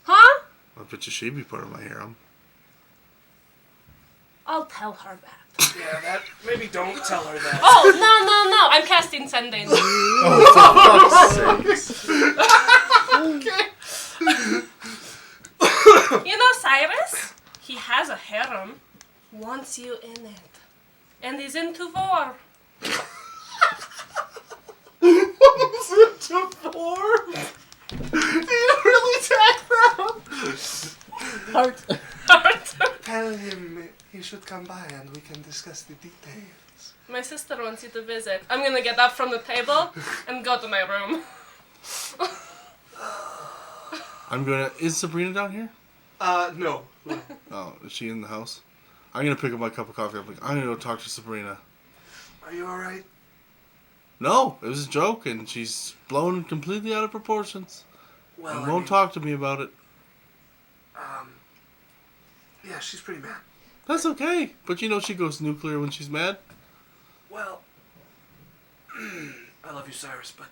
Huh? I bet you she'd be part of my harem. I'll tell her that. Yeah, that maybe don't tell her that. Oh, no. I'm casting Sunday. You know Cyrus? He has a harem. Wants you in it. And he's into war. What was it? Heart. Tell him he should come by and we can discuss the details. My sister wants you to visit. I'm gonna get up from the table and go to my room. Is Sabrina down here? No. Oh, is she in the house? I'm gonna pick up my cup of coffee. I'm gonna go talk to Sabrina. Are you alright? No, it was a joke, and she's blown completely out of proportions. Well, And won't talk to me about it. Yeah, she's pretty mad. That's okay, but you know she goes nuclear when she's mad. Well, I love you, Cyrus, but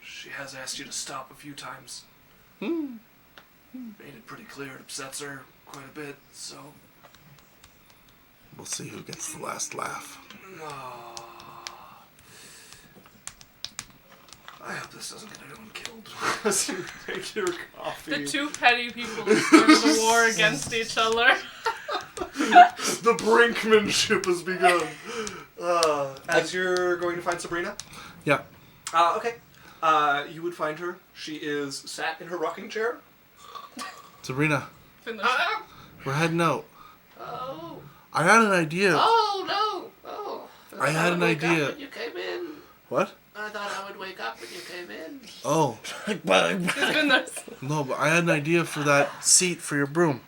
she has asked you to stop a few times. Made it pretty clear it upsets her quite a bit, so... We'll see who gets the last laugh. I hope this doesn't get anyone killed as you make your coffee. The two petty people who started the war against each other. The brinkmanship has begun. As you're going to find Sabrina? Yeah. Okay. You would find her. She is sat in her rocking chair. Sabrina, Finish. we're heading out. Oh. I had an idea. Oh, no. Oh. I had an would wake up idea. when you came in. What? I thought I would wake up when you came in. Oh, Goodness. no, but I had an idea for that seat for your broom.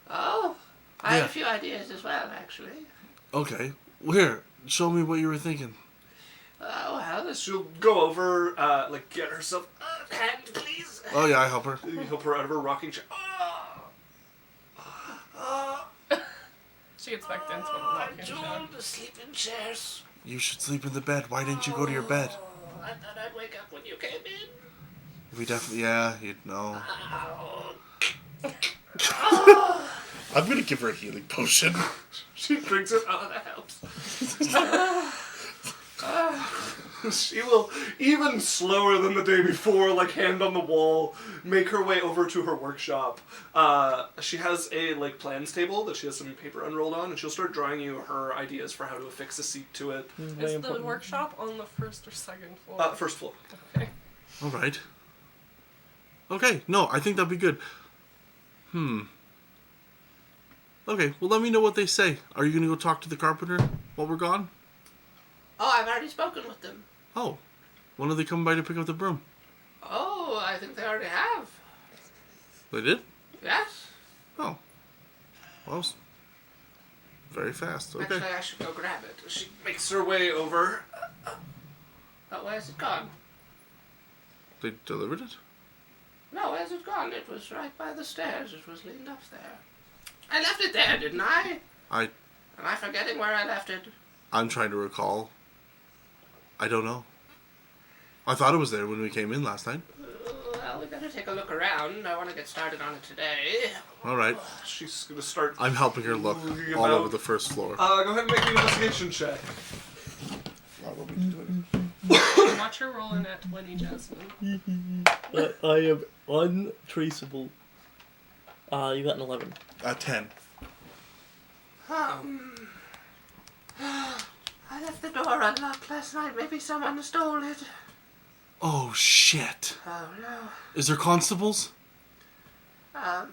Oh. I had Yeah. a few ideas as well, actually. Okay. Well, here, show me what you were thinking. Well, She'll go over, get herself a hand, please. Oh, yeah, I help her. You help her out of her rocking chair. She gets back into the I'm walking too chair. old to sleep in chairs. You should sleep in the bed. Why didn't you go to your bed? I thought I'd wake up when you came in. We definitely, yeah, you'd know. Oh. I'm gonna give her a healing potion. She drinks it. Oh, that helps. She will, even slower than the day before, hand on the wall, make her way over to her workshop. She has a, plans table that she has some paper unrolled on, and she'll start drawing you her ideas for how to affix a seat to it. Is the workshop on the first or second floor? First floor. Okay. All right. Okay, no, I think that'd be good. Okay, well, let me know what they say. Are you gonna go talk to the carpenter while we're gone? Oh, I've already spoken with them. Oh, when are they coming by to pick up the broom? Oh, I think they already have. They did? Yes. Oh. Well, very fast. Okay. Actually, I should go grab it. She makes her way over. Oh, where's it gone? They delivered it? No, where's it gone? It was right by the stairs. It was leaned up there. I left it there, didn't I? Am I forgetting where I left it? I'm trying to recall. I don't know. I thought it was there when we came in last night. Well, we better take a look around. I want to get started on it today. All right. She's gonna start. I'm helping her look Moving all about. over the first floor. Go ahead and make an investigation check. Watch her roll in at 20, Jasmine. I am untraceable. You got an 11. 10. I left the door unlocked last night. Maybe someone stole it. Oh, shit. Oh, no. Is there constables? No,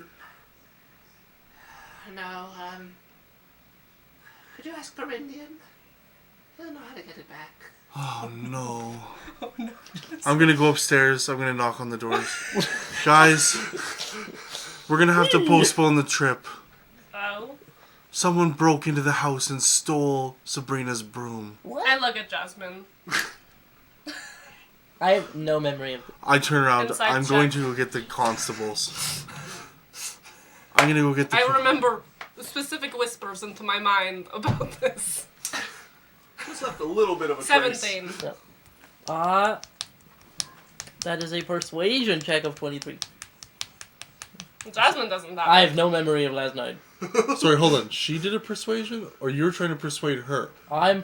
could you ask Berindian? He'll know how to get it back. Oh, no. I'm going to go upstairs. I'm going to knock on the doors. Guys, we're going to have to postpone the trip. Oh. Someone broke into the house and stole Sabrina's broom. I look at Jasmine. I have no memory of it. I turn around. Inside I'm going check. to go get the constables. I'm going to go get the... I remember specific whispers into my mind about this. Just left a little bit of a trace. 17. That is a persuasion check of 23. Jasmine doesn't die. I have no memory of last night. Sorry, hold on. She did a persuasion? Or you're trying to persuade her? I am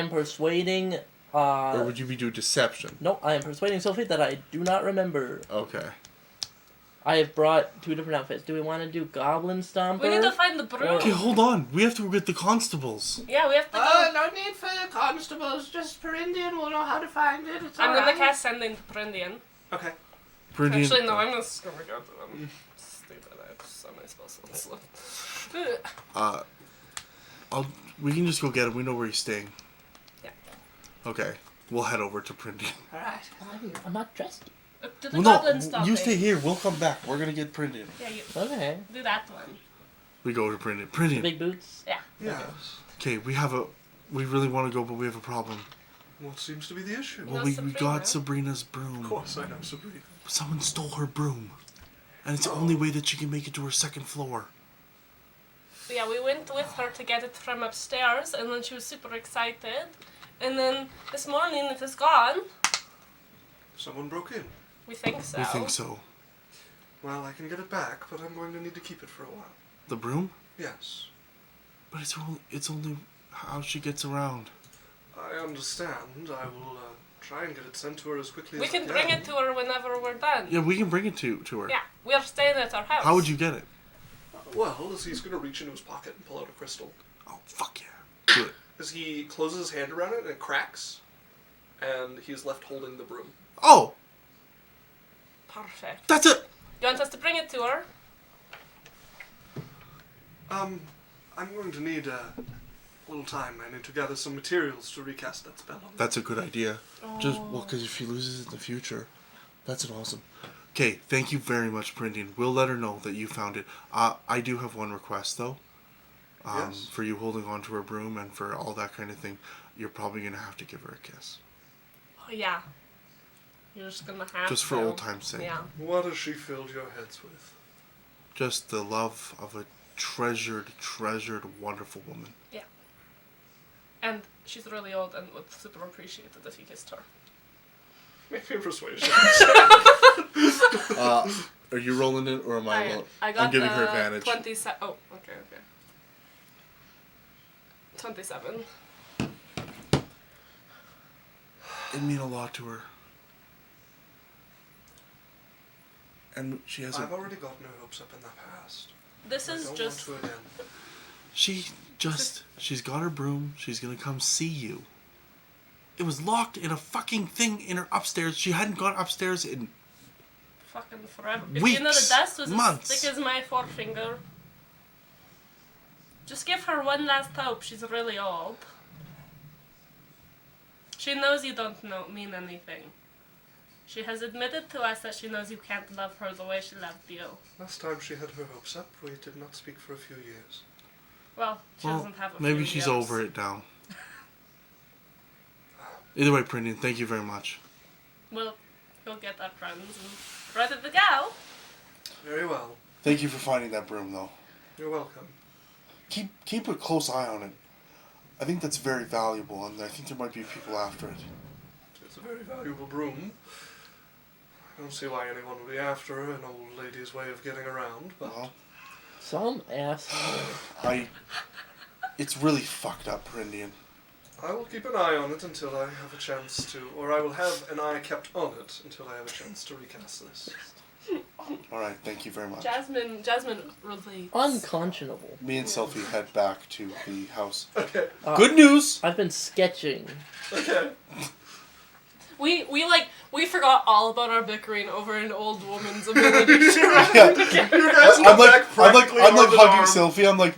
persuading... Or would you be doing deception? No, I am persuading Sophie that I do not remember. Okay. I have brought 2 different outfits. Do we want to do Goblin Stomper? We need to find the broom. Okay, hold on. We have to go get the constables. Yeah, we have to go. No need for constables. Just Berindian will know how to find it. It's I'm alright. gonna cast Sending to Prendian. Okay. Pretty. Actually, no, I'm just gonna go to them. but I have so many spell slots left. We can just go get him. We know where he's staying. Yeah. Okay. We'll head over to Prindy. Alright. I'm not dressed. Do the Well, goblins stop you it? stay here. We'll come back. We're gonna get Prindy. Yeah, you Okay. do that one. We go to Prindy. The Prindy. big boots. Yeah. Yes. Okay, we really want to go, but we have a problem. What seems to be the issue? Well, know we Sabrina? got Sabrina's broom. Of course, I know Sabrina. Someone stole her broom. And it's the only way that she can make it to her second floor. Yeah, we went with her to get it from upstairs, and then she was super excited. And then this morning it is gone. Someone broke in. We think so. We think so. Well, I can get it back, but I'm going to need to keep it for a while. The broom? Yes. But it's only how she gets around. I understand. I will try and get it sent to her as quickly We as I can bring it to her whenever we're done. Yeah, we can bring it to her. Yeah, we are staying at our house. How would you get it? Well, as he's going to reach into his pocket and pull out a crystal. Oh, fuck yeah. Do it. As he closes his hand around it and it cracks, and he's left holding the broom. Oh, Perfect. that's it. You want us to bring it to her? I'm going to need a little time. I need to gather some materials to recast that spell on. That's a good idea. Because if she loses it in the future, that's an awesome. Okay, thank you very much, Prindian. We'll let her know that you found it. I do have one request, though. Yes. For you holding on to her broom and for all that kind of thing, you're probably going to have to give her a kiss. Oh, yeah. You're just gonna have Just for to. old time's sake. Yeah. What has she filled your heads with? Just the love of a treasured, wonderful woman. Yeah. And she's really old and would super appreciate it if you kissed her. Make me a persuasion. Are you rolling it or am I rolling? I got I'm giving her advantage. 27. Oh, okay. 27. It mean a lot to her. And she has I've already gotten her hopes up in the past. This I is don't just. want to again. she's got her broom. She's gonna come see you. It was locked in a fucking thing in her upstairs. She hadn't gone upstairs in Fucking forever. If weeks, you know the dust was months. as thick as my forefinger. Just give her one last hope. She's really old. She knows you don't mean anything. She has admitted to us that she knows you can't love her the way she loved you. Last time she had her hopes up, we did not speak for a few years. Well, she Well, doesn't have a maybe few she's years. over it now. Either way, Prindian, thank you very much. We'll go get our friends and ready to go. Very well. Thank you for finding that broom, though. You're welcome. Keep a close eye on it. I think that's very valuable, and I think there might be people after it. It's a very valuable broom. I don't see why anyone would be after an old lady's way of getting around, but... Well, Some asshole. it's really fucked up, Prindian. I will keep an eye on it until I have a chance to, or I will have an eye kept on it until I have a chance to recast this. Alright, thank you very much. Jasmine relates. Unconscionable. Me and Sophie head back to the house. Okay. Good news! I've been sketching. Okay. We forgot all about our bickering over an old woman's ability to Yeah. You guys I'm come like back practically hugging arm-in-arm. Sophie. I'm like,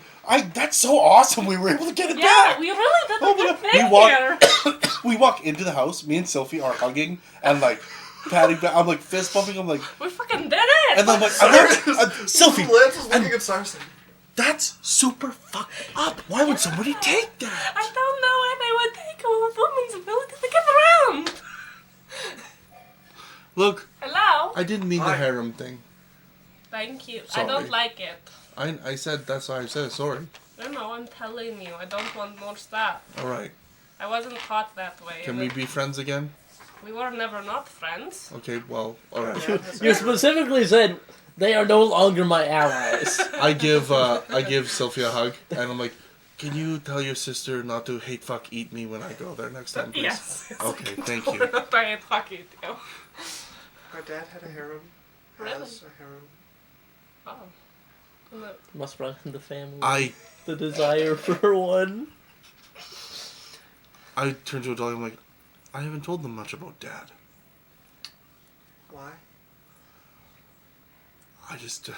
that's so awesome. We were able to get it Yeah, back. we really did Oh a my good God. thing here. We walk into the house. Me and Sophie are hugging and like patting back. I'm like fist bumping. I'm like, We fucking did it! and I'm like, Sophie, Lance is looking at Cyrus saying, that's super fucked up. Why would somebody take that? I don't know why they would take a woman's ability to get around. Look, Hello? I didn't mean the Hi. harem thing. Thank you. Sorry. I don't like it. I said that's why I said sorry. No, I'm telling you. I don't want more stuff. All right. I wasn't taught that way. Can we be friends again? We were never not friends. Okay. Well, all right. You specifically said they are no longer my allies. I give Sophie a hug, and I'm like, can you tell your sister not to hate fuck eat me when I go there next time, please? Yes. Okay, thank you. I fuck you too. my dad had a harem. Really? Has a harem. Oh. No. Must run in the family. I The desire for one. turned to a dog. I'm like, I haven't told them much about Dad. Why? I just...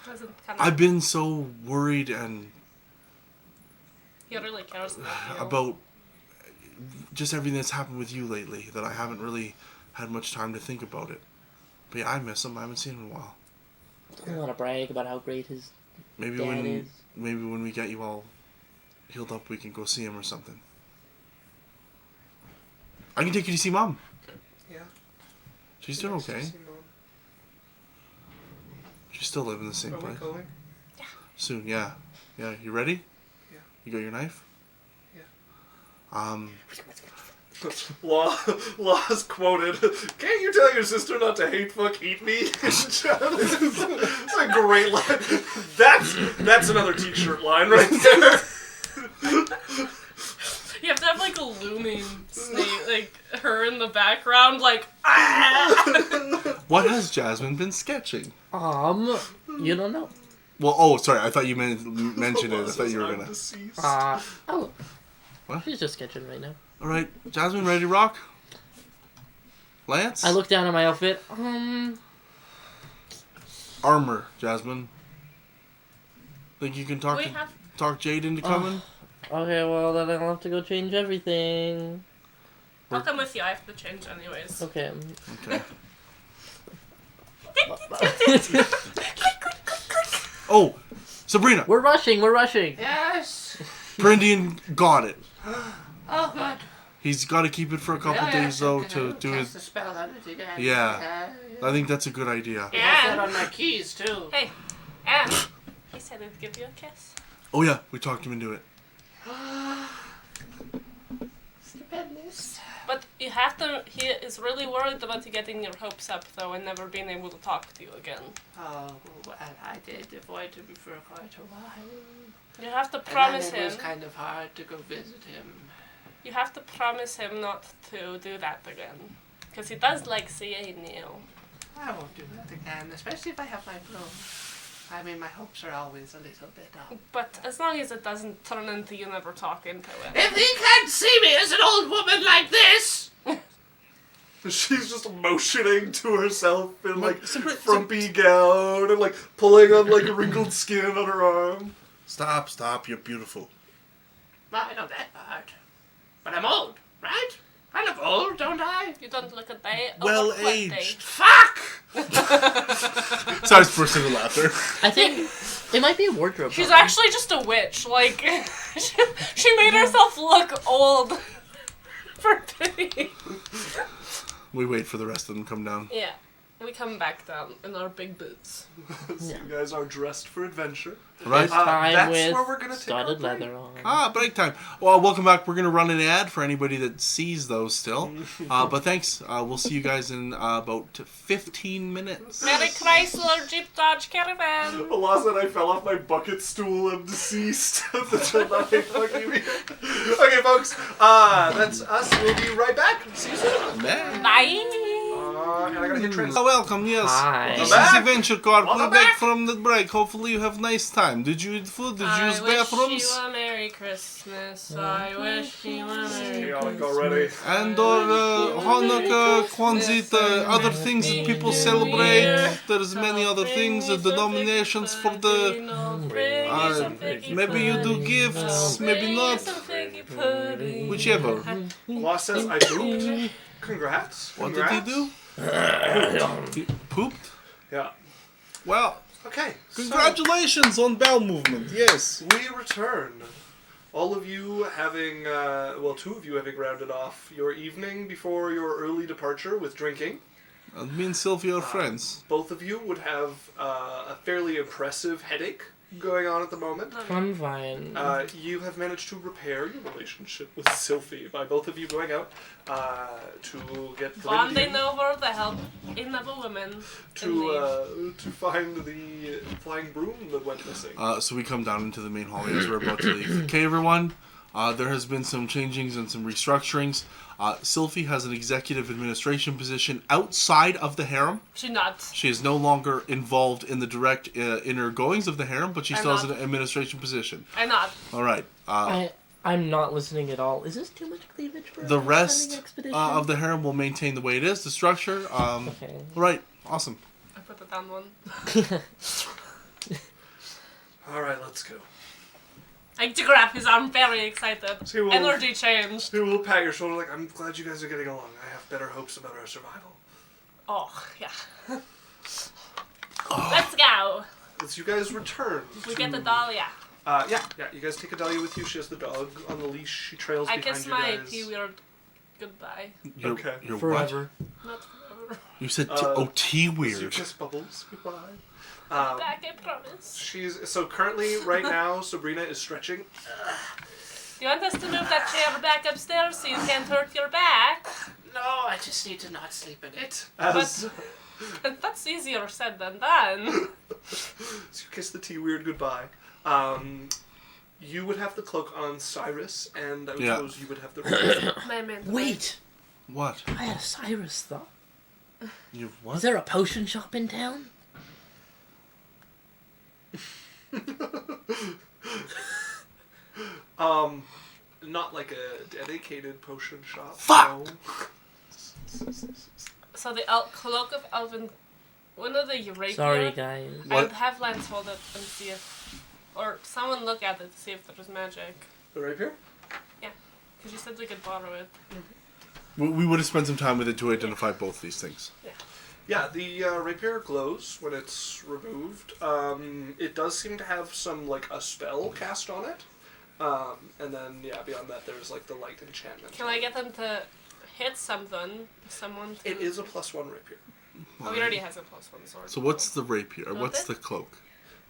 Doesn't kind I've of. been so worried and He really cares about you. about just everything that's happened with you lately that I haven't really had much time to think about it. But yeah, I miss him. I haven't seen him in a while. I don't want to brag about how great his Maybe dad when is. we get you all healed up, we can go see him or something. I can take you to see Mom. Yeah. She's doing Nice to okay. see Mom. She still live in the same Are we place. going? Soon, yeah. Yeah, you ready? Yeah. You got your knife? Yeah. Law's quoted, "Can't you tell your sister not to hate fuck eat me?" It's a great line. That's another t-shirt line right there. You have to have like a looming snake, like her in the background, like ah! What has Jasmine been sketching? You don't know. Well, oh, sorry. I thought you mentioned it. I thought you were I'm gonna. deceased. Oh. What? She's just sketching right now. All right, Jasmine, ready to rock? Lance? I look down at my outfit. Armor, Jasmine. Think you can talk We have. talk Jade into coming? Okay, well, then I'll have to go change everything. I'll come with you. I have to change anyways. Okay. Okay. Oh, Sabrina, We're rushing. Yes. Prendian got it. Oh, good. He's got to keep it for a couple days though Can to I do cast it. a spell on it again? Yeah. I think that's a good idea. I have that And on my keys too. hey, and he said he'd give you a kiss. Oh yeah, we talked him into it. Stupendous. But you have to. He is really worried about you getting your hopes up though, and never being able to talk to you again. Oh, well, I did avoid him for quite a while. You have to And promise then it was him. kind of hard to go visit him. You have to promise him not to do that again, because he does like seeing you. I won't do that again, especially if I have my broom. I mean, my hopes are always a little bit up. But as long as it doesn't turn into you never talking to him. If he can't see me as an old woman like this! She's just motioning to herself in like Sabri- frumpy gown and like pulling on like wrinkled skin on her arm. Stop, you're beautiful. Well, I know that part. But I'm old, right? I look old, don't I? You don't look a day. Well over 20. aged. Fuck! Sorry for the laughter. I think it might be a wardrobe. She's problem. actually just a witch. Like she made herself look old. For pity. We wait for the rest of them to come down. Yeah, we come back down in our big boots. So you guys are dressed for adventure. Right? Time that's with where we're gonna take studded our break. leather on. Break time. Well, welcome back. We're going to run an ad for anybody that sees those still. But thanks. We'll see you guys in about 15 minutes. Merry Chrysler Jeep Dodge Caravan. Law said I fell off my bucket stool and deceased. That's not fucking me. Okay, folks. That's us. We'll be right back. See you soon. Bye. And I gotta hit trans. Welcome, yes. Hi. This Welcome is back. Adventure Corp. Welcome We're back back. from the break. Hopefully you have nice time. Did you eat food? Did you use I wish bathrooms? you a Merry Christmas. I wish you a Merry Chaotic Christmas. already. And Hanukkah, Kwanzaa, other things that people celebrate. There's many other things, denominations for the... maybe you do gifts, maybe not. Whichever. Law says I pooped. Congrats. What did he do? He pooped? Yeah. Well, Okay. congratulations on bowel movement, yes. So we return. All of you having, two of you having rounded off your evening before your early departure with drinking. Me and Sylvia are friends. Both of you would have a fairly impressive headache going on at the moment. I'm fine. You have managed to repair your relationship with Sylphie by both of you going out to get Bonding over the help in of a woman. to find the flying broom that went missing. So we come down into the main hallway as we're about to leave. Okay, everyone. There has been some changings and some restructurings. Sylphie has an executive administration position outside of the harem. She nods. She is no longer involved in the direct inner goings of the harem, but she still has an administration position. I nod. All right. I'm not listening at all. Is this too much cleavage for The a rest hunting expedition? of the harem will maintain the way it is, the structure. Okay. Right. Awesome. put it down one. Alright, let's go. I grab his arm, very excited. He will, Energy changed. he will pat your shoulder like, I'm glad you guys are getting along. I have better hopes about our survival. Oh, yeah. Let's go. As you guys return We get the Dahlia. Yeah, you guys take Adalia with you. She has the dog on the leash. She trails I behind kiss you my guys. T-weird goodbye. Okay. You're Forever. Not forever. What? You said You T-weird. kiss Bubbles goodbye. Back, I promise. She's so currently right now. Sabrina is stretching. Do you want us to move that chair back upstairs so you can't hurt your back? No, I just need to not sleep in it. As That's easier said than done. so you kiss the T weird goodbye. You would have the cloak on Cyrus, and I would suppose you would have the. My man. Wait, What? I had a Cyrus thought. You Is what? there a potion shop in town? Not like a dedicated potion shop. Fuck! No. So the cloak of elven. One of the rapier. Sorry, guys. I'd have Lance hold it and see if, or someone look at it to see if there was magic. The rapier? Because you said we could borrow it. We would have spent some time with it to identify both these things. Yeah, the rapier glows when it's removed. It does seem to have some, like, a spell cast on it. And then, beyond that, there's, like, the light enchantment. Can I get them to hit someone? Someone to... It is a +1 rapier. Oh, he already has a +1 sword. So what's the rapier? Or Not what's it? the cloak?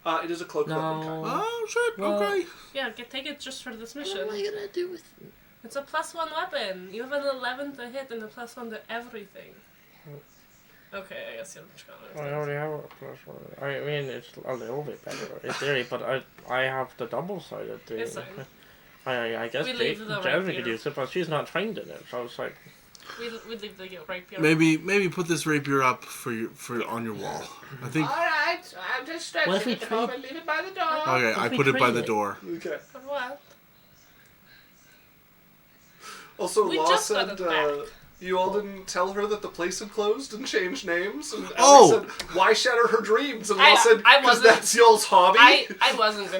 It is a cloak No. weapon kind. Oh shit! Well- Okay. Yeah, take it just for this What mission. am I gonna do with it? It's a +1 weapon. You have an 11 to hit and a +1 to everything. Okay, I guess you're just gonna... I already have a plus one. I mean, it's a little bit better in theory, but I have the double-sided thing. It's fine. I guess We leave the Jasmine rapier. could use it, but she's not trained in it, so it's like... We leave the rapier. Maybe put this rapier up for on your wall. I think. Alright, I'm just stretching What if we at the trade- moment. Leave it by the door. Okay, I we put it by trade the it? door. Okay. For what? Also, We Law just got said it back. you all didn't tell her that the place had closed and changed names. And Oh! Ellie said, "Why shatter her dreams?" And I- Law said, I "Because wasn't- that's y'all's hobby." I wasn't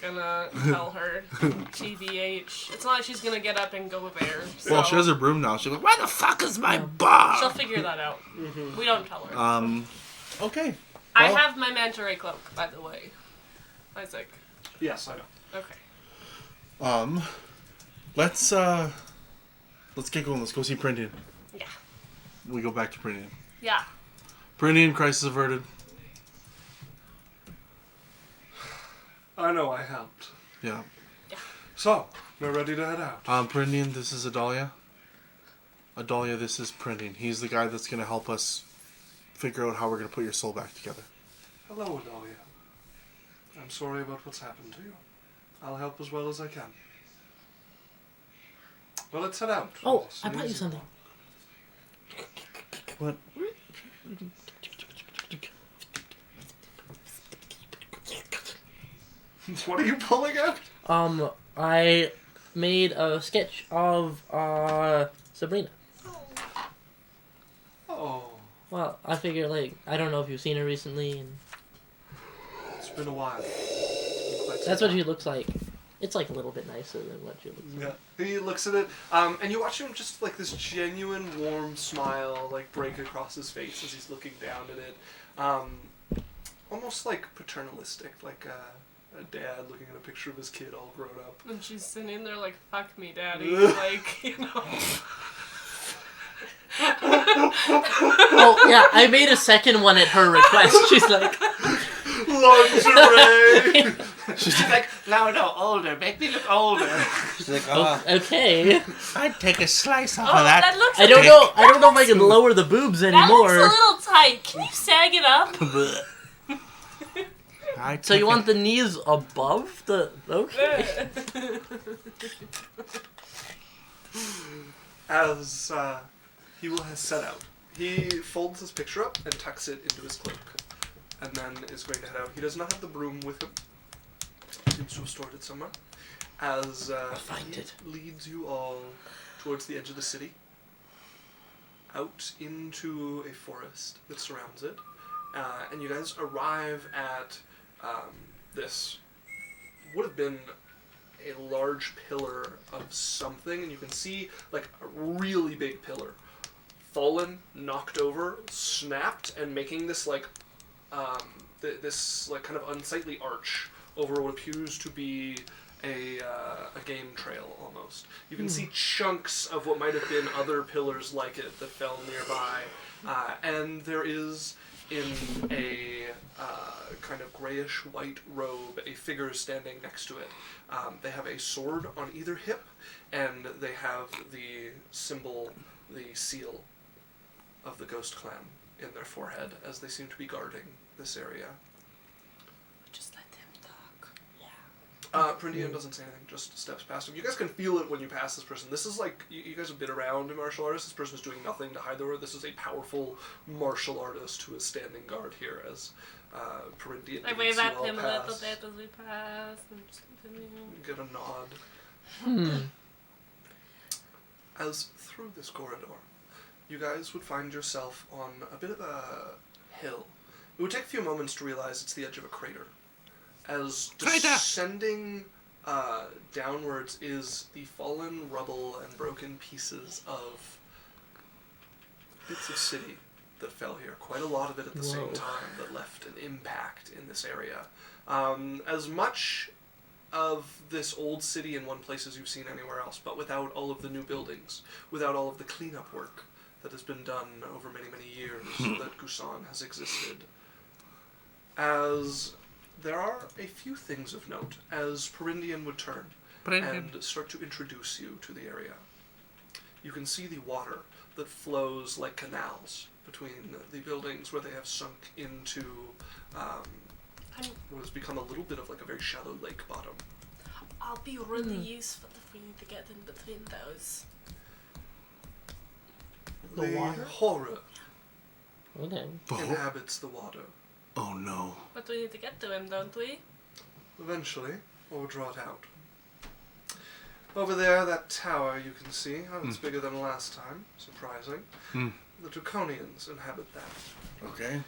gonna tell her. TBH. It's not like she's gonna get up and go there. So Well, she has her broom now. She's like, "Where the fuck is my bar?" she'll figure that out. We don't tell her. Okay. I well- have my manta ray cloak, by the way. Isaac. Yes, I know. Okay. Let's get going. Let's go see Printian. Yeah. We go back to Printian. Yeah. Printian, crisis averted. I know I helped. Yeah. So, we're ready to head out. Printian, this is Adalia. Adalia, this is Printian. He's the guy that's gonna help us figure out how we're gonna put your soul back together. Hello, Adalia. I'm sorry about what's happened to you. I'll help as well as I can. Well, let's head out. Oh, It's I brought you easy. something. What? What are you pulling out? I made a sketch of, Sabrina. Oh, Well, I figure, like, I don't know if you've seen her recently, and it's been a while. It's been quite some that's what time. she looks like. It's, like, a little bit nicer than what she looks like. Yeah. He looks at it, and you watch him just like this genuine warm smile like break across his face as he's looking down at it. Almost like paternalistic, like a dad looking at a picture of his kid all grown up. And she's sitting there like, fuck me, daddy. Like, you know. Oh, yeah, I made a second one at her request. She's like... Lingerie! She's like, no, older. Make me look older. She's like, Oh, okay. I'd take a slice off Oh, that looks I don't know if I can lower the boobs That looks a anymore. little tight. Can you sag it up? So you want the knees above the... Okay. As he will set out, he folds his picture up and tucks it into his cloak, and then is going to head out. He does not have the broom with him. He seems to have stored it somewhere. As find he it. leads you all towards the edge of the city, out into a forest that surrounds it, and you guys arrive at this would have been a large pillar of something, and you can see like a really big pillar fallen, knocked over, snapped, and making this like this like kind of unsightly arch over what appears to be a game trail almost. You can see chunks of what might have been other pillars like it that fell nearby, and there is in a kind of grayish white robe a figure standing next to it. They have a sword on either hip, and they have the symbol, the seal of the Ghost Clan in their forehead as they seem to be guarding this area. Just let them talk. Prindian doesn't say anything, just steps past him. You guys can feel it when you pass this person. This is like, you guys have been around in martial artists. This person is doing nothing to hide their word. This is a powerful martial artist who is standing guard here as Prindian. I wave at him a little bit as we pass and just continue. Get a nod. As through this corridor, you guys would find yourself on a bit of a hill. It would take a few moments to realize it's the edge of a crater. As descending downwards is the fallen rubble and broken pieces of bits of city that fell here. Quite a lot of it at the same time that left an impact in this area. As much of this old city in one place as you've seen anywhere else, but without all of the new buildings, without all of the cleanup work that has been done over many, many years that Gusan has existed. As there are a few things of note, as Perindian would turn and start to introduce you to the area. You can see the water that flows like canals between the buildings where they have sunk into what has become a little bit of like a very shallow lake bottom. I'll be really useful if we need to get in between those. The water? Horror Okay. inhabits the water. Oh no. But we need to get to him, don't we? Eventually, or draw it out. Over there, that tower you can see, it's bigger than last time, surprising. The Draconians inhabit that. Okay.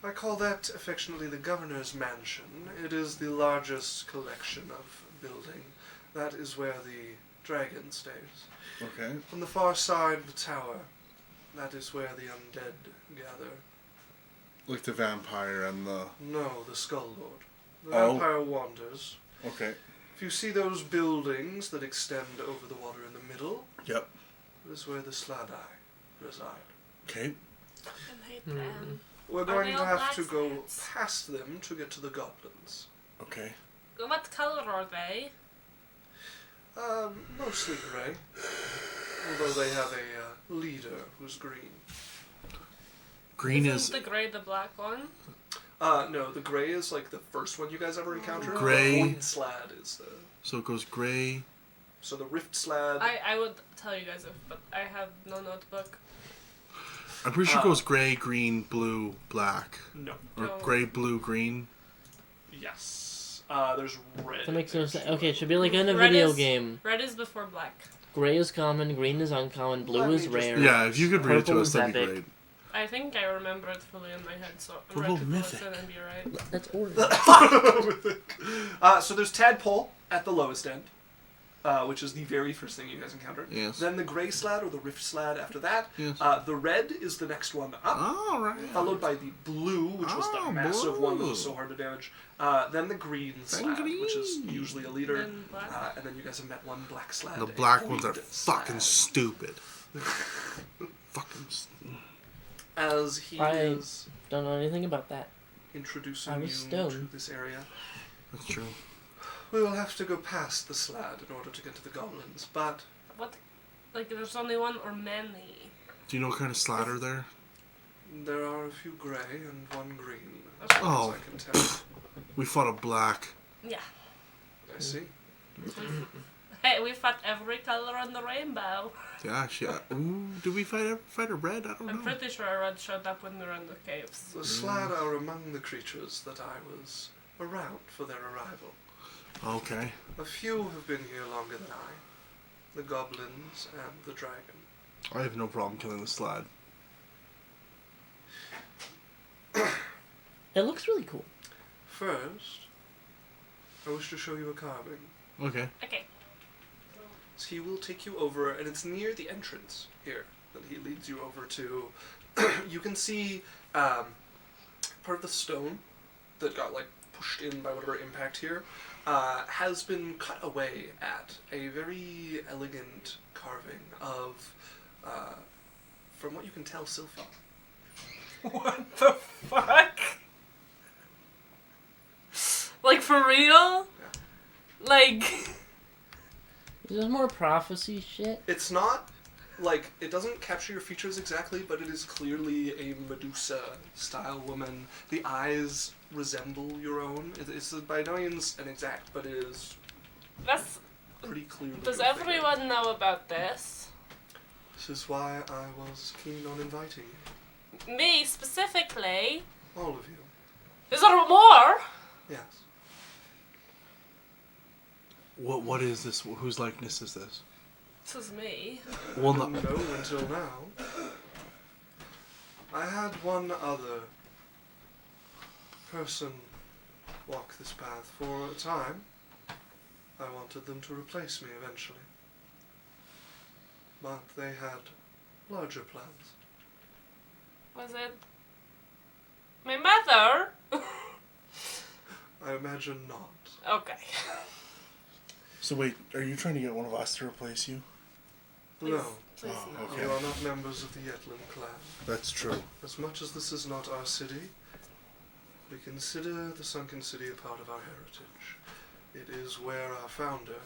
I call that affectionately the Governor's Mansion. It is the largest collection of building. That is where the dragon stays. Okay. On the far side of the tower, that is where the undead gather. Like the vampire and the... No, the Skull Lord. The Oh. vampire wanders. Okay. If you see those buildings that extend over the water in the middle, Yep. that is where the Sladai reside. Okay. I hate them. We're Are going they to all have to go blacksmiths? past them to get to the goblins. Okay. What color are they? Mostly grey. Although they have a leader who's green. Green Isn't is... the grey the black one? No, the grey is like the first one you guys ever encountered. Grey. The Void Slad is the... So it goes gray. So the Rift Slad... I would tell you guys, but I have no notebook. I'm pretty sure it goes gray, green, blue, black. No. Or No. gray, blue, green. Yes. There's red. That makes no next sense. to Okay, it. it should be like in a Red video is- game. Red is before black. Gray is common, green is uncommon, blue Let is me just- rare. Yeah, if you could read it to Purple us, is that'd be epic. great. I think I remember it fully in my head, so I'm Purple ready to mythic. listen and be right. That's orange. So there's Tadpole at the lowest end, which is the very first thing you guys encountered. Yes. Then the Grey Slad or the Rift Slad after that. Yes. The red is the next one up. All right. Followed by the blue, which was the Oh, massive one that was blue. so hard to damage. Then the green slad, which is usually a leader. Then black. And then you guys have met one black slad. The a black ones are void fucking slad. stupid. Fucking As he I- is Don't know anything about that. introducing I you was to stoned. this area, That's true. we will have to go past the slad in order to get to the goblins, but What? Like, there's only one or many? Do you know what kind of slather there? there are a few grey and one green, as Okay. far Oh. as I can tell. We fought a black. Yeah. I see. Hey, we fought every color on the rainbow. Yeah, actually. Ooh, did we fight a red? I don't I'm know. pretty sure a red showed up when we were in the caves. The slad are among the creatures that I was around for their arrival. Okay. A few have been here longer than I. The goblins and the dragon. I have no problem killing the slide. It looks really cool. First, I wish to show you a carving. Okay. Okay. So he will take you over, and it's near the entrance here that he leads you over to. You can see part of the stone that got like pushed in by whatever impact here has been cut away at a very elegant carving of, from what you can tell, Silpha. What the fuck? Like, for real? Yeah. Like... Is this more prophecy shit? It's not, like, it doesn't capture your features exactly, but it is clearly a Medusa-style woman. The eyes resemble your own. It's by no means an exact, but it is That's... pretty clearly Does your figure. everyone know about this? This is why I was keen on inviting you. Me, specifically? All of you. Is there more? Yes. What is this? Whose likeness is this? This is me. Well, I no. didn't know until now. I had one other person walk this path for a time. I wanted them to replace me eventually. But they had larger plans. Was it... my mother? I imagine not. Okay. So wait, are you trying to get one of us to replace you? Please, No, please Oh, no. okay. you are not members of the Yetland clan. That's true. As much as this is not our city, we consider the Sunken City a part of our heritage. It is where our founder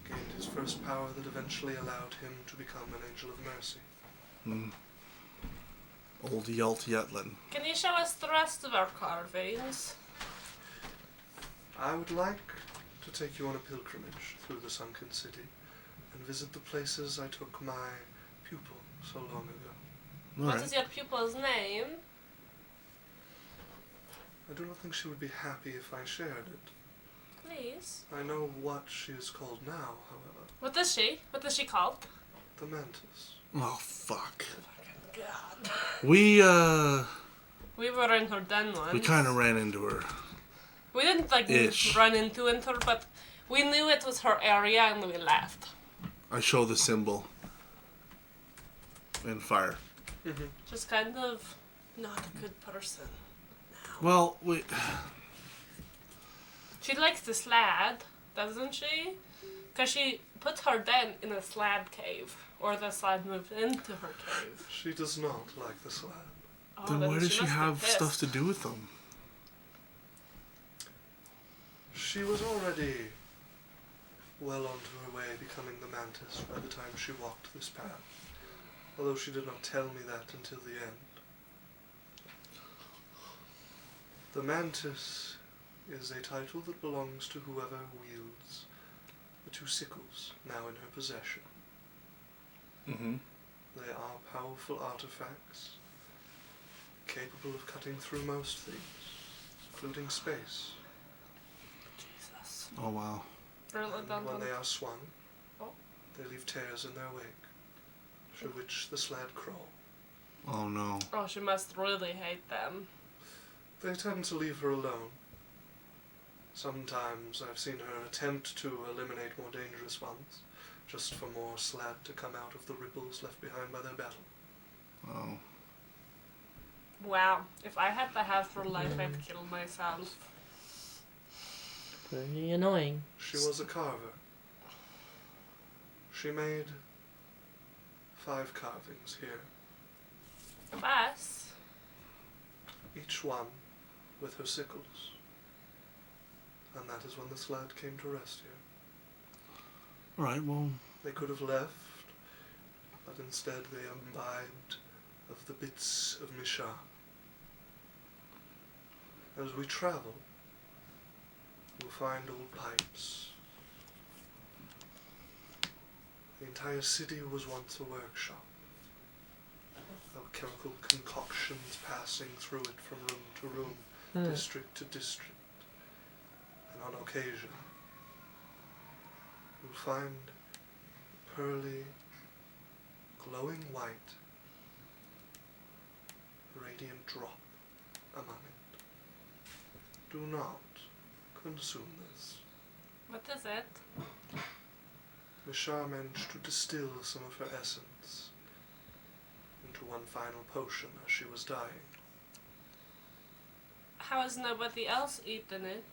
gained his first power that eventually allowed him to become an angel of mercy. Hmm. Old Yalt Yetlin. Can you show us the rest of our carvings? I would like to take you on a pilgrimage through the Sunken City and visit the places I took my pupil so long ago. What Alright. is your pupil's name? I do not think she would be happy if I shared it. Please. I know what she is called now, however. What is she? What is she called? The mantis. Oh, fuck. God. We We were in her den once. we kind of ran into her. We didn't like Ish. run into her, but we knew it was her area and we left. I show the symbol. And fire. Mm-hmm. Just kind of not a good person. Well, we... She likes the slad, doesn't she? Because she put her den in a slad cave. Or the slad moved into her cave. She does not like the slab. Oh, Then why does she must be have pissed. stuff to do with them? She was already well onto her way becoming the mantis by the time she walked this path, although she did not tell me that until the end. The mantis is a title that belongs to whoever wields the two sickles now in her possession. Mm-hmm. They are powerful artifacts, capable of cutting through most things, including space. Jesus. Oh, wow. Really And done when done. they are swung, Oh. they leave tears in their wake, through which the sled crawl. Oh, no. Oh, she must really hate them. They tend to leave her alone. Sometimes I've seen her attempt to eliminate more dangerous ones, just for more slad to come out of the ripples left behind by their battle. Oh. Wow. If I had to have her life, I'd kill myself. Pretty annoying. She was a carver. She made 5 carvings here, Of us? each one with her sickles. And that is when the sled came to rest here. Alright, well... They could have left, but instead they imbibed of the bits of Mishar. As we travel, we'll find old pipes. The entire city was once a workshop. There were chemical concoctions passing through it from room to room, district to district. And on occasion, you'll find a pearly, glowing white, radiant drop among it. Do not consume this. What is it? Mishar managed to distill some of her essence into one final potion as she was dying. How has nobody else eaten it?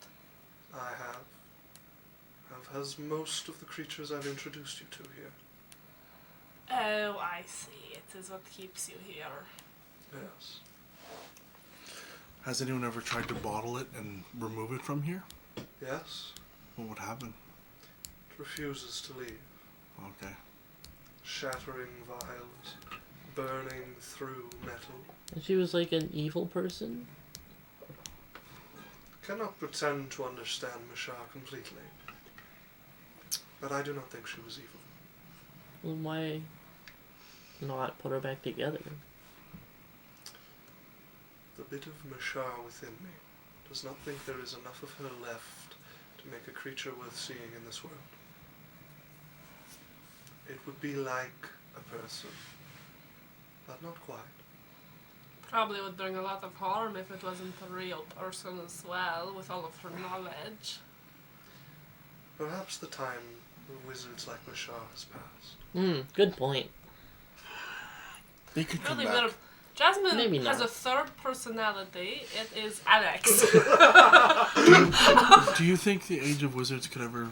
I have. Has most of the creatures I've introduced you to here. Oh, I see. It is what keeps you here. Yes. Has anyone ever tried to bottle it and remove it from here? Yes. What would happen? It refuses to leave. Okay. Shattering vials, burning through metal. And she was like an evil person? Cannot pretend to understand Mishar completely. But I do not think she was evil. Well, why not put her back together? The bit of Mishar within me does not think there is enough of her left to make a creature worth seeing in this world. It would be like a person, but not quite. Probably would bring a lot of harm if it wasn't a real person as well, with all of her knowledge. Perhaps the time of wizards like Mishar has passed. Good point. They could come Really back. weird. Jasmine Maybe has not. a third personality. It is Alex. Do you think the Age of Wizards could ever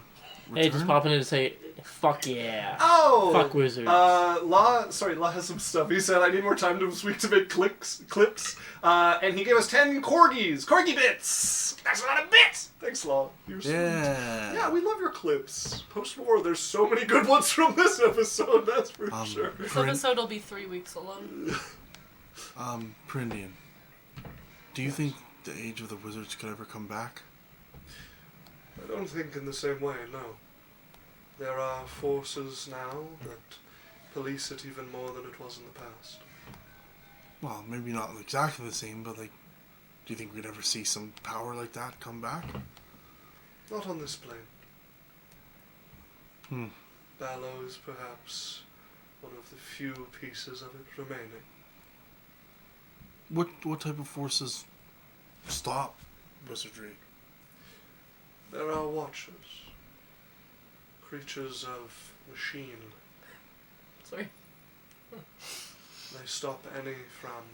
return? Hey, just pop in and say, fuck yeah. Oh! Fuck wizards. Law has some stuff. He said, I need more time this week to make clips. And he gave us 10 corgi bits! That's not a bit! Thanks, Law. You're sweet. Yeah. Yeah, we love your clips. Post-war, there's so many good ones from this episode, that's for sure. This episode will be 3 weeks alone. Prindian, do you think the Age of the Wizards could ever come back? I don't think in the same way, no. There are forces now that police it even more than it was in the past. Well, maybe not exactly the same, but like, do you think we'd ever see some power like that come back? Not on this plane. Hmm. Ballo is perhaps one of the few pieces of it remaining. What type of forces stop wizardry? There are watchers. Creatures of machine. Sorry. They stop any from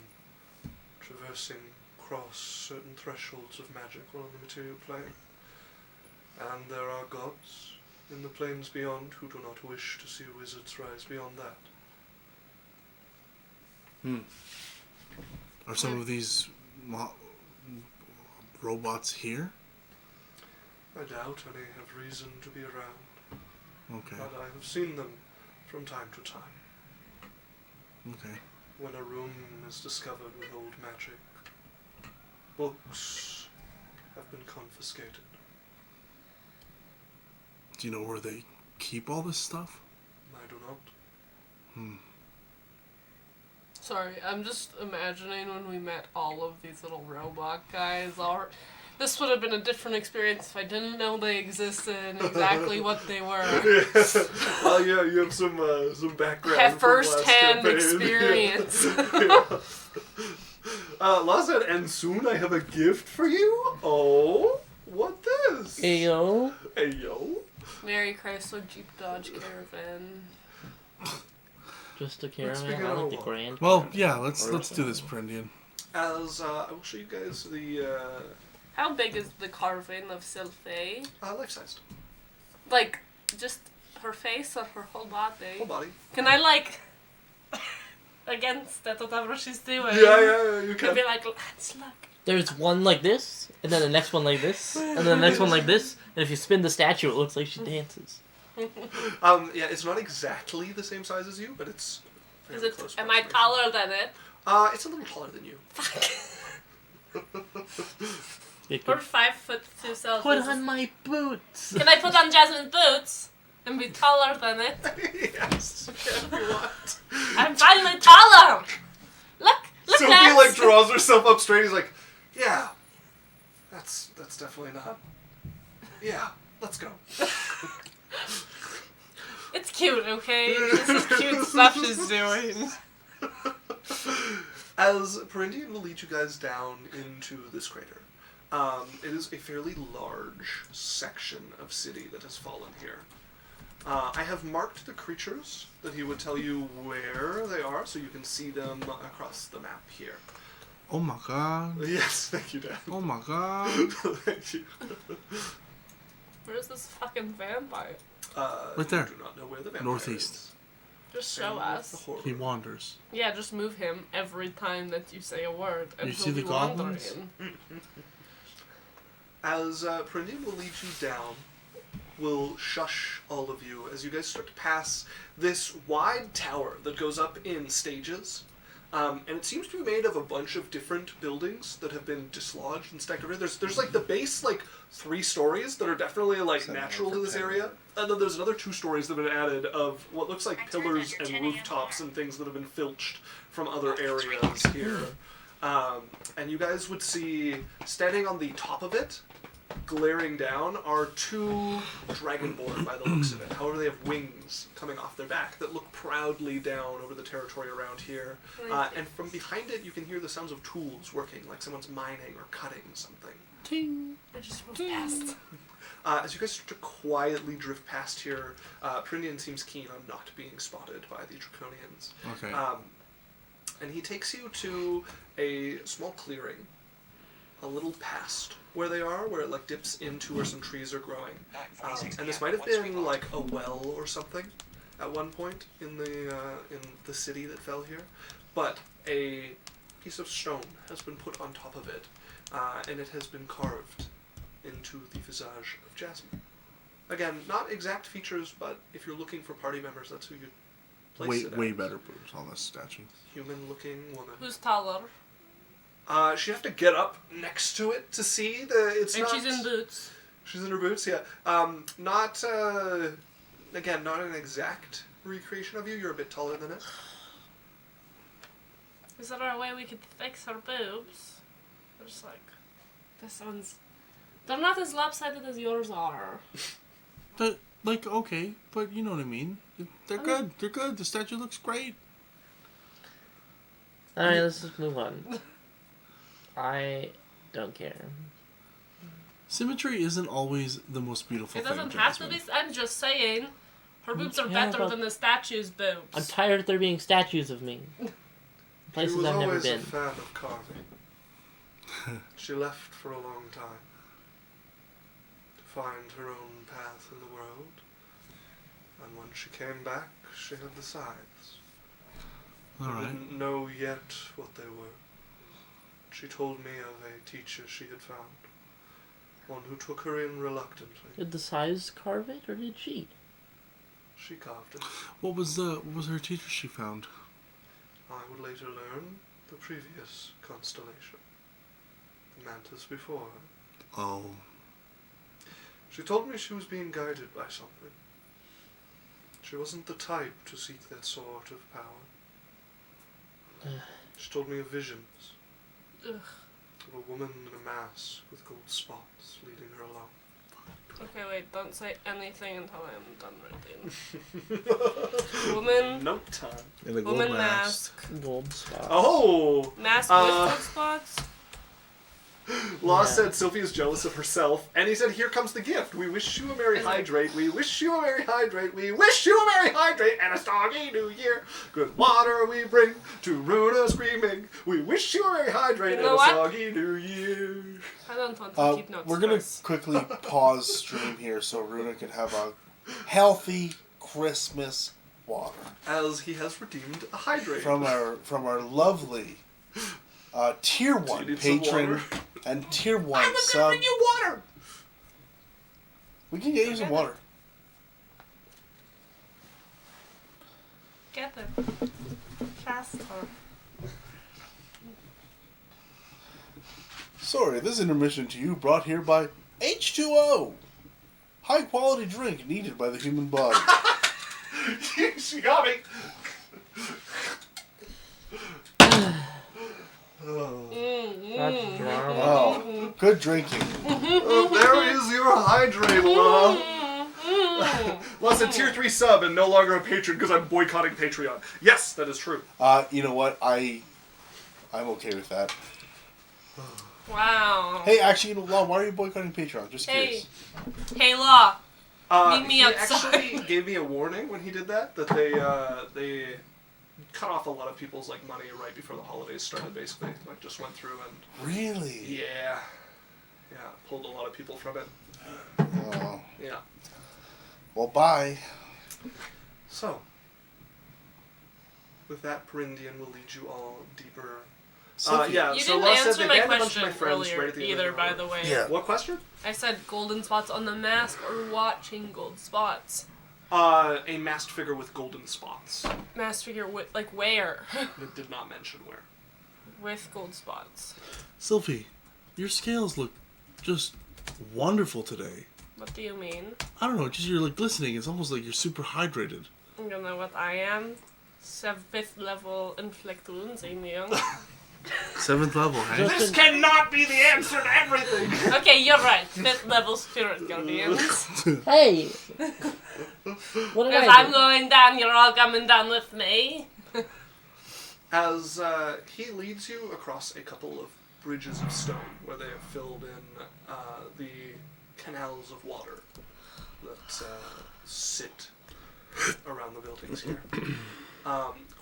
traversing across certain thresholds of magic on the material plane. And there are gods in the planes beyond who do not wish to see wizards rise beyond that. Are some of these robots here? I doubt any have reason to be around, Okay. but I have seen them from time to time. Okay. When a room is discovered with old magic, books have been confiscated. Do you know where they keep all this stuff? I do not. Sorry, I'm just imagining when we met all of these little robot guys. This would have been a different experience if I didn't know they existed and exactly what they were. Well, yeah, you have some background. Have from last first-hand campaign. experience. Yeah. Law said, and soon I have a gift for you. Oh, what this? Ayo. Ayo. Mary Chrysler Jeep Dodge Caravan. Just a Speaking caravan, I of like the what? grand. Well, yeah. Let's do this, Prindian. As I will show you guys the How big is the carving of Sylphie? life-sized Like, just her face or her whole body? whole body. Can I, like, against that, whatever she's doing? Yeah, you Can can. be like, let's look. There's one like this, and then the next one like this, and then the next one like this, and if you spin the statue, it looks like she dances. Yeah, it's not exactly the same size as you, but it's. Is fairly it? close Am I approximation. taller than it? It's a little taller than you. It We're could 5'2" Celsius. put on my boots. Can I put on Jasmine's boots and be taller than it? Yes, if you want. I'm finally taller. Look, Sophie Lex. draws herself up straight. He's like, yeah, that's definitely not. Yeah, let's go. It's cute, okay? This is cute stuff she's doing. As Perindian will lead you guys down into this crater. It is a fairly large section of city that has fallen here. I have marked the creatures that he would tell you where they are, so you can see them across the map here. Oh my god. Yes, thank you, Dad. Oh my god. Thank you. Where's this fucking vampire? Right there. You do not know where the vampire Northeast. is. Just Same show with us. the horror. He wanders. Yeah, just move him every time that you say a word, and You he'll see be the goblins? wandering. As Prindian will lead you down, will shush all of you as you guys start to pass this wide tower that goes up in stages. And it seems to be made of a bunch of different buildings that have been dislodged and stacked over. There's like the base, like 3 stories that are definitely like natural to this area. And then there's another 2 stories that have been added of what looks like pillars and rooftops and things that have been filched from other areas here. And you guys would see, standing on the top of it, glaring down, are 2 dragonborn by the looks of it. However, they have wings coming off their back that look proudly down over the territory around here. And from behind it, you can hear the sounds of tools working, like someone's mining or cutting something. Ting. I just moved past. As you guys start to quietly drift past here, Prindian seems keen on not being spotted by the Draconians. Okay. And he takes you to a small clearing, a little past where they are, where it like dips into where some trees are growing. And this might have been like a well or something at one point in the city that fell here. But a piece of stone has been put on top of it, and it has been carved into the visage of Jasmine. Again, not exact features, but if you're looking for party members, that's who you'd place it Way as. better boobs on this statue. Human-looking woman. Who's taller? She'd have to get up next to it to see the. It's And not. she's in boots. She's in her boots, yeah. Not again, not an exact recreation of you. You're a bit taller than it. Is there a way we could fix her boobs? They're just like, this one's. They're not as lopsided as yours are. But, like, okay, but you know what I mean. They're good. They're good. The statue looks great. Alright, let's just move on. I don't care. Symmetry isn't always the most beautiful It thing. doesn't have to Jasmine. be. I'm just saying. Her boobs are Yeah, better but- than the statue's boobs. I'm tired of there being statues of me. She Places was I've never always a been. fan of carving. She left for a long time to find her own path in the world. And when she came back, she had the scythes. I Alright. didn't know yet what they were. She told me of a teacher she had found. One who took her in reluctantly. Did the size carve it, or did she? She carved it. What was her teacher she found? I would later learn the previous constellation. The mantis before her. Oh. She told me she was being guided by something. She wasn't the type to seek that sort of power. She told me of visions. Ugh. Of a woman in a mask with gold spots leading her along. Okay, wait, don't say anything until I am done reading. Woman, Note time. In the woman mask. Gold spots. Oh! Mask Uh, with gold spots? Law Yeah. said Sylvia is jealous of herself, and he said, "Here comes the gift. We wish you a merry hydrate. We wish you a merry hydrate. We wish you a merry hydrate and a stormy new year. Good water we bring to Runa screaming. We wish you a merry hydrate You know and a what? soggy new year." I don't want to keep notes. We're gonna Chris. quickly pause stream here so Runa can have a healthy Christmas water As he has redeemed a hydrate. from our lovely tier Do you 1 need some patron water? and tier 1 I'm gonna sub. bring you water. We can get you some water. Get them. Faster. Sorry, this intermission to you brought here by H2O. High quality drink needed by the human body. She got me. That's drama. Oh, good drinking. There is your hydrate, Law. Law said tier 3 sub and no longer a patron because I'm boycotting Patreon. Yes, that is true. You know what? I'm okay with that. Wow. Hey, actually, you know, Law, why are you boycotting Patreon? Just Hey. curious. Hey, Law. Meet me he outside. actually gave me a warning when he did that they cut off a lot of people's like money right before the holidays started. Basically, like just went through and Really? yeah, pulled a lot of people from it. Oh. Yeah. Well, bye. So, with that, Perindian will lead you all deeper. Yeah. You so didn't Law said answer they my banned a bunch of question my friends earlier right at the end either, of the by road. the way. Yeah. What question? I said golden spots on the mask or watching gold spots. A masked figure with golden spots. Mask figure with, like, where? It did not mention where. With gold spots. Sylphie, your scales look just wonderful today. What do you mean? I don't know, just you're like glistening. It's almost like you're super hydrated. You know what I am? 7th level inflict wounds, Amiel. 7th level, hey? This cannot be the answer to everything! Okay, you're right. 5th level spirit guardians. Hey! What did If I I'm do? going down, you're all coming down with me. As he leads you across a couple of bridges of stone where they have filled in the canals of water that sit around the buildings here.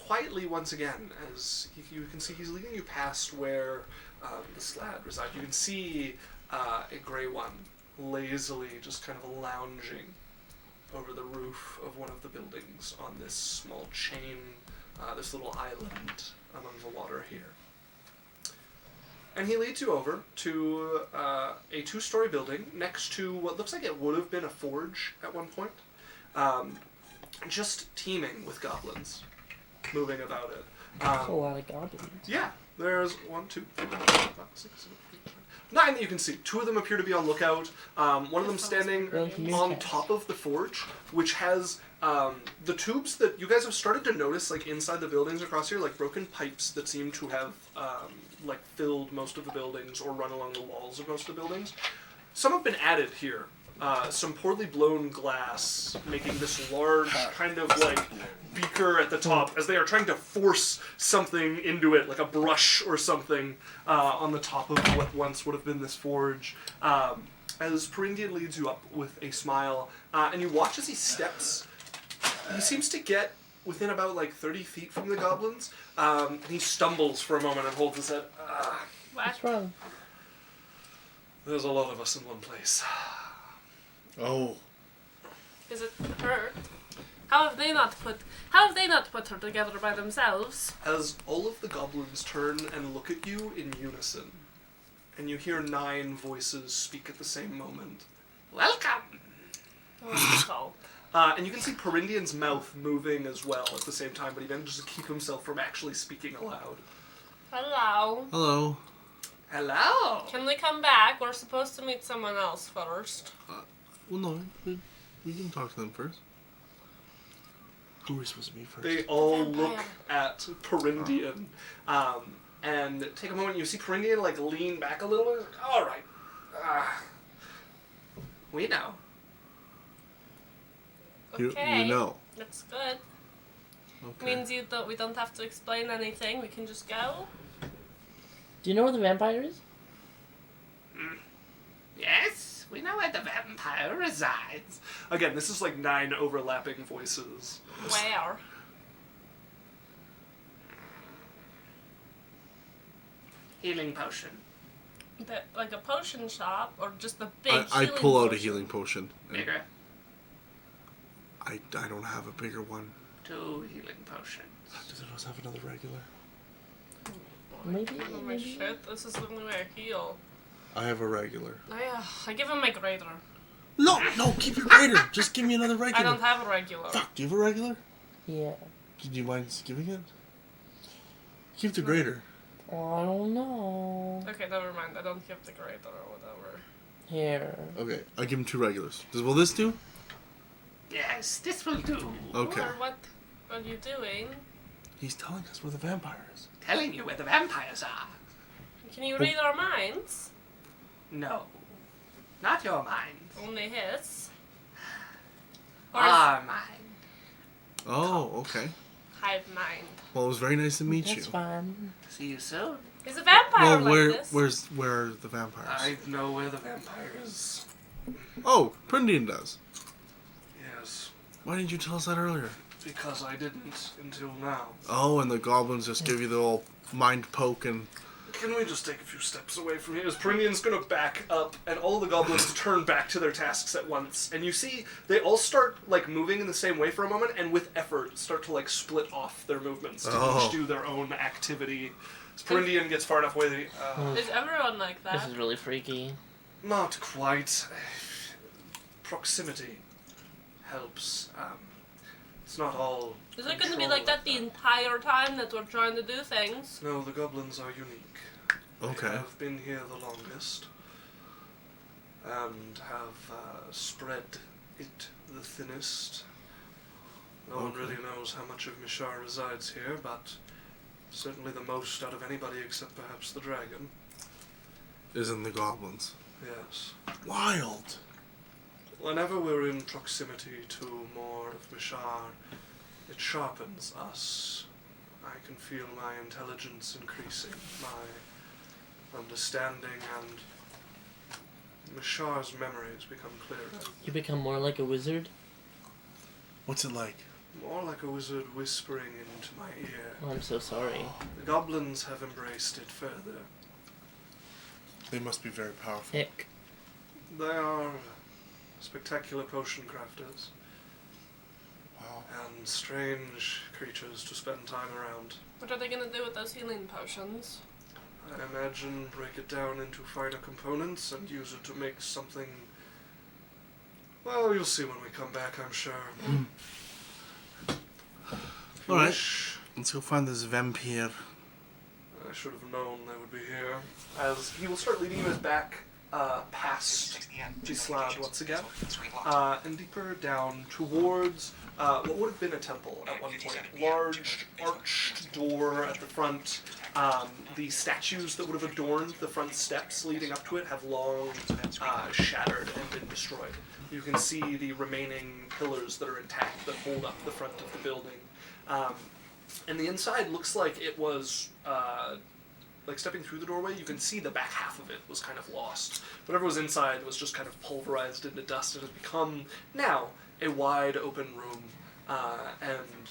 Quietly, once again, as you can see, he's leading you past where the Slad reside. You can see a grey one lazily just kind of lounging over the roof of one of the buildings on this small chain, this little island among the water here. And he leads you over to a 2-story building next to what looks like it would have been a forge at one point, just teeming with goblins moving about it. That's a lot of goblins. Yeah, there's 1, 2, 3, 4, 5, 6, 7, 8, 9 that you can see. 2 of them appear to be on lookout. One of them standing on top of the forge, which has the tubes that you guys have started to notice, like inside the buildings across here, like broken pipes that seem to have like filled most of the buildings or run along the walls of most of the buildings. Some have been added here. Some poorly blown glass, making this large kind of like beaker at the top as they are trying to force something into it, like a brush or something, on the top of what once would have been this forge. As Perindian leads you up with a smile, and you watch as he steps. He seems to get within about like 30 feet from the goblins, and he stumbles for a moment and holds his head. What's wrong? There's a lot of us in one place. Oh. Is it her? How have they not put her together by themselves? As all of the goblins turn and look at you in unison, and you hear 9 voices speak at the same moment. Welcome! Oh, And you can see Perindian's mouth moving as well at the same time, but he manages to keep himself from actually speaking aloud. hello. Hello. Hello! Can we come back? We're supposed to meet someone else first. Well, no, we can talk to them first. Who are we supposed to meet first? They all look at Perindian, and take a moment. You see Perindian like lean back a little bit. All right, we know. Okay. You know. That's good. Okay. Means we don't have to explain anything. We can just go. Do you know where the vampire is? Yes, we know where the vampire resides. Again, this is like 9 overlapping voices. Where? Healing potion. Like a potion shop, or just the big I healing pull out a potion? healing potion. and Bigger. I don't have a bigger one. 2 healing potions. Does it also have another regular? Maybe. Oh my shit, this is the only way I heal. I have a regular. I give him my greater. No, keep your greater. Just give me another regular. I don't have a regular. Fuck, do you have a regular? Yeah. Do you mind giving it? Keep the greater. Oh, I don't know. Okay, never mind. I don't give the greater or whatever. Here. Okay, I give him 2 regulars. Will this do? Yes, this will do. Okay. Or what are you doing? He's telling us where the vampire is. Telling you where the vampires are. Can you read our minds? No. Not your mind. Only his. Or Our mind. Oh, okay. hive mind. Well, it was very nice to meet That's you. fine. See you soon. Is a vampire like this? Where are the vampires? I know where the vampire is. Oh, Prindian does. Yes, Why didn't you tell us that earlier? because I didn't until now. Oh, and the goblins just give you the old mind poke and... Can we just take a few steps away from here? As Prindian's gonna back up, and all the goblins turn back to their tasks at once. And you see, they all start, like, moving in the same way for a moment, and with effort start to, like, split off their movements to each do their own activity. As Prindian gets far enough away, Is everyone like that? This is really freaky. not quite. Proximity helps. It's not all. Is it going to be control like that the entire time that we're trying to do things? No, the goblins are unique. Okay. They have been here the longest and have spread it the thinnest. No one really knows how much of Mishar resides here, but certainly the most out of anybody except perhaps the dragon. Isn't the goblins. Yes. Wild. Whenever we're in proximity to more of Mishar, it sharpens us. I can feel my intelligence increasing, my understanding, and Mishar's memories become clearer. You become more like a wizard? What's it like? More like a wizard whispering into my ear. Oh, I'm so sorry. The goblins have embraced it further. They must be very powerful. Hick. They are spectacular potion crafters. Wow. And strange creatures to spend time around. What are they going to do with those healing potions? I imagine break it down into finer components and use it to make something... Well, you'll see when we come back, I'm sure. Alright, Wish let's go find this vampire. I should have known they would be here. As he will start leading you back past the slab once again, and deeper down towards what would have been a temple at one point. Large arched door at the front. The statues that would have adorned the front steps leading up to it have long shattered and been destroyed. You can see the remaining pillars that are intact that hold up the front of the building. And the inside looks like it was... like stepping through the doorway, you can see the back half of it was kind of lost. Whatever was inside was just kind of pulverized into dust and has become now a wide open room. And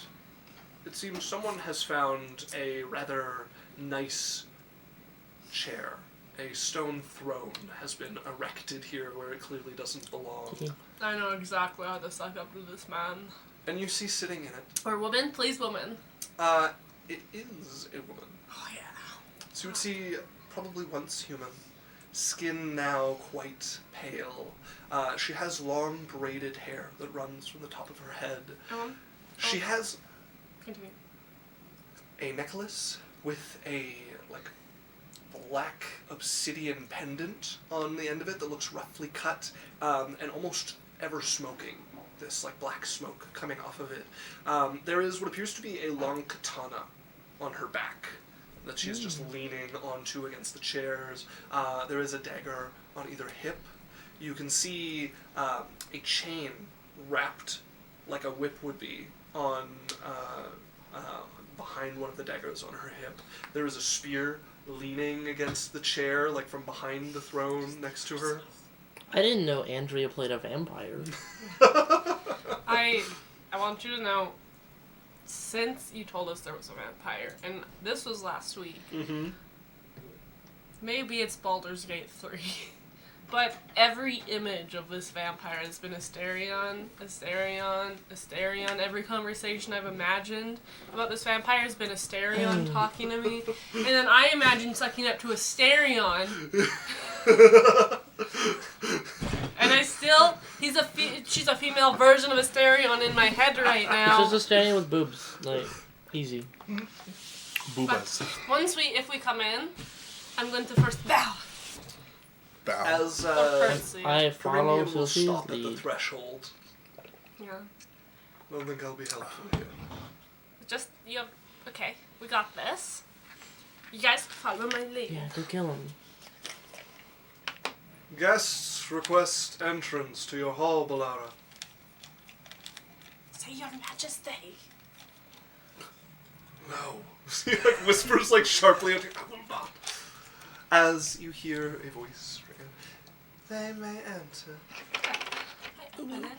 it seems someone has found a rather nice chair. A stone throne has been erected here where it clearly doesn't belong. I know exactly how to suck up to this man. And you see sitting in it. Or woman? Please, woman. It is a woman. Oh, yeah. So you would see probably once human, skin now quite pale. She has long braided hair that runs from the top of her head. She has Continue. a necklace with a like black obsidian pendant on the end of it that looks roughly cut and almost ever smoking. This like black smoke coming off of it. There is what appears to be a long katana on her back that she's just leaning onto against the chairs. There is a dagger on either hip. You can see a chain wrapped like a whip would be on behind one of the daggers on her hip. There is a spear leaning against the chair, like from behind the throne next to her. I didn't know Andrea played a vampire. I want you to know, since you told us there was a vampire, and this was last week, maybe it's Baldur's Gate 3, but every image of this vampire has been Asterion. Every conversation I've imagined about this vampire has been Asterion talking to me, and then I imagine sucking up to Asterion. And I still, she's a female version of Asterion in my head right now. It's just a Asterion with boobs. Like, easy. Boobas. If we come in, I'm going to first bow. Bow. As I follow Corinian will Sophie's stop at the lead. threshold. Yeah. I don't think I'll be helpful here. Okay, we got this. You guys follow my lead. Yeah, go kill him. Guests request entrance to your hall, Balara. Say your majesty. No. He like whispers like sharply, I will not. As you hear a voice ring, they may enter. I open it.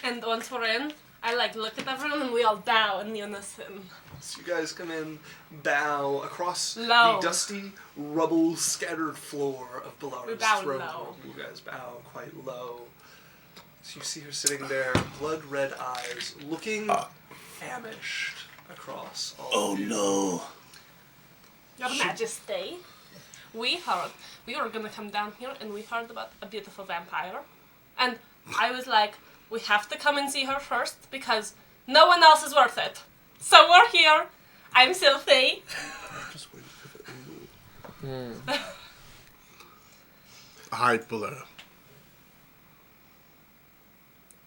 And once we're in, I like look at everyone and we all bow in unison. So you guys come in, bow across Low. the dusty, rubble-scattered floor of Ballara's We bow throne low. room. You guys bow quite low. So you see her sitting there, blood-red eyes, looking famished across all of you. no. Your Majesty, we heard we were gonna come down here and we heard about a beautiful vampire. And I was like, we have to come and see her first because no one else is worth it. So we're here. I'm Sylphie. Just wait for it. Hi, Bolero.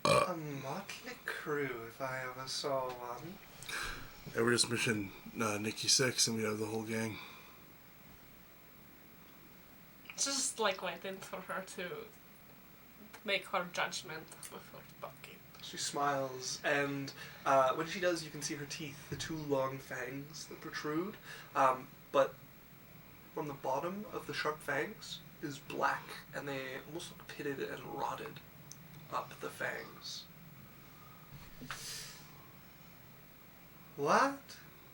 A motley crew, if I ever saw one. Yeah, we're just mission Nikki 6 and we have the whole gang. Just like waiting for her to make her judgment before talking. She smiles, and when she does, you can see her teeth, the two long fangs that protrude. But from the bottom of the sharp fangs is black, and they almost look pitted and rotted up the fangs. What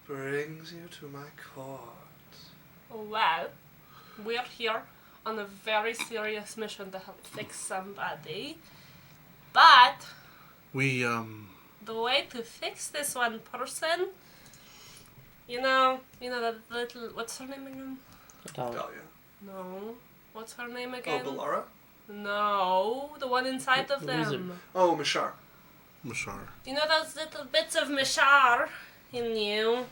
brings you to my court? Well, we're here on a very serious mission to help fix somebody. But We, the way to fix this one person, you know that little, what's her name again? Dahlia. No. What's her name Oh, again? Ballara? No, the one inside of The them. wizard. Oh, Mishar. Mashar. You know those little bits of Mishar in you?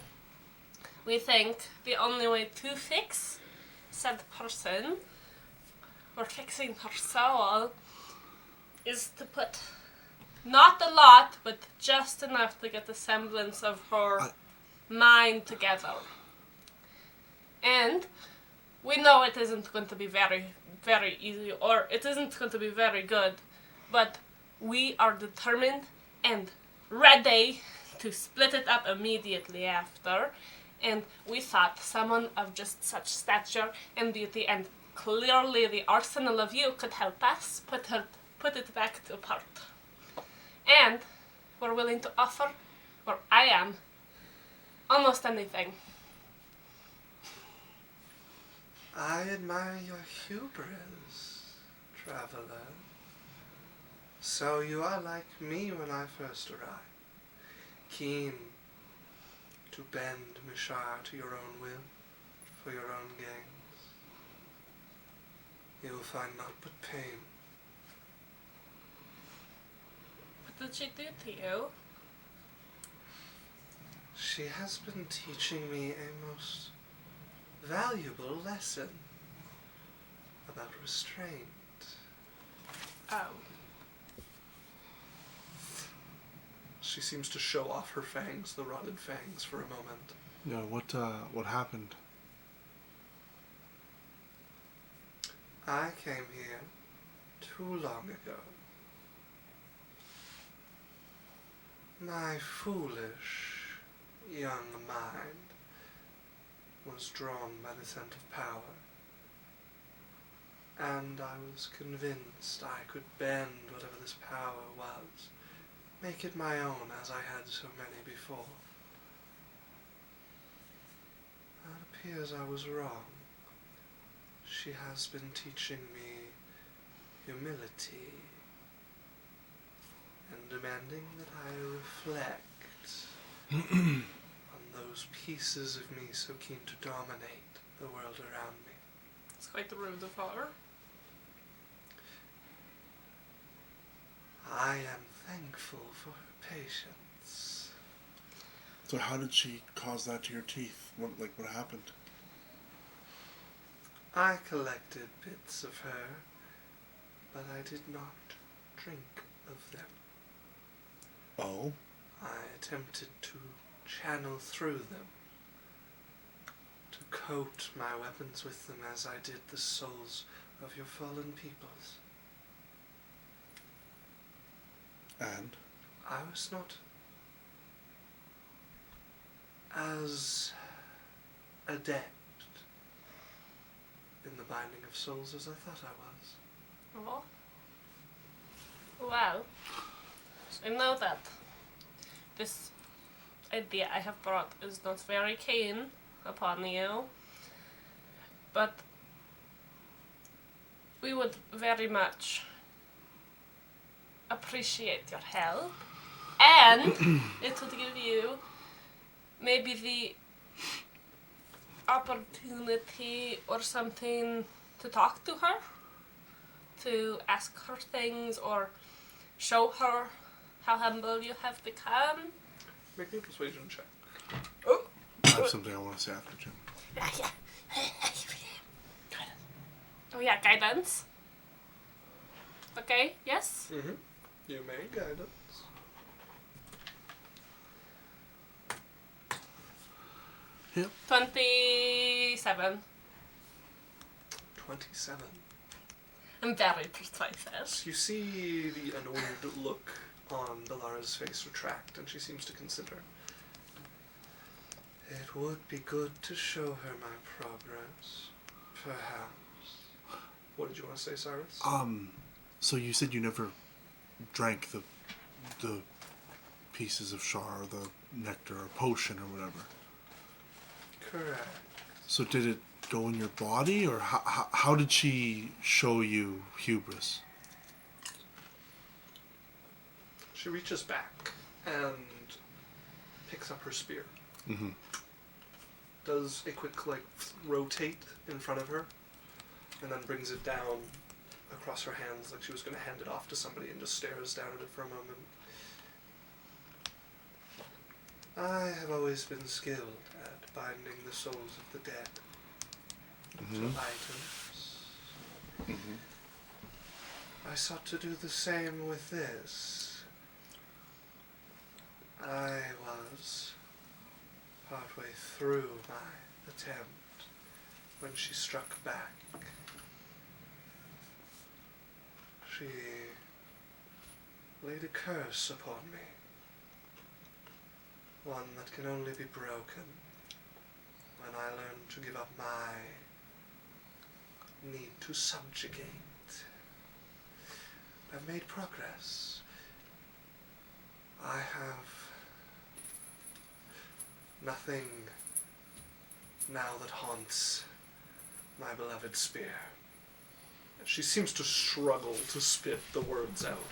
We think the only way to fix said person, or fixing her soul, is to put not a lot, but just enough to get the semblance of her mind together. And we know it isn't going to be very, very easy, or it isn't going to be very good, but we are determined and ready to split it up immediately after. And we thought someone of just such stature and beauty and clearly the arsenal of you could help us put it back apart. And we're willing to offer, or I am, almost anything. I admire your hubris, traveler. So you are like me when I first arrived, keen to bend Mishar to your own will, for your own gains. You will find naught but pain. What did she do to you? She has been teaching me a most valuable lesson about restraint. Oh. She seems to show off her fangs, the rotted fangs, for a moment. Yeah, what happened? I came here too long ago. My foolish young mind was drawn by the scent of power, and I was convinced I could bend whatever this power was, make it my own as I had so many before. It appears I was wrong. She has been teaching me humility and demanding that I reflect on those pieces of me so keen to dominate the world around me. It's quite the rude of her. I am thankful for her patience. So how did she cause that to your teeth? What happened? I collected bits of her, but I did not drink of them. Oh? I attempted to channel through them, to coat my weapons with them as I did the souls of your fallen peoples. And? I was not as adept in the binding of souls as I thought I was. Oh. Well, I know that this idea I have brought is not very keen upon you, but we would very much appreciate your help, and it would give you maybe the opportunity or something to talk to her, to ask her things or show her how humble you have become. Make me a persuasion check. I have something I want to say after Jim. Oh yeah, guidance. Okay, yes? Mm-hmm. You may guidance. Yep. 27. 27. I'm very persuasive. You see the annoyed look on Dalara's face retract, and she seems to consider. It would be good to show her my progress. Perhaps. What did you want to say, Cyrus? So you said you never drank the pieces of char, or the nectar, or potion, or whatever. Correct. So did it go in your body, or how did she show you hubris? She reaches back and picks up her spear. Mm-hmm. Does a quick, rotate in front of her, and then brings it down across her hands like she was going to hand it off to somebody, and just stares down at it for a moment. I have always been skilled at binding the souls of the dead to items. Mm-hmm. I sought to do the same with this. I was partway through my attempt when she struck back. She laid a curse upon me. One that can only be broken when I learn to give up my need to subjugate. I've made progress. I have nothing now that haunts my beloved spear. She seems to struggle to spit the words out.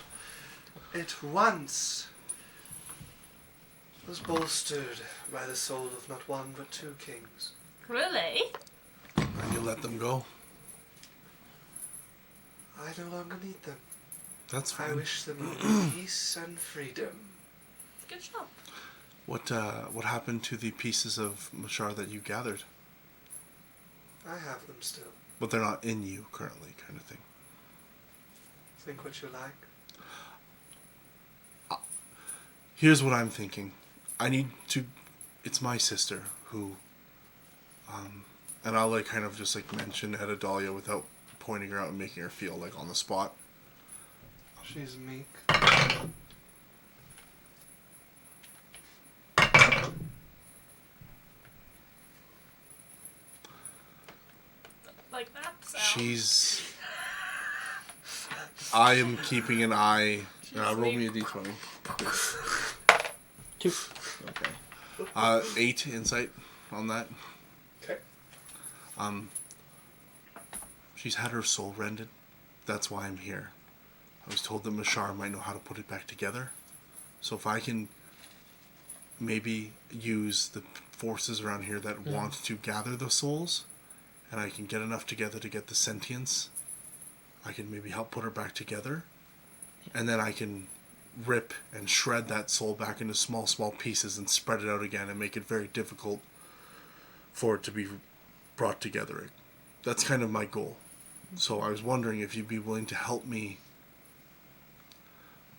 It once was bolstered by the soul of not one but two kings. Really? And you let them go? I no longer need them. That's fine. I wish them peace and freedom. Good job. What happened to the pieces of Mashar that you gathered? I have them still. But they're not in you currently, kind of thing. Think what you like. Here's what I'm thinking. It's my sister who, and I'll kind of just mention Adalia without pointing her out and making her feel on the spot. She's meek. Like that sound. I am keeping an eye. Roll me a d20. 2. Okay. 8 insight on that. Okay. She's had her soul rended. That's why I'm here. I was told that Mashar might know how to put it back together. So if I can maybe use the forces around here that want to gather the souls, and I can get enough together to get the sentience, I can maybe help put her back together, and then I can rip and shred that soul back into small pieces and spread it out again and make it very difficult for it to be brought together. That's kind of my goal. So I was wondering if you'd be willing to help me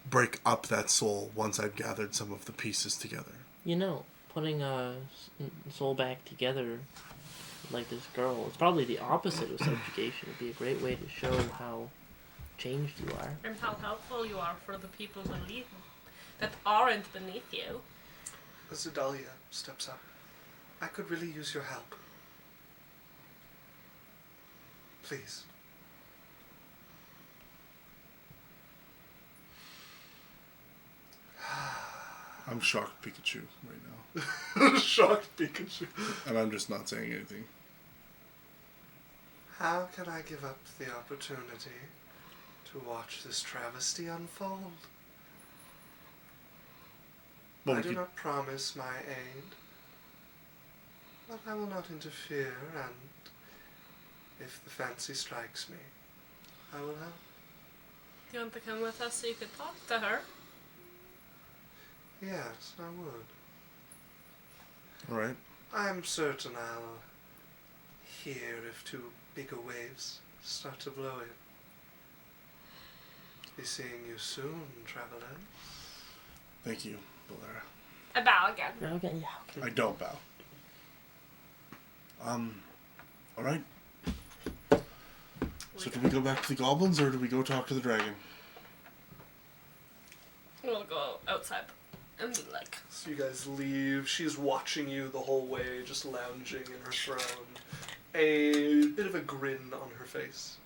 break up that soul once I've gathered some of the pieces together. Putting a soul back together like this girl, it's probably the opposite of subjugation. It'd be a great way to show how changed you are. And how helpful you are for the people that aren't beneath you. As Adalia steps up, I could really use your help. Please. I'm shocked Pikachu right now. Shocked Pikachu. And I'm just not saying anything. How can I give up the opportunity to watch this travesty unfold? What I would do you... not promise my aid, but I will not interfere, and if the fancy strikes me, I will help. Do you want to come with us so you could talk to her? Yes, I would. Alright. I am certain I'll hear if two bigger waves start to blow in. Be seeing you soon, traveler. Thank you, Valera. I bow again. Okay, yeah, okay. I don't bow. Alright. So do we go back to the goblins or do we go talk to the dragon? We'll go outside and be like, So you guys leave. She's watching you the whole way, just lounging in her throne. A bit of a grin on her face.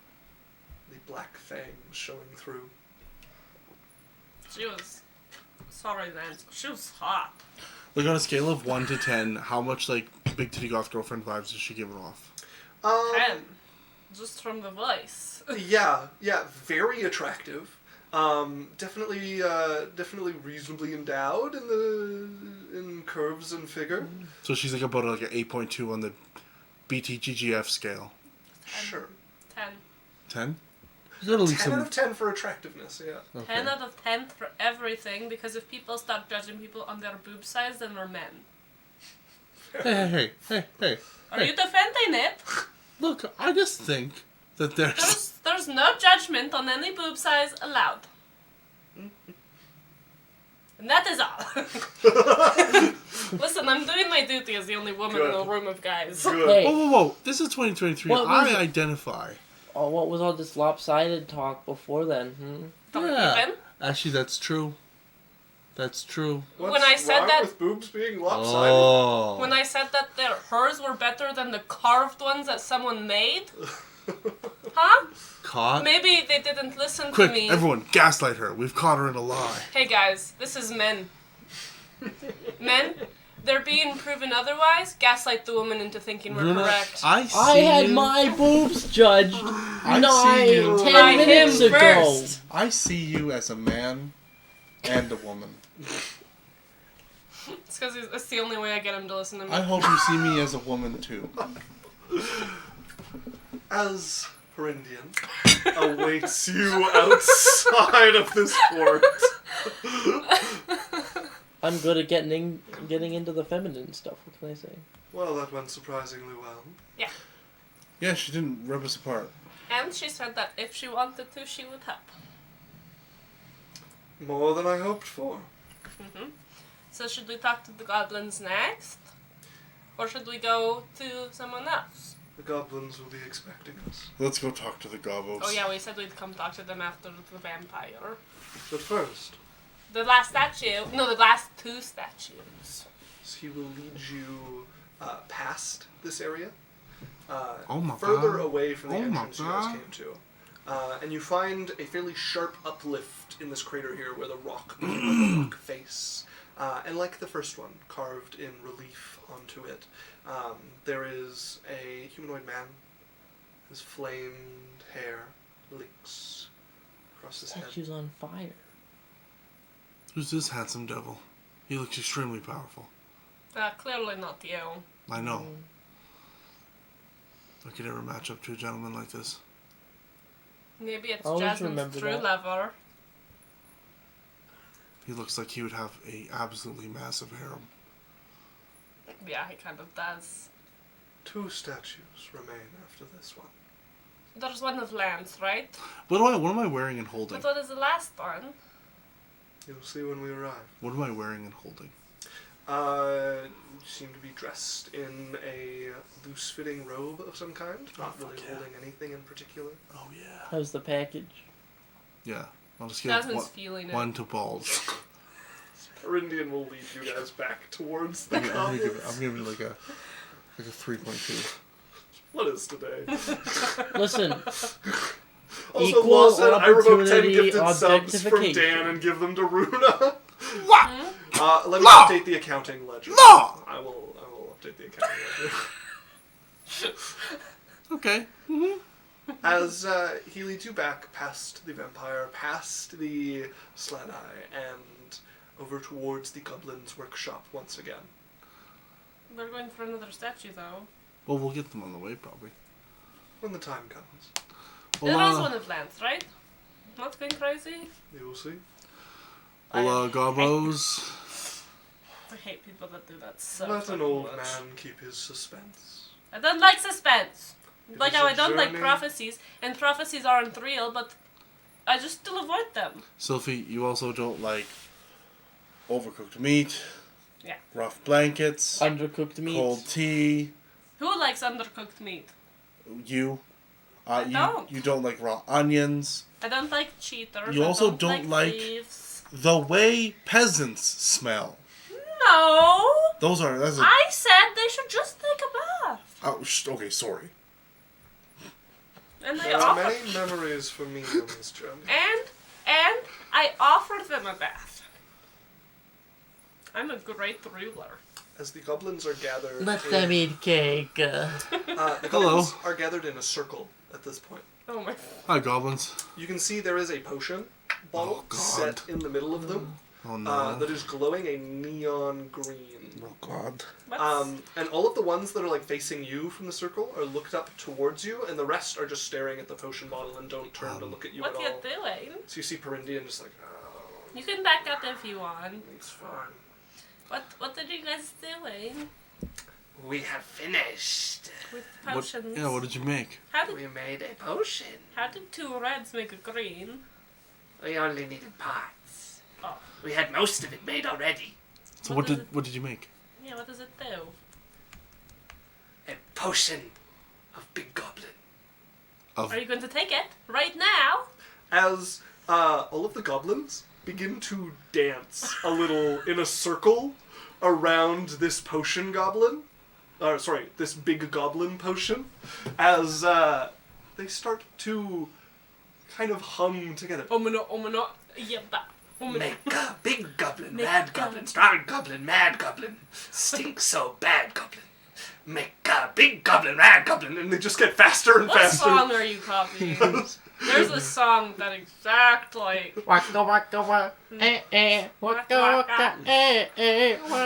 The black fangs showing through. she was, sorry then, she was hot. Like on a scale of 1 to 10, how much like Big Titty Goth Girlfriend vibes does she give it off? 10. Just from the voice. Yeah, very attractive. Definitely reasonably endowed in curves and figure. So she's like about like an 8.2 on the BTGGF scale. Sure. 10. 10? You gotta leave 10 out some... of 10 for attractiveness, yeah. Okay. 10 out of 10 for everything, because if people start judging people on their boob size, then we're men. Hey. Are you defending it? Look, I just think that There's no judgment on any boob size allowed. And that is all. Listen, I'm doing my duty as the only woman in a room of guys. Good. Hey, Whoa. This is 2023. What was I it? identify. oh, what was all this lopsided talk before then? Don't Yeah. even. Actually, that's true. That's true. What's When I said wrong that- with boobs being lopsided? Oh. When I said that hers were better than the carved ones that someone made? Huh? Caught? Maybe they didn't listen Quick, to me. everyone, gaslight her. We've caught her in a lie. Hey guys, this is men. Men, they're being proven otherwise. Gaslight the woman into thinking we're Luna, correct. I see I had you. my boobs judged see you. 10 By minutes him ago. first. I see you as a man and a woman. It's because it's the only way I get him to listen to me. I hope you see me as a woman too. As Perindian awaits you outside of this fort. I'm good at getting into the feminine stuff. What can I say? Well, that went surprisingly well. Yeah, she didn't rip us apart. And she said that if she wanted to, she would help. More than I hoped for. So should we talk to the goblins next? Or should we go to someone else? The goblins will be expecting us. Let's go talk to the gobos. Oh yeah, we said we'd come talk to them after the vampire. But first, The last statue, no, the last two statues. he will lead you past this area. Oh my further God. away from the Oh my entrance you guys God. came to. And you find a fairly sharp uplift in this crater here where the rock meets the rock face. And like the first one, carved in relief onto it, there is a humanoid man. His flamed hair leaks across his head. Statue's on fire. Who's this handsome devil? He looks extremely powerful. Clearly not you. I know. I could never match up to a gentleman like this. Maybe it's Always Jasmine's remember true that. lover. He looks like he would have a absolutely massive harem. Yeah, he kind of does. 2 statues remain after this one. There's one of Lance, right? What am I wearing and holding? But what is the last one? You'll see when we arrive. What am I wearing and holding? You seem to be dressed in a loose-fitting robe of some kind, not really holding anything in particular. Oh yeah. How's the package? Yeah. I'll just get Jasmine's feeling it. 1 to balls. Rindian will lead you guys back towards the I'm gonna goblins. give it like a 3.2. What is today? Listen, Also, Equal Law said I revoke 10 opportunity gifted subs from objectification. Dan and give them to Runa. What? Let me Law! update the accounting ledger. Law! I will update the accounting ledger. Okay. As he leads you back past the vampire, past the slat eye, and over towards the goblin's workshop once again. We're going for another statue, though. Well, we'll get them on the way, probably. When the time comes, Well, There is one of Lance, right? Not going crazy? you will see. Gobos. I hate people that do that so Let an fucking old much. man keep his suspense. I don't like suspense. It Like is how a I don't like journey. prophecies, and prophecies aren't real, but I just still avoid them. Sophie, you also don't like overcooked meat. Yeah. Rough blankets. Undercooked meat. Cold tea. Who likes undercooked meat? You. I don't. You don't like raw onions. I don't like cheaters. You I also don't don't like- thieves. The way peasants smell. No! That's a... I said they should just take a bath. Oh, okay, sorry. And I There are offered... many memories for me on this journey. And I offered them a bath. I'm a great ruler. As the goblins are gathered, Let them eat cake. the goblins are gathered in a circle at this point. Oh my... Hi, goblins. You can see there is a potion bottle Oh, God. set in the middle of them Oh, no. that is glowing a neon green. Oh, God. What's... And all of the ones that are like facing you from the circle are looked up towards you, and the rest are just staring at the potion bottle and don't turn to look at you what at you all. doing? So you see Perindian just like, oh, You can back up if you want. it's fine. What are you guys doing We have finished. with What, potions? what did you make? How We did made a potion. two reds make a green? We only needed parts. Oh, We had most of it made already. So What what did you make? yeah. What does it do? A potion of big goblin. Of Are you going to take it right now? As all of the goblins begin to dance a little in a circle around this potion goblin, this big goblin potion, as they start to kind of hum together. Omino, yeah, that. Make a big goblin, Make mad goblin. goblin, strong goblin, mad goblin, stink so bad goblin. Make a big goblin, mad goblin. And they just get faster and What faster. song are you copying? There's a song that exactly. Waka waka waka, waka waka,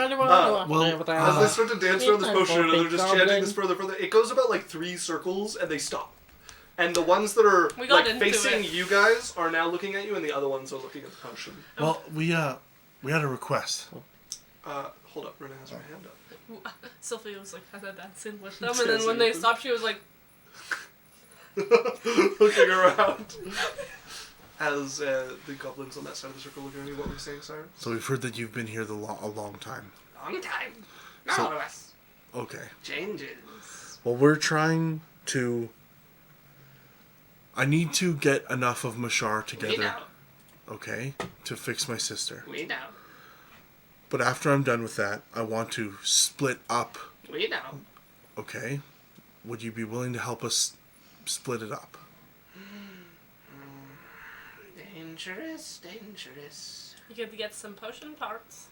As they start to dance around this potion, and they're just chanting Goblin. this further. It goes about like 3 circles, and they stop. And the ones that are We got like into facing it. you guys are now looking at you, and the other ones are looking at the potion. Well, we had a request. Hold up, Rena has her hand up. Sophie was like kind of dancing with them, and then when they stopped, she was like, Looking around. As the goblins on that side of the circle look at you, what were you saying, Siren? So we've heard that you've been here a long time. Long time. Not So- all of us. Okay. Changes. Well, we're trying to... I need to get enough of Mashar We together, know. okay, to fix my sister. We know. But after I'm done with that, I want to split up, We know. okay? Would you be willing to help us split it up? Dangerous, dangerous. you get to get some potion parts.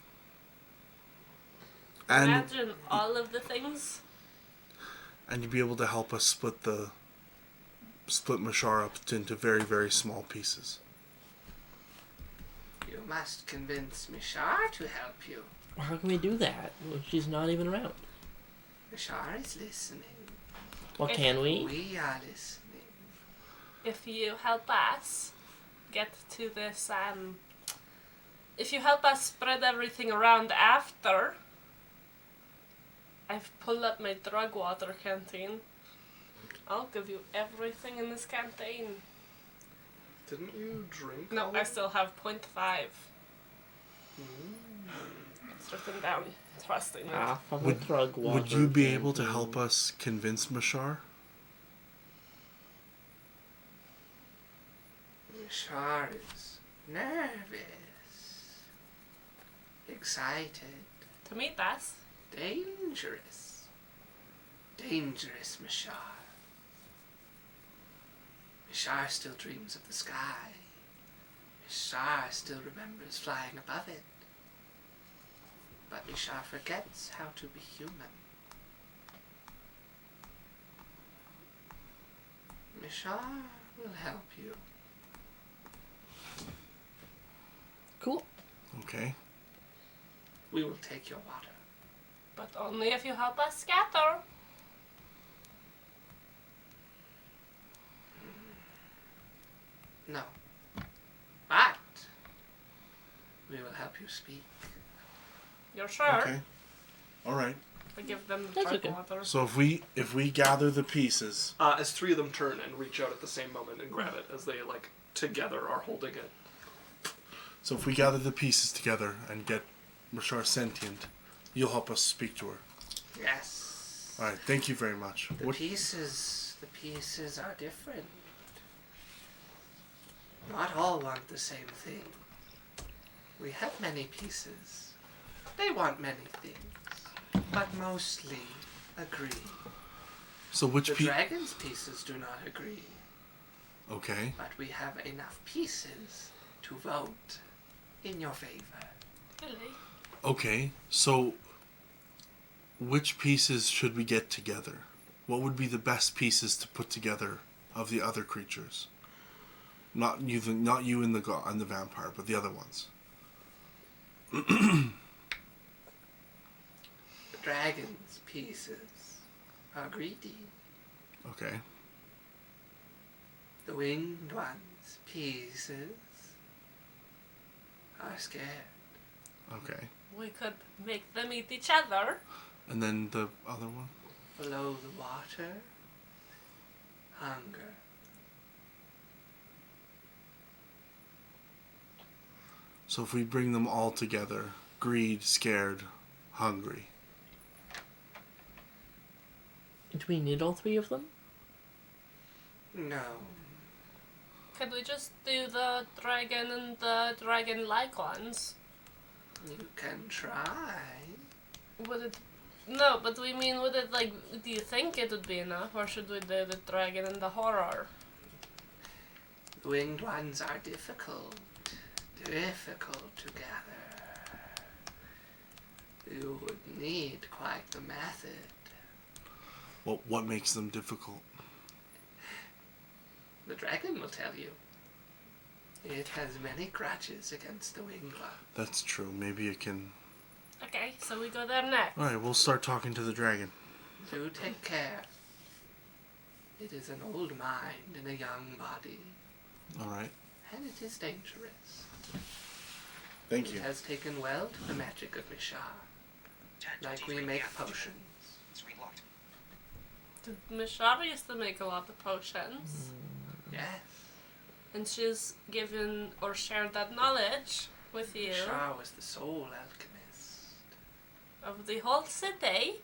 And Imagine all of the things. and you'd be able to help us split Mashar up into very, very small pieces. You must convince Mishar to help you. How can we do that? Well, she's not even around. Mishar is listening. Well, can we? We are listening. If you help us get to this, if you help us spread everything around after, I've pulled up my drug water canteen. I'll give you everything in this canteen. Didn't you drink? No, all I of still have 0.5. It's written down. Trusting me. Half of a Would- drug water. Would you be able to help us convince Mashar? Mishar is nervous. Excited. To meet us. Dangerous. Dangerous, Mishar. Mishar still dreams of the sky. Mishar still remembers flying above it. But Mishar forgets how to be human. Mishar will help you. Cool. Okay. We will take your water. But only if you help us scatter. No. But we will help you speak. You're sure? Okay. All right. I give them the That's tripe okay. water. So if we gather the pieces, As three of them turn and reach out at the same moment and grab it as they, like, together are holding it. so if we gather the pieces together and get Rashar sentient, you'll help us speak to her. Yes. All right. Thank you very much. The pieces are different. Not all want the same thing. We have many pieces. They want many things, but mostly agree. So which The piece? dragon's pieces do not agree, Okay. but we have enough pieces to vote in your favor. Really? Okay. So which pieces should we get together? What would be the best pieces to put together of the other creatures? Not you and the vampire, but the other ones. The dragon's pieces are greedy. Okay. The winged one's pieces are scared. Okay. We could make them eat each other. And then the other one? Below the water, hunger. So if we bring them all together, greed, scared, hungry. Do we need all three of them? No. Could we just do the dragon and the dragon-like ones? You can try. Would it... No, but we mean, would it, like, do you think it would be enough? Or should we do the dragon and the horror? The winged ones are difficult. Difficult to gather. You would need quite the method. Well, what makes them difficult? The dragon will tell you. It has many grudges against the winged one. That's true. Maybe it can... Okay, so we go there next. Alright, we'll start talking to the dragon. Do take care. It is an old mind in a young body, Alright. and it is dangerous. Thank you. It has taken well to the magic of Mishar, like we make potions. Screen locked. Did Mishara used to make a lot of potions? Yes, And she's given or shared that knowledge with you Mishar was the sole alchemist. of the whole city.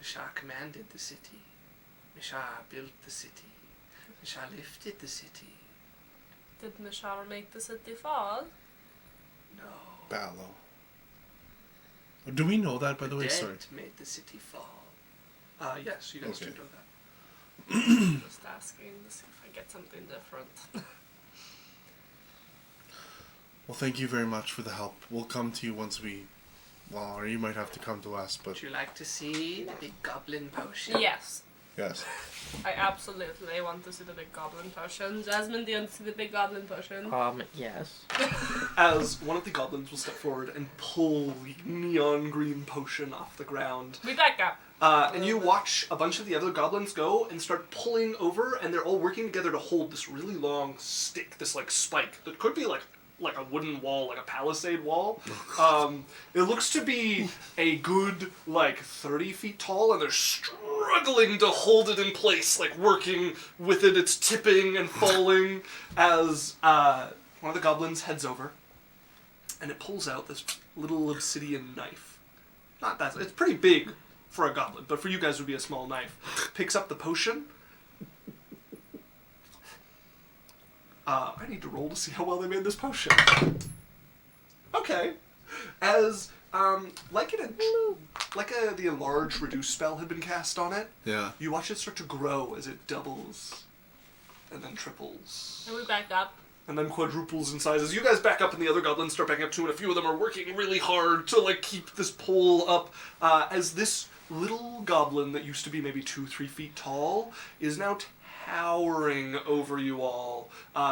Mishar commanded the city. Mishar built the city. Mishar lifted the city. Did Mishara make the city fall? No. Ballo. Do we know that, by the way? dead Sorry. made the city fall. Yes, you guys Okay. do know that. Just asking to see if I get something different. Well, thank you very much for the help. We'll come to you once we... Well, or you might have to come to us, but... Would you like to see the big goblin potion? Yes, Yes. I absolutely want to see the big goblin potion. Jasmine, do you want to see the big goblin potion? Yes. As one of the goblins will step forward and pull the neon green potion off the ground. Rebecca! And you watch a bunch of the other goblins go and start pulling over, and they're all working together to hold this really long stick, this like spike that could be like a wooden wall, like a palisade wall. It looks to be a good like 30 feet tall, and they're struggling to hold it in place, like working with it. It's tipping and falling as one of the goblins heads over, and it pulls out this little obsidian knife. Not that it's pretty big for a goblin, but for you guys it would be a small knife. Picks up the potion. I need to roll to see how well they made this potion. Okay. As the enlarge reduce spell had been cast on it, Yeah. you watch it start to grow as it doubles, and then triples, And we back up. and then quadruples in size. As you guys back up, and the other goblins start backing up too, and a few of them are working really hard to like keep this pole up. As this little goblin that used to be maybe 2-3 feet tall is now towering over you all,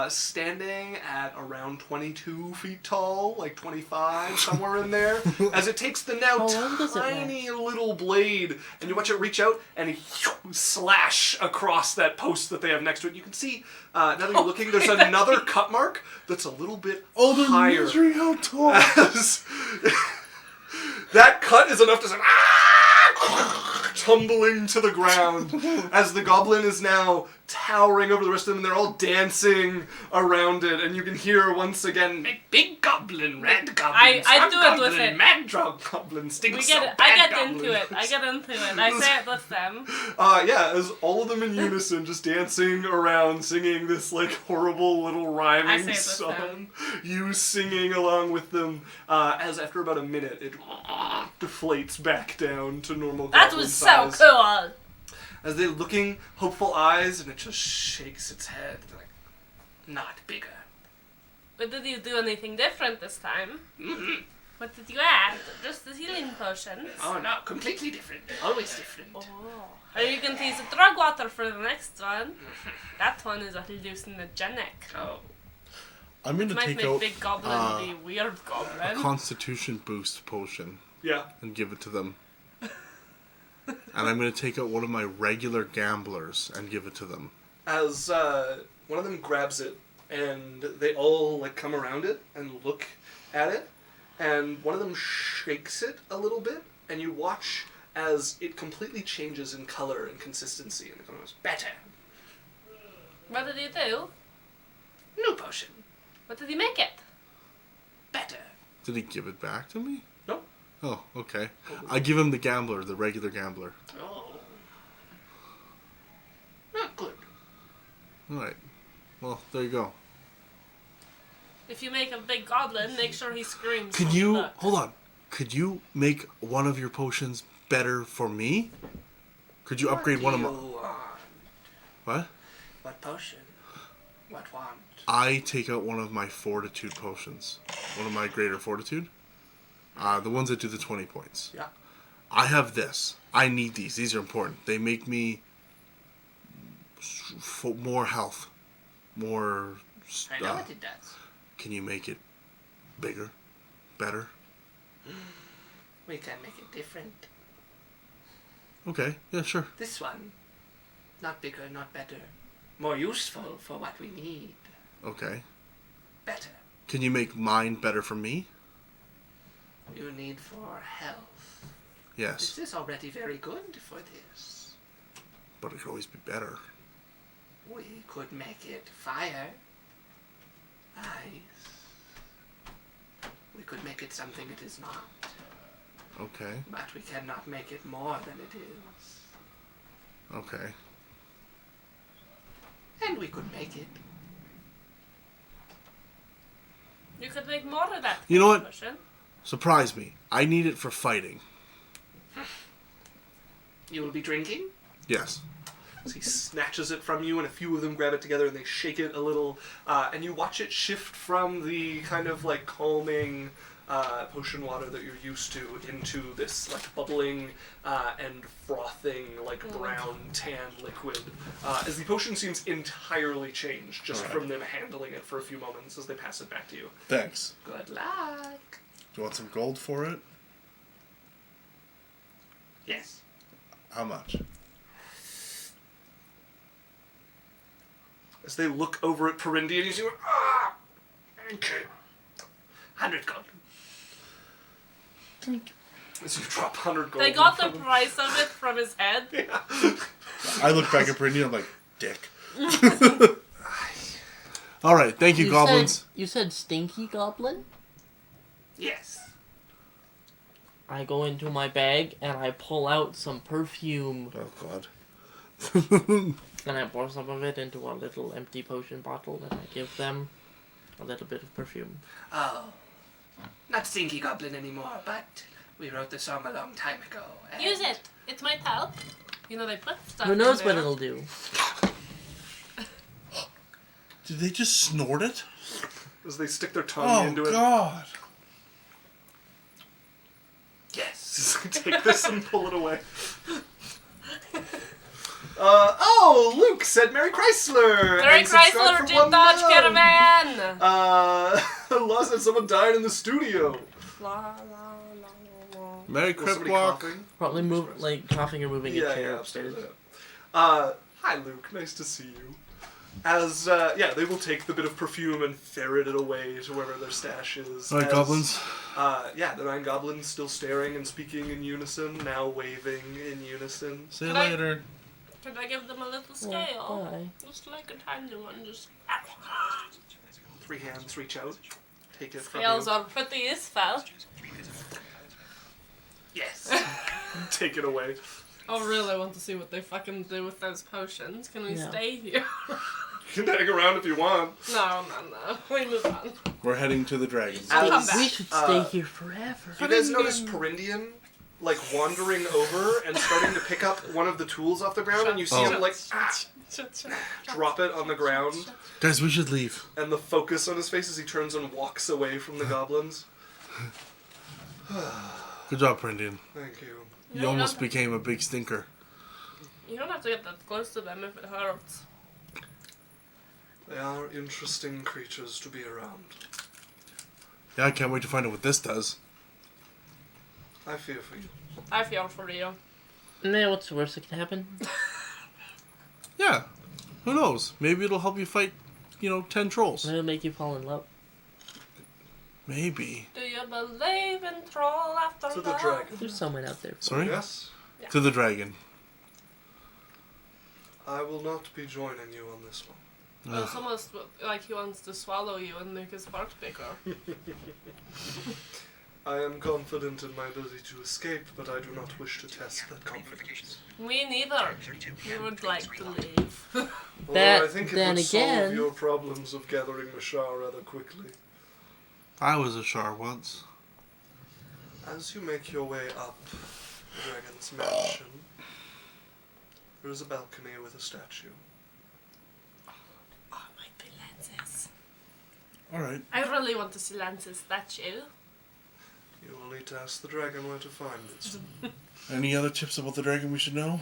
standing at around 22 feet tall, like 25, somewhere in there, as it takes the now How long does it tiny little blade, and you watch it reach out and slash across that post that they have next to it. You can see, now that you're looking, there's another cut mark that's a little bit higher. Misery, how tall? As that cut is enough to send tumbling to the ground as the goblin is now towering over the rest of them, and they're all dancing around it, and you can hear once again, big goblin, red goblin, I strong do it goblin, with it. mad drug goblin, stinks We so get it. bad I get goblin. into it. I say it with them. Yeah, as all of them in unison just dancing around, singing this like horrible little I rhyming say it with song. them. You singing along with them, as after about a minute it deflates back down to normal That goblin was so size. cool. As they're looking hopeful eyes, and it just shakes its head. They're like, not bigger. But did you do anything different this time? Mm-hmm. What did you add? Just the healing potions? Oh no, completely different. Always different. Oh. Are you going to use the drug water for the next one? That one is hallucinogenic. Oh. I'm going It to might take make out Big Goblin be weird a Goblin. Constitution boost potion Yeah. and give it to them. And I'm going to take out one of my regular gamblers and give it to them. As one of them grabs it, and they all like come around it and look at it, and one of them shakes it a little bit, and you watch as it completely changes in color and consistency, and it goes Better. What did you do? New potion. What did you make it? Better. Did he give it back to me? no. Oh, okay. I give him the gambler, the regular gambler. Oh. Not good. Alright. Well, there you go. If you make a big goblin, make sure he screams. Could you... Look. Hold on. Could you make one of your potions better for me? Could you upgrade one of my... What do you want? What? What potion? What want? I take out one of my fortitude potions. One of my greater fortitude. The ones that do the 20 points. Yeah. I have this. I need these. These are important. They make me more health. More... I know what it does. Can you make it bigger? Better? We can make it different. Okay. Yeah, sure. This one. Not bigger, not better. More useful for what we need. Okay. Better. Can you make mine better for me? You need for health. Yes. This is already very good for this. But it could always be better. We could make it fire. Ice. We could make it something it is not. Okay. But we cannot make it more than it is. Okay. And we could make it. You could make more of that. You know what? Potion. Surprise me. I need it for fighting. You will be drinking? Yes. As he snatches it from you, and a few of them grab it together, and they shake it a little, and you watch it shift from the kind of like calming potion water that you're used to into this like bubbling and frothing like brown tan liquid. As the potion seems entirely changed just from them handling it for a few moments as they pass it back to you. Thanks. Good luck. Do you want some gold for it? Yes. How much? As they look over at Perindi, and you see, Okay. 100 gold. as you drop 100 gold. They in got the front of him. price of it from his head. I look back at Brittany and I'm like, dick. Alright, thank you, goblins. You said stinky goblin? Yes. I go into my bag and I pull out some perfume Oh, God. and I pour some of it into a little empty potion bottle and I give them a little bit of perfume. Oh, not Stinky Goblin anymore, but we wrote the song a long time ago. And Use it. It might help. You know, they put stuff Who knows in what there. it'll do? Did they just snort it? As they stick their tongue into Oh it. God! Yes. Take this and pull it away. Oh, Luke said Merry Chrysler! Merry and subscribed Chrysler for did 1 Dodge month. Caravan! Law said someone died in the studio. La, la, la, la. Merry Was Crip somebody Walk. coughing? Probably coughing or moving a chair Yeah, upstairs. Hi, Luke. Nice to see you. As, they will take the bit of perfume and ferret it away to wherever their stash is. Alright, As, goblins. The 9 goblins still staring and speaking in unison, now waving in unison. See you Can I- later. Could I give them a little scale? bye. Just like a tiny one, just... 3 hands reach out, take it from Scales you, are pretty useful. Yes. take it away. I really want to see what they fucking do with those potions. Can we No. stay here? You can hang around if you want. No. We move on. We're heading to the dragons. As, come back. We should stay here forever. You guys notice Perindian, like, wandering over and starting to pick up one of the tools off the ground, and you see him, like, drop it on the ground, Guys, we should leave. and the focus on his face as he turns and walks away from the goblins. Good job, Prendian. Thank you. You almost became a big stinker. You don't have to get that close to them if it hurts. They are interesting creatures to be around. Yeah, I can't wait to find out what this does. I fear for you. I feel for you. Man, what's the worst that can happen? Yeah. Who knows? Maybe it'll help you fight, 10 trolls. It'll make you fall in love. Maybe. Do you believe in troll after To the love? dragon. There's someone out there. Sorry? Yes? Yeah. To the dragon. I will not be joining you on this one. It's almost like he wants to swallow you and make his part bigger. I am confident in my ability to escape, but I do not wish to test that confidence. Me neither. We would like to leave. Although I think it then would solve again- your problems of gathering Mashar rather quickly. I was a Shar once. As you make your way up the dragon's mansion, there is a balcony with a statue. Oh, might be Lance's. Alright. I really want to see Lance's statue. You will need to ask the dragon where to find it. Any other tips about the dragon we should know?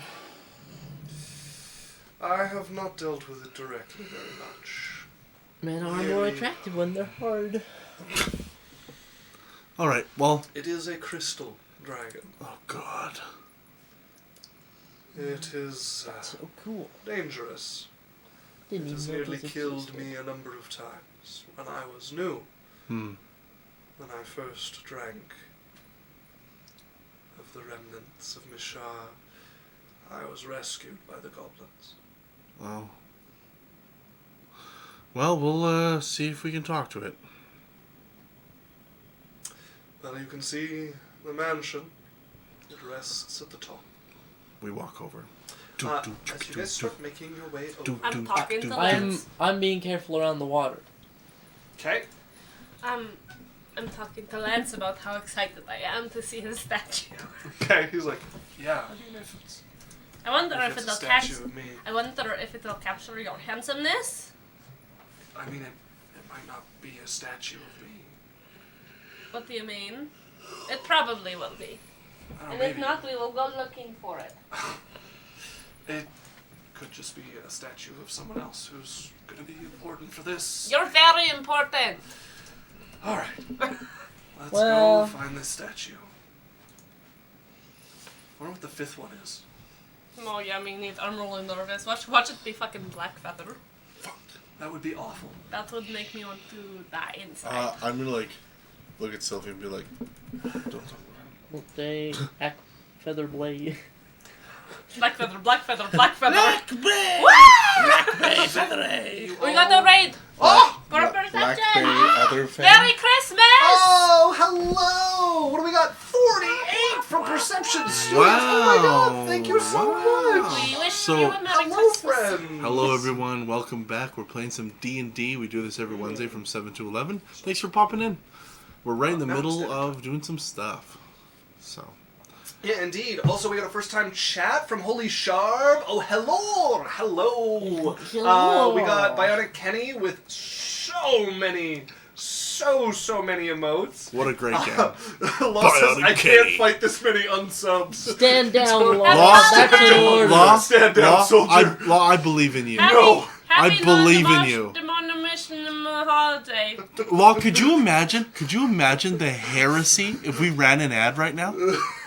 I have not dealt with it directly very much. Men are more attractive when they're hard. Alright, well. It is a crystal dragon. Oh, God. It is So cool. dangerous. Didn't It has even nearly notice it killed existed. me a number of times when I was new. Hmm. When I first drank of the remnants of Mishar, I was rescued by the goblins. Wow. Well, we'll see if we can talk to it. Well, you can see the mansion. It rests at the top. We walk over. As you guys start making your way over. I'm talking to I'm Lance. I'm being careful around the water. Okay. I'm talking to Lance about how excited I am to see his statue. Okay, he's like, yeah, I mean, if it's I wonder a if it'll statue capture. of me, I wonder if it'll capture your handsomeness. I mean, it might not be a statue of me. What do you mean? It probably will be. I don't know, And maybe if not, we will go looking for it. it could just be a statue of someone else who's going to be important for this. You're very important. All right, let's Well- go find this statue. I wonder what the 5th one is. Oh yeah, me neither. I'm really nervous. Watch it be fucking black feather. Fuck, that would be awful. That would make me want to die inside. I'm gonna, look at Sylvie and be like, don't talk about Well, they act feather blade. Black feather, black feather, black feather. it. We got the raid. Oh! For Black perception. Bay, other fan. Merry Christmas. Oh, hello! What do we got? 48 from Perception Studios! Wow. Oh my god, thank you so Wow. much! We wish So- you a Merry Hello, Christmas. friends! Hello everyone, welcome back. We're playing some D&D. We do this every Wednesday from 7 to 11. Thanks for popping in. We're right in the Mountain middle Standard of Time. doing some stuff. So. Yeah, indeed. Also, we got a first-time chat from Holy Sharb. Oh, hello! Hello! Hello. We got Bionic Kenny with so many emotes. What a great game. Law says, Bionic I Kenny. can't fight this many unsubs. Stand down, Law. Law, That's an order. Law, Stand down, Law, soldier. Law, I believe in you. No. I believe in you. Holiday. Law, could you imagine the heresy if we ran an ad right now?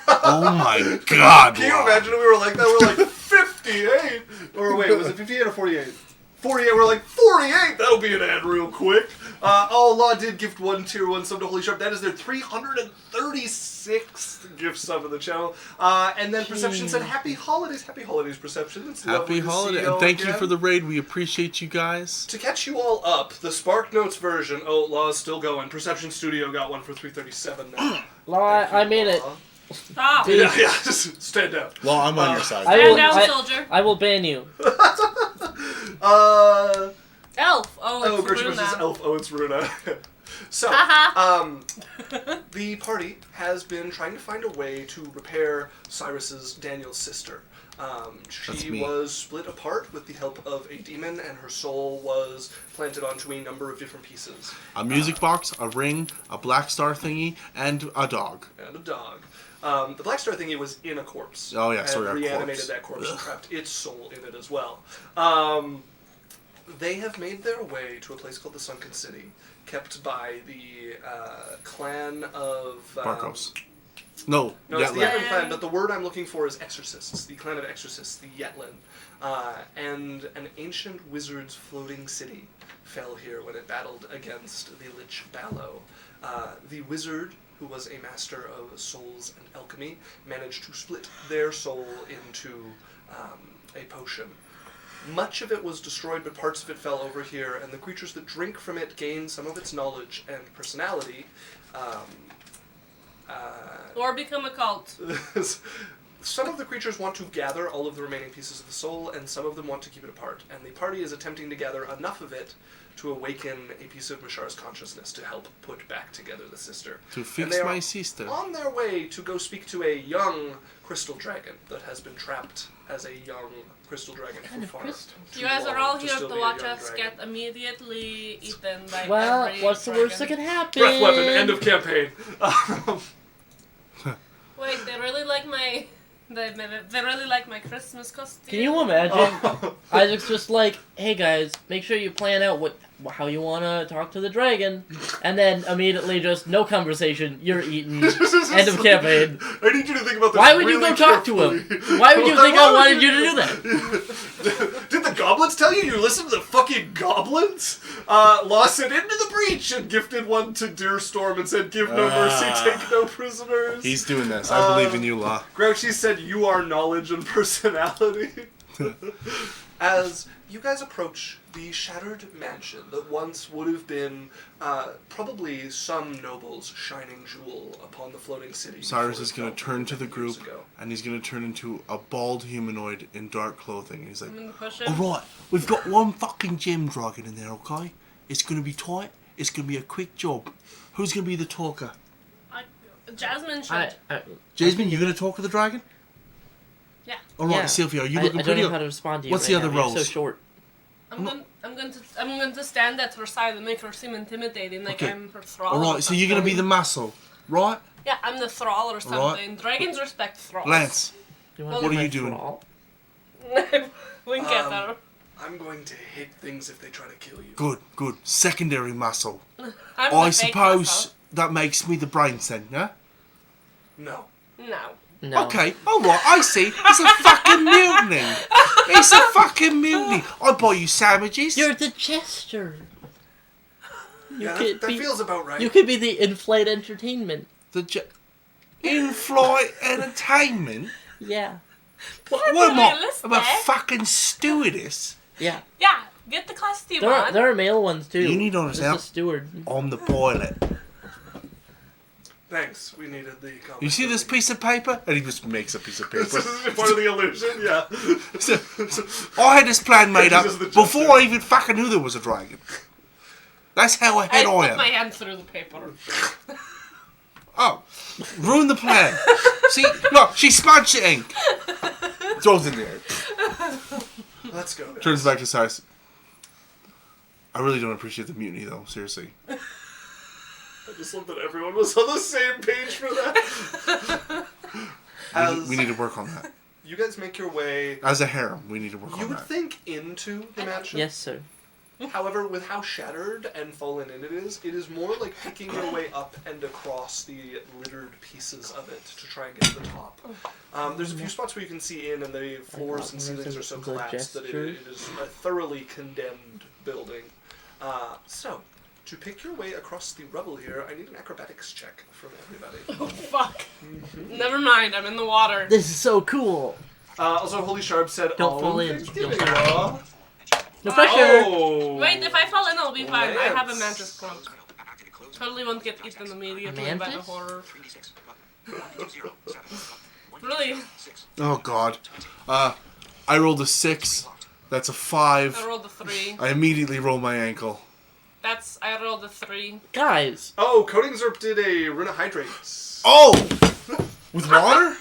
Oh my god, Can you Law. imagine if we were like that? We're like, 58! Or wait, was it 58 or 48? 48, we're like, 48! That'll be an ad real quick. Law did gift one tier 1 sub to Holy Sharp. That is their 336th gift sub of the channel. And then Perception said, Happy Holidays, Perception. It's lovely Happy to see holiday. y'all And thank you again. for the raid. We appreciate you guys. To catch you all up, the Spark Notes version, Law is still going. Perception Studio got one for 337 now. Law, Thank you, I made it. Law. Stop. Dude. Yeah, just stand down. Law, I'm on your side. I Stand will, down, I, soldier. I will ban you. Elf. Oh, Oh, it's Gretchen Runa. versus Elf. Oh, it's Runa. So, the party has been trying to find a way to repair Cyrus's Daniel's sister. That's She me. was split apart with the help of a demon, and her soul was planted onto a number of different pieces. A music box, a ring, a black star thingy, and a dog. And a dog. The Black Star thingy was in a corpse. Oh, yeah, and sorry, a reanimated corpse. that corpse and Ugh. trapped its soul in it as well. They have made their way to a place called the Sunken City, kept by the clan of... Barkos. No, No, it's the Yetland. Yetland clan, but the word I'm looking for is exorcists. The clan of exorcists, the Yetland. And an ancient wizard's floating city fell here when it battled against the Lich Ballo. The wizard, who was a master of souls and alchemy, managed to split their soul into a potion. Much of it was destroyed, but parts of it fell over here, and the creatures that drink from it gain some of its knowledge and personality. Or become a cult. Some of the creatures want to gather all of the remaining pieces of the soul, and some of them want to keep it apart. And the party is attempting to gather enough of it to awaken a piece of Mashar's consciousness to help put back together the sister. To And fix they are my sister. on their way to go speak to a young crystal dragon that has been trapped as a young crystal dragon Kind of for far crystal? too You guys are long all to here still to be a watch young us dragon. get immediately eaten by Well, every what's the worst that dragon. can happen? Breath weapon, end of campaign. Wait, they really like my... They really like my Christmas costume. Can you imagine? Isaac's just like, hey guys, make sure you plan out how you want to talk to the dragon, and then immediately just no conversation, you're eaten, end of campaign. I need you to think about this. Why would you really go talk to carefully. him? Why would you think I wanted you to do that? Did the goblins tell you? You listened to the fucking goblins? Lost it into the breach and gifted one to Deerstorm and said, give no mercy, take no prisoners. He's doing this. I believe in you, Law. Grouchy said, you are knowledge and personality. As you guys approach the shattered mansion that once would have been probably some noble's shining jewel upon the floating city. Cyrus before is it going fell to turn to the years group, ago. and he's going to turn into a bald humanoid in dark clothing. He's like, I'm gonna push him. alright, we've got one fucking gem dragon in there, okay? It's going to be tight. It's going to be a quick job. Who's going to be the talker? Jasmine should. I Jasmine, you going to talk to the dragon? Yeah. Alright, Yeah. Sylvia, are you I looking don't pretty? know how to respond to you. What's right the other now. You're so roles? short. I'm going to stand at her side and make her seem intimidating, like Okay. I'm her thrall. or Alright, so you're going to be the something. muscle, right? Yeah, I'm the thrall or something. Dragons respect thralls. Lance, You wanna What be are my you doing? thrall? Wink at her. I'm going to hit things if they try to kill you. good. Secondary muscle. I'm I the fake suppose muscle. that makes me the brains then, yeah? No. No. No. Okay, alright, I see. It's a fucking mutiny. It's a fucking mutiny. I buy you sandwiches. You're the jester. Yeah, could that be- feels about right. You could be the in-flight entertainment. In-flight entertainment? Yeah. What am I? realistic. I'm a fucking stewardess. Yeah. Yeah, get the costume on. There are male ones too. You need to Just understand. a steward. On the boilet. Thanks, we needed the comment. You see this piece of paper? And he just makes a piece of This paper. is part of the illusion, yeah. I had this plan made up This is the before jester. I even fucking knew there was a dragon. That's how ahead I I put am. my hand through the paper. Oh, ruin the plan. See, look, she's smudging. Throws it in the air. Let's go. Turns back to Cyrus. I really don't appreciate the mutiny, though. Seriously. I just love that everyone was on the same page for that. We need to work on that. You guys make your way. As a harem, we need to work You on would that. think into the mansion. Yes, sir. However, with how shattered and fallen in it is more like picking your way up and across the littered pieces of it to try and get to the top. There's a few spots where you can see in, and the floors and ceilings are so collapsed that it is a thoroughly condemned building. So, to pick your way across the rubble here, I need an acrobatics check from everybody. Oh, fuck. Never mind, I'm in the water. This is so cool. Also, Holy Sharp said, Don't fall in. Thanksgiving, Don't y'all. No pressure. Oh. Wait, if I fall in, I'll be fine. I have a Lance. mantis cloak. Totally won't get eaten immediately by the Mantis? horror. Really? Oh, God. I rolled a 6. That's a 5. I rolled a 3. I immediately roll my ankle. I rolled a 3. Guys. Oh, Coding Zerp did a Runa Hydrates. Oh! With water?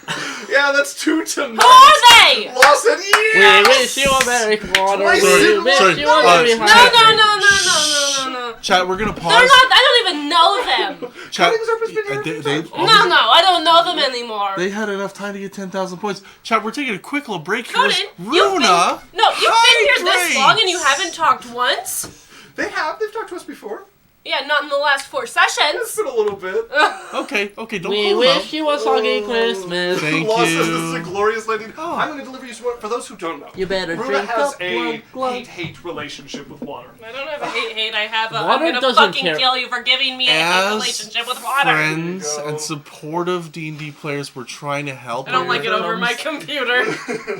Yeah, that's 2 to Who are they? Lost it. We Yes! wish you a Merry water. Twice We in wish one. you a Sorry, Merry No, holiday. no. Chat, we're gonna They're pause. not, I don't even know them. Chat, Coding Zerp has been here a few times. No, I don't know them anymore. They had enough time to get 10,000 points. Chat, we're taking a quick little break here. Conan, Runa! you've been here this hydrate! long and you haven't talked once? They've talked to us before. Yeah, not in the last 4 It's sessions. been a little bit. Okay, don't We pull them out. wish you a soggy Christmas. Thank Lost you. us, this is a glorious landing. Oh. I'm going to deliver you some, for those who don't know. You better Runa drink has up, a glug, glug. hate-hate relationship with water. I don't have a hate. I have a Water I'm gonna doesn't fucking care. kill you for giving me a hate As relationship with water. friends There you go. and supportive D&D players, we're trying to help I don't her like it over my computer.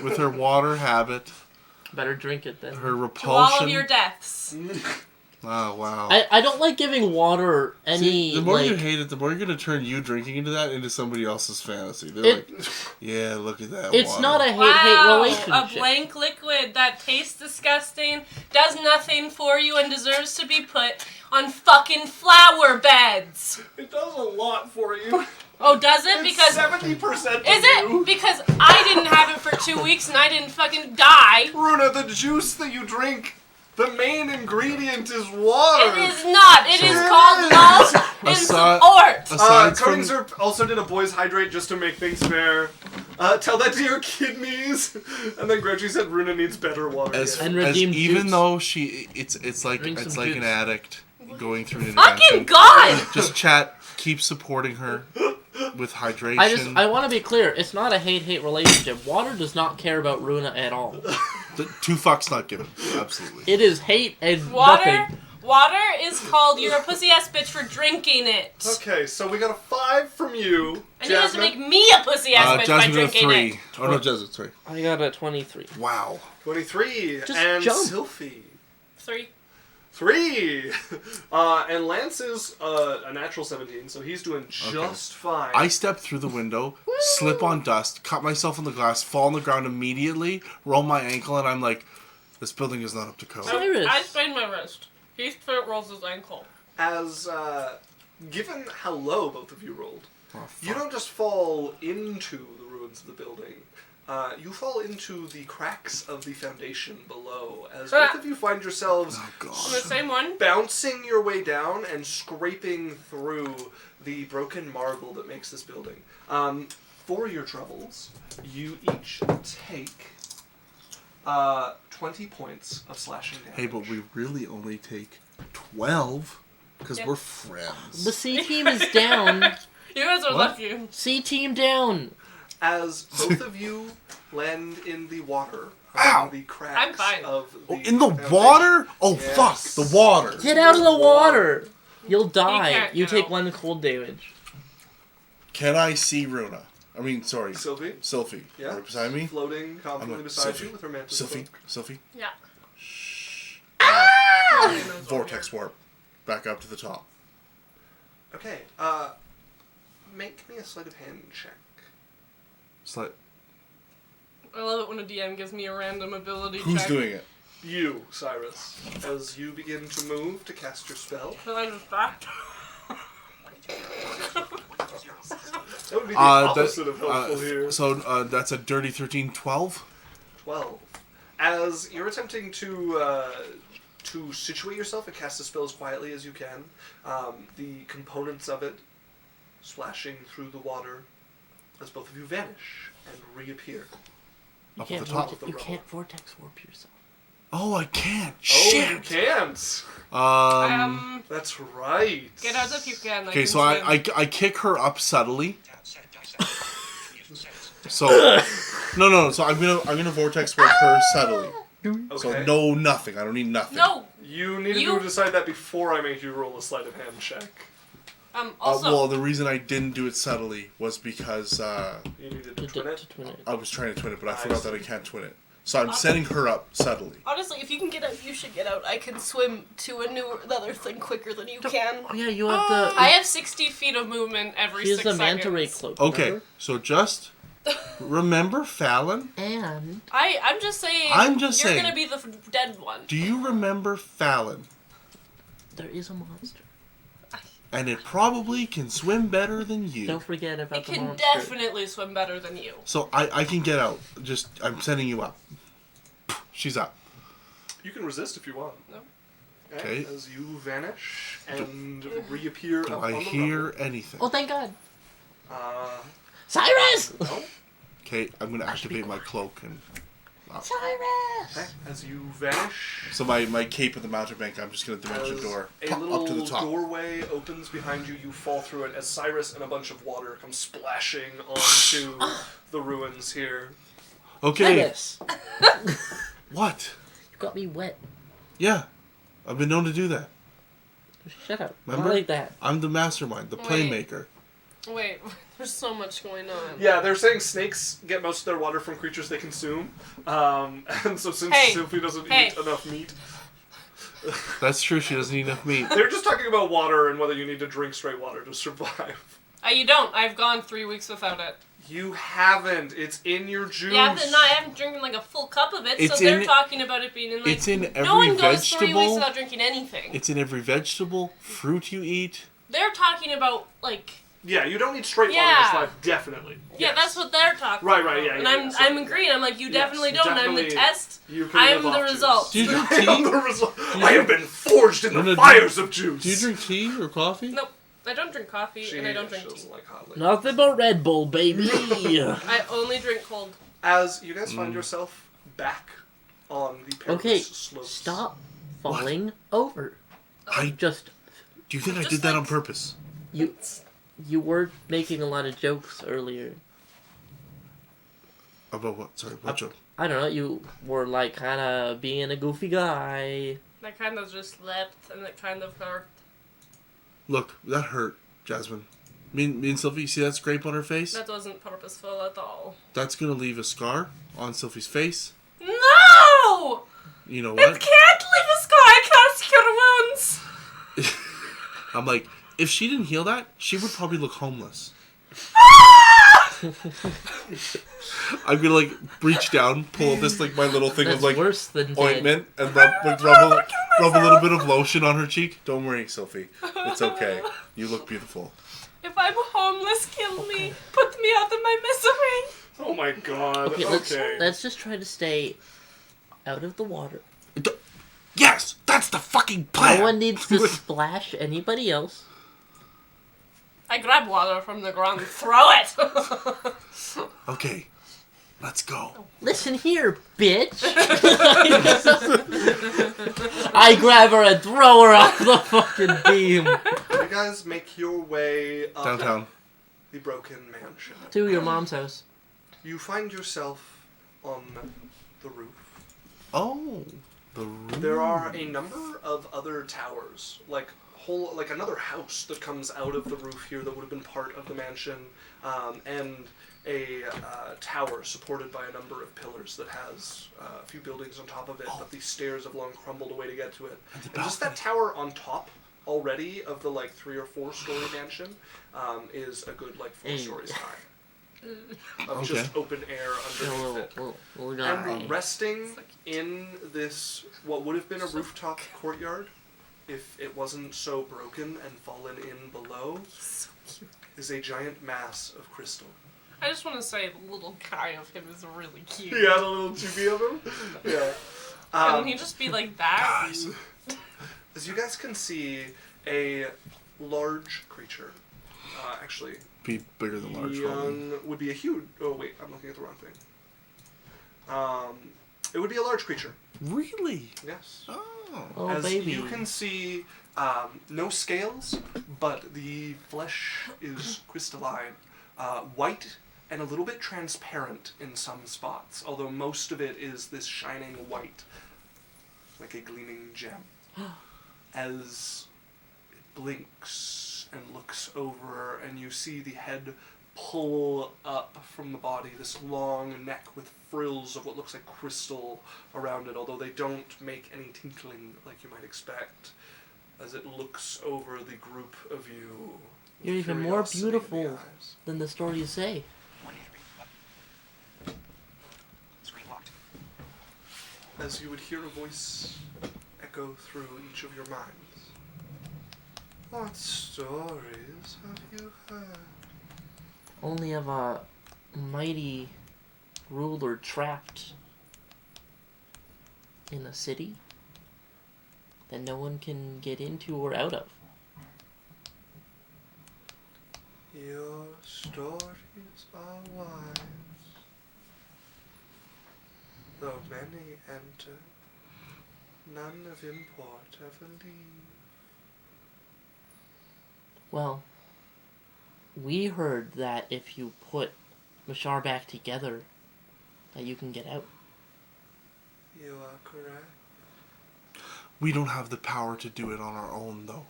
with her water habit, Better drink it then. her To repulsion. all of your deaths. Oh, wow. I don't like giving water any, See, the more like... you hate it, the more you're going to turn you drinking into that into somebody else's fantasy. They're It- like, yeah, look at that It's water. not a hate-hate Wow, relationship. a blank liquid that tastes disgusting, does nothing for you, and deserves to be put on fucking flower beds. It does a lot for you. Oh, does it? It's Because 70% of is you. it? Because I didn't have it for 2 weeks and I didn't fucking die. Runa, the juice that you drink, the main ingredient is water. It is not. It is So- called love and Aside- support. Aside Coding from... Zerp also did a boys hydrate just to make things fair. Tell that to your kidneys. And then Gretchen said Runa needs better water. As, And as redeemed even juice. though it's like Drink some juice. an addict going through an Fucking intervention. God! Just chat, keep supporting her with hydration. I want to be clear. It's not a hate-hate relationship. Water does not care about Runa at all. The 2 fucks not given. Absolutely. It is hate and Water. nothing. Water is called you're a pussy ass bitch for drinking it. Okay, so we got a 5 from you. And you have to Jasmine. make me a pussy ass bitch by Jasmine got drinking 3. it. Oh no, Jasmine 3. I got a 23. Wow. 23. Just and jump. Sylphie. 3. 3. And Lance is a natural 17, so he's doing just fine. I step through the window, slip on dust, cut myself on the glass, fall on the ground immediately, roll my ankle, and I'm like, this building is not up to code. Cyrus. I sprained my wrist. Heath rolls his ankle. As, given how low both of you rolled, Oh, you fuck. don't just fall into the ruins of the building. You fall into the cracks of the foundation below, as both of you find yourselves Oh, The God. same one? bouncing your way down and scraping through the broken marble that makes this building. For your troubles, you each take 20 points of slashing damage. Hey, but we really only take 12 because Yep. we're friends. The C team is down. You guys are What? lucky. C team down. As both of you land in the water, Ow! in the cracks I'm fine. of the Oh, in the foundation. water? Oh, Yes. fuck. The water. Get out of the water. You'll die. can't You get take out. 1 cold damage. Can I see Runa? I mean, sorry. Sylvie, Sylphie. Yeah. Right beside me? floating confidently like, beside Sylvie, you with her mantis Sylphie. cloak. Sylphie. Yeah. Vortex warp. Back up to the top. Okay, make me a sleight of hand check. Slight. I love it when a DM gives me a random ability Who's check. doing it? You, Cyrus, as you begin to move to cast your spell. Can I just back? That would be the opposite of helpful that, here. So that's a dirty 13, 12. 12. As you're attempting to situate yourself and cast the spell as quietly as you can, the components of it splashing through the water as both of you vanish and reappear. Up at the top. of the You rubble. can't vortex warp yourself. Oh, I can't. Oh, Shit. you can't. That's right. Get out if you can. Okay, so I kick her up subtly. Tab, set, dissect. So no. So I'm gonna vortex warp her subtly. Okay. So no, nothing. I don't need nothing. No. You needed You- to decide that before I made you roll a sleight of hand check. Also. Well, the reason I didn't do it subtly was because You needed to twin it. I was trying to twin it, but I I forgot see. that I can't twin it. So I'm setting her up subtly. Honestly, if you can get out, you should get out. I can swim to another thing quicker than you can. Oh yeah, you have the. I have 60 feet of movement every She has 6 the manta ray seconds. cloak. Okay, remember? so just remember Fallon. And I'm just saying. You're saying. gonna be the dead one. Do you remember Fallon? there is a monster. And it probably can swim better than you. Don't forget about It the can monster. definitely swim better than you. So I can get out. Just I'm sending you up. She's up. You can resist if you want. No. Okay. As you vanish and reappear Do up I on the hear rubble. anything? Oh, thank God. Cyrus! Cyrus! No. Okay, I'm gonna activate my cloak and. Cyrus! Okay. As you vanish, So my cape at the mountebank, I'm just gonna dimension as door a up little to the top. doorway opens behind you, you fall through it as Cyrus and a bunch of water come splashing onto the ruins here. Okay. Cyrus! What? You got me wet. Yeah, I've been known to do that. Shut up. Remember? Not like that. I'm the mastermind, the Wait. playmaker. Wait, there's so much going on. Yeah, they're saying snakes get most of their water from creatures they consume. And so since Hey. Sylvie doesn't Hey. eat enough meat, That's true. She doesn't eat enough meat. they're just talking about water and whether you need to drink straight water to survive. You don't. I've gone 3 weeks without it. You haven't. It's in your juice. Yeah, but I haven't drinking like a full cup of it, It's so they're in- talking about it being in like. It's in every no one goes 3 weeks vegetable. without drinking anything. It's in every vegetable, fruit you eat. They're talking about like. Yeah, you don't need straight water Yeah. in this life, definitely. Yeah, Yes. that's what they're talking Right, about. right, yeah, And yeah, I'm yeah, so- I'm agreeing. I'm like, you Yes, definitely don't. I'm the definitely test. You can I'm live the off result. Do you drink juice. I'm tea? the result. I have been forged in No, the no, fires of juice. Do you drink tea or coffee? Nope. I don't drink coffee and I don't drink tea. doesn't like hot liquor. Nothing but Red Bull, baby. I only drink cold. As you guys find yourself back on the perilous Okay, slopes. stop falling over. I Just Do you think I Just did that like- on purpose? you were making a lot of jokes earlier. About what? Sorry, what joke? I don't know. You were like kind of being a goofy guy. I kind of just slept and it kind of hurt. Look, that hurt, Jasmine. Me and Sylvie, you see that scrape on her face? That wasn't purposeful at all. That's gonna leave a scar on Sylvie's face. No! You know It what? can't leave a scar. I can't cure wounds. I'm like, if she didn't heal that, she would probably look homeless. I'm gonna like reach down, pull this like my little thing That's of like worse than dead. ointment, and rub a little bit of lotion on her cheek. Don't worry, Sophie. It's okay. You look beautiful. If I'm homeless, kill me. Put me out of my misery. Oh my god. Okay, Okay. let's just try to stay out of the water. Yes, that's the fucking plan. No one needs to splash anybody else. I grab water from the ground and throw it. Okay, let's go. Listen here, bitch. I grab her and throw her off the fucking beam. You guys make your way up Downtown. the broken mansion. To your mom's house. You find yourself on the roof. Oh, the room. There are a number of other towers, like another house that comes out of the roof here that would have been part of the mansion, and a tower supported by a number of pillars that has a few buildings on top of it, but these stairs have long crumbled away to get to it. And just that tower on top alredeady of the like 3 or 4 story mansion is a good like 4 stories high. Of just open air underneath it. We're And not resting in this, what would have been a rooftop courtyard, if it wasn't so broken and fallen in below, So cute. is a giant mass of crystal. I just want to say the little guy of him is really cute. Yeah, the little chibi of him. Yeah. Can he just be like that? Guys. As you guys can see, a large creature. Actually, Be bigger than large. probably. young would be a huge. Oh wait, I'm looking at the wrong thing. It would be a large creature. Really? Yes. Oh. Oh, As baby. you can see, no scales, but the flesh is crystalline, white, and a little bit transparent in some spots. Although most of it is this shining white, like a gleaming gem. As it blinks and looks over, and you see the head pull up from the body, this long neck with frills of what looks like crystal around it, although they don't make any tinkling like you might expect, as it looks over the group of you. with You're even more curiosity in the beautiful eyes. than the story you say. 183. Screen locked. As you would hear a voice echo through each of your minds. What stories have you heard? Only of a mighty ruler trapped in a city that no one can get into or out of. Your stories are wise, though many enter, none of import ever leave. Well, we heard that if you put Mashar back together, that you can get out. You are correct. We don't have the power to do it on our own, though.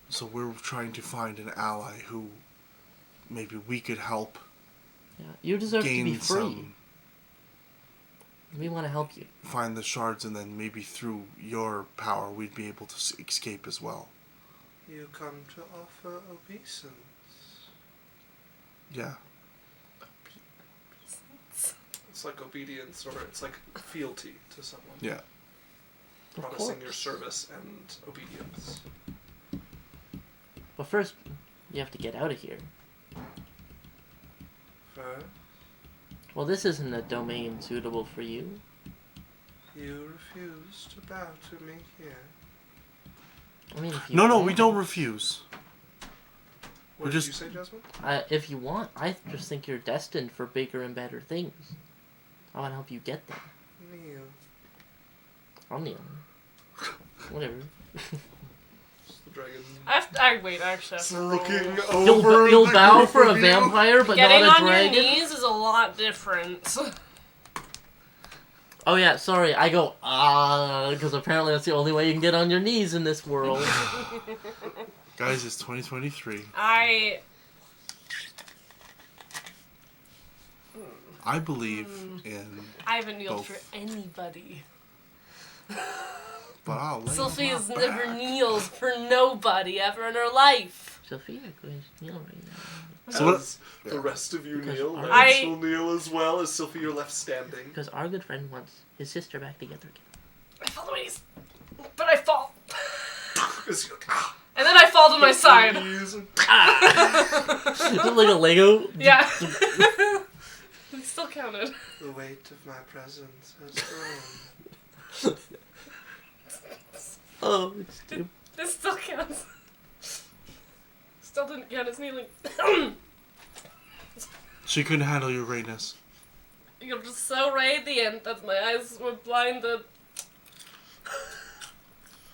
So we're trying to find an ally who maybe we could help Yeah, you deserve to be gain free. some, We want to help you. find the shards, and then maybe through your power we'd be able to escape as well. You come to offer obeisance. Yeah. It's like obedience, or it's like fealty to someone. Yeah. Of Promising your course. service and obedience. But first, you have to get out of here. First, Well, this isn't a domain suitable for you. you refuse to bow to me here. I mean, if you No, want, we don't refuse. What We're did just- you say, Jasmine? If you want, I just think you're destined for bigger and better things. I want to help you get there. Kneel. I'll kneel. Whatever. It's the dragon. Wait, I actually have to roll. Looking over You'll the bow group for a of you. vampire, but Getting not a on dragon? your knees is a lot different. Oh yeah, sorry, I go, because apparently that's the only way you can get on your knees in this world. Guys, it's 2023. I I believe in, haven't kneeled Both. for anybody. but I'll lay Sophia's on my never back. kneeled for nobody ever in her life. Sophia, go ahead and kneel right now. So what- As the rest of you Because kneel, our- Lance will kneel as well, as Sylphie, you're left standing. Because our good friend wants his sister back together again. I fall to my knees, but I fall, As you, ah, and then I fall to my side. knees and- Is it like a Lego? Yeah, it still counted. The weight of my presence has grown. Oh, it's too... This still counts. Still didn't count as kneeling. She couldn't handle your greatness. You're just so radiant that my eyes were blinded.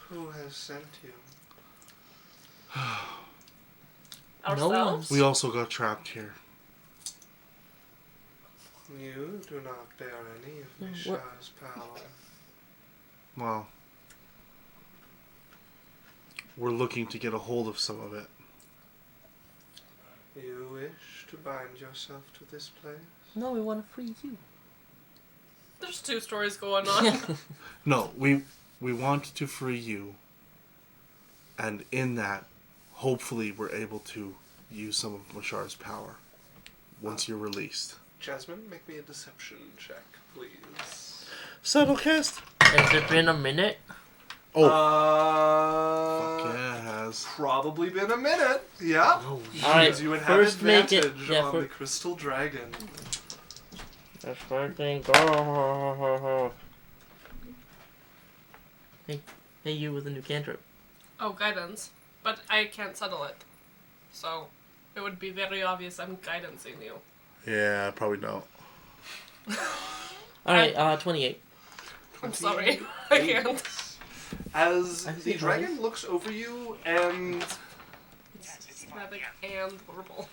Who has sent you? Ourselves? We also got trapped here. You do not bear any of No, Mishar's power. Well, we're looking to get a hold of some of it. You wish to bind yourself to this place? No, we want to free you. There's two stories going on. No, we want to free you, and in that, hopefully we're able to use some of Mashar's power once you're released. Jasmine, make me a deception check, please. Subtlecast? Has it been a minute? Oh, Fuck fuck yeah, it has. Probably been a minute. Yeah. Oh, Alright, You would have first make it. advantage Yeah, on the crystal dragon. That's fucking go. Hey, you with a new cantrip. Oh, guidance. But I can't settle it. So, it would be very obvious I'm guidancing you. yeah, I probably don't. Alright, 28. I'm sorry. I can't. As I the see dragon nice. looks over you and Static and verbal.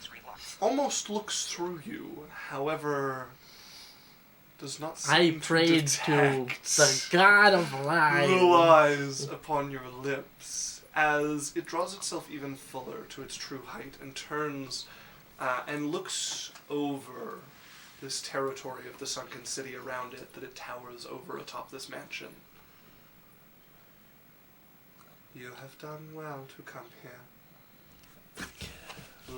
almost looks through you, however, does not I seem prayed to to detect the god of the lies. lies upon your lips as it draws itself even fuller to its true height and turns and looks over this territory of the sunken city around it that it towers over atop this mansion. You have done well to come here.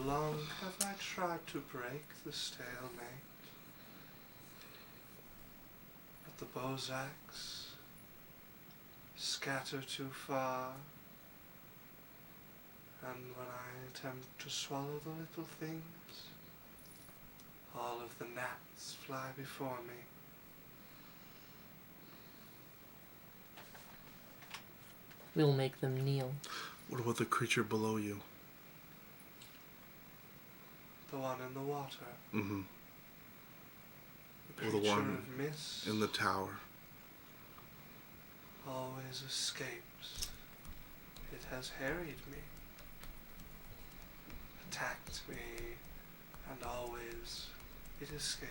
Long have I tried to break the stalemate, but the Bozaks scatter too far, and when I attempt to swallow the little things, all of the gnats fly before me. We'll make them kneel. What about the creature below you? The one in the water, Mm-hmm. the Or the creature one of mist, in the tower. always escapes. It has harried me, attacked me, and always it escapes.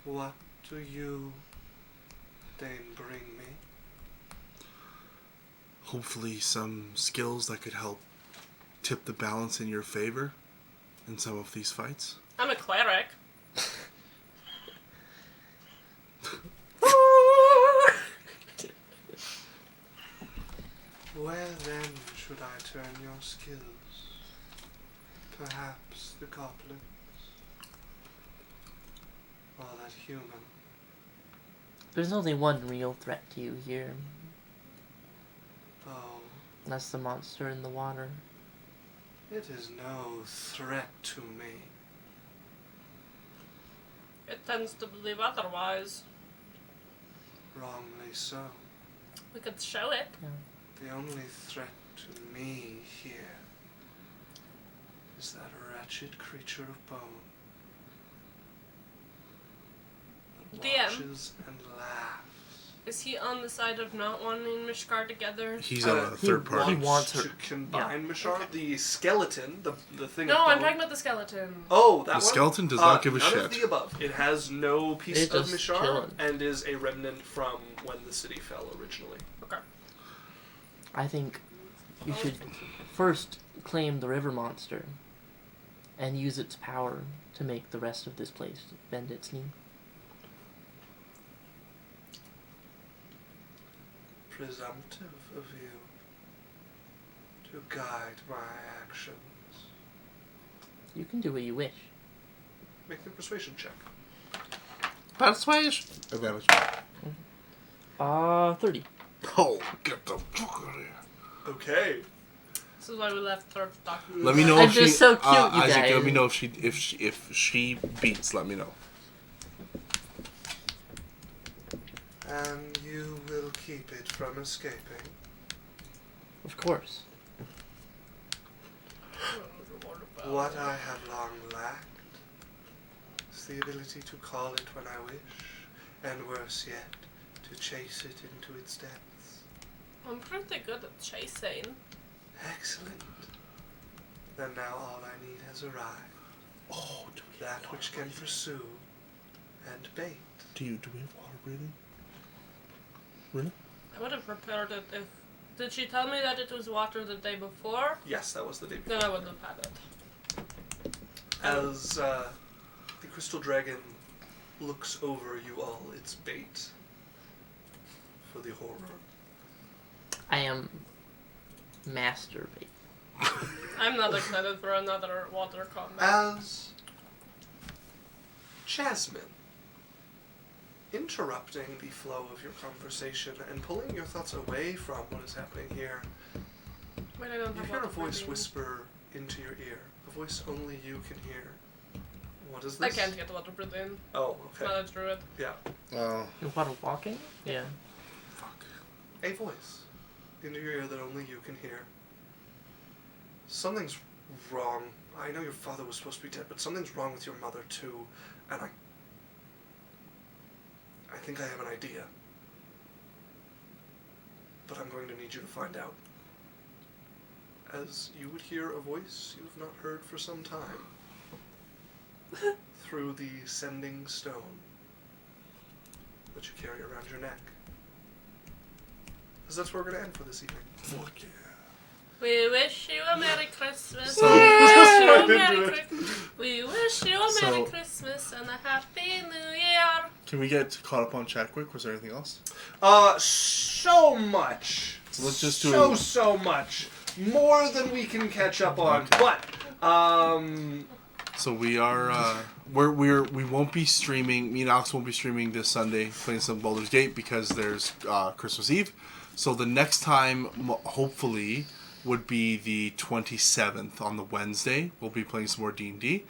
What do you deign bring me? Hopefully some skills that could help tip the balance in your favor in some of these fights. I'm a cleric. Where then should I turn your skills? Perhaps the goblins? Or that human? There's only one real threat to you here. Oh, That's the monster in the water. it is no threat to me. It tends to believe otherwise. Wrongly so. We could show it. The only threat to me here is that wretched creature of bone that DM. watches and laughs. Is he on the side of not wanting Mishkar together? He's on a third party. He wants her. To combine Yeah. Mishar, Okay. the skeleton, the thing No, of I'm bone. talking about the skeleton. Oh, that The one? skeleton does not give a none shit. of the above. It has no piece It's of just Mishar chilling. and is a remnant from when the city fell originally. Okay. I think you should first claim the river monster and use its power to make the rest of this place bend its knee. Presumptive of you to guide my actions. You can do what you wish. Make the persuasion check. Persuasion. Advantage. 30. Oh, get the fuck out of here. Okay. This is why we left third document. Let me know I'm if she. just so cute, you Isaac, guys. let me know if she beats. Let me know. And you will keep it from escaping. Of course. What I have long lacked is the ability to call it when I wish, and worse yet, to chase it into its depths. I'm pretty good at chasing. Excellent. Then now all I need has arrived. Oh, do we That which can pursue and bait. Do we have water breathing? Really? I would have prepared it if... Did she tell me that it was water the day before? Yes, that was the day Then before. I wouldn't have had it. As the crystal dragon looks over you all, its bait for the horror. I am masturbate. I'm not excited for another water combat. As Jasmine, interrupting the flow of your conversation and pulling your thoughts away from what is happening here. Wait, I don't You have hear a lots of voice breathing. whisper into your ear. A voice only you can hear. What is I this? can't get a lot of breath in. Oh, okay. Not a druid. Yeah. What, walking? Yeah. A voice into your ear that only you can hear. Something's wrong. I know your father was supposed to be dead, but something's wrong with your mother too. And I think I have an idea. But I'm going to need you to find out. As you would hear a voice you've not heard for some time. Through the sending stone that you carry around your neck. Because that's where we're going to end for this evening. Fuck yeah. We wish you a Merry Christmas. So- We wish you a Merry Christmas. We wish you a Merry So- Christmas and a Happy New Year. Can we get caught up on chat quick? Was there anything else? So much. So let's just do So much. More than we can catch up on. Okay. But, So we are we won't be streaming. Me and Alex won't be streaming this Sunday playing some Baldur's Gate because there's Christmas Eve. So the next time, hopefully, would be the 27th on the Wednesday. We'll be playing some more D&D.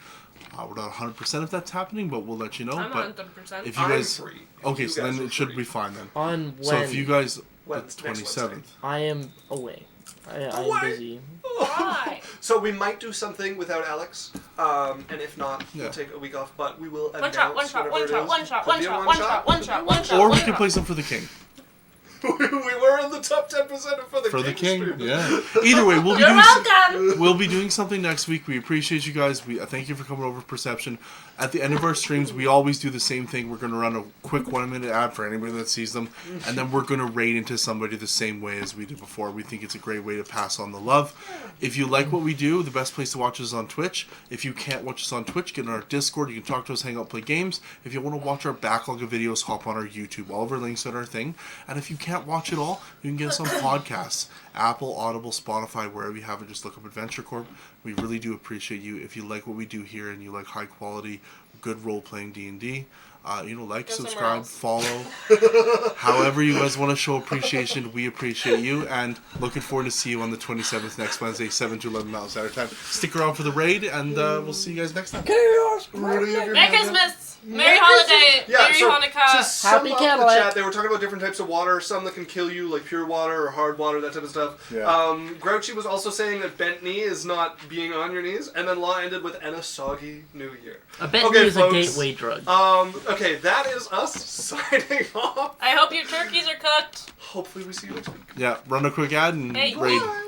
We're not 100% if that's happening, but we'll let you know. I'm but 100%. if you I'm guys, free. okay, You so guys then are it should free. be fine then. On when? So if you guys, the Next 27th. Wednesday. I am away. I'm Away? busy. Why? So we might do something without Alex, and if not, Yeah. we'll take a week off. But we will One announce shot, whatever one it shot, is. one shot, Could one be a shot, one shot, one shot, one shot. Or we one could shot. play some for the king. We were in the top 10% for the King, stream. yeah. Either way, we'll be You're doing welcome. we'll be doing something next week. We appreciate you guys. We thank you for coming over, Perception. At the end of our streams, we always do the same thing. We're going to run a quick 1-minute ad for anybody that sees them, and then we're going to raid into somebody the same way as we did before. We think it's a great way to pass on the love. If you like what we do, the best place to watch us is on Twitch. If you can't watch us on Twitch, get on our Discord. You can talk to us, hang out, play games. If you want to watch our backlog of videos, hop on our YouTube. All of our links are our thing. And if you can't watch it all, you can get us on podcasts. Apple, Audible, Spotify, wherever you have it, just look up Adventure Corp. We really do appreciate you. If you like what we do here and you like high quality, good role-playing D&D, like, Go somewhere subscribe, else. follow. However you guys want to show appreciation, we appreciate you. And looking forward to see you on the 27th next Wednesday, 7 to 11 Mountain Standard Time. Stick around for the raid, and we'll see you guys next time. Chaos! Merry Christmas. Merry holiday. Yeah, Merry so Hanukkah. to sum Happy up the Cadillac. chat, they were talking about different types of water, some that can kill you, like pure water or hard water, that type of stuff. Yeah. Grouchy was also saying that bent knee is not being on your knees, and then Law ended with "and a soggy New Year." A bet Okay, is a folks. gateway drug. Okay, that is us signing off. I hope your turkeys are cooked. Hopefully we see you next week. Yeah, run a quick ad and Hey. raid. Bye.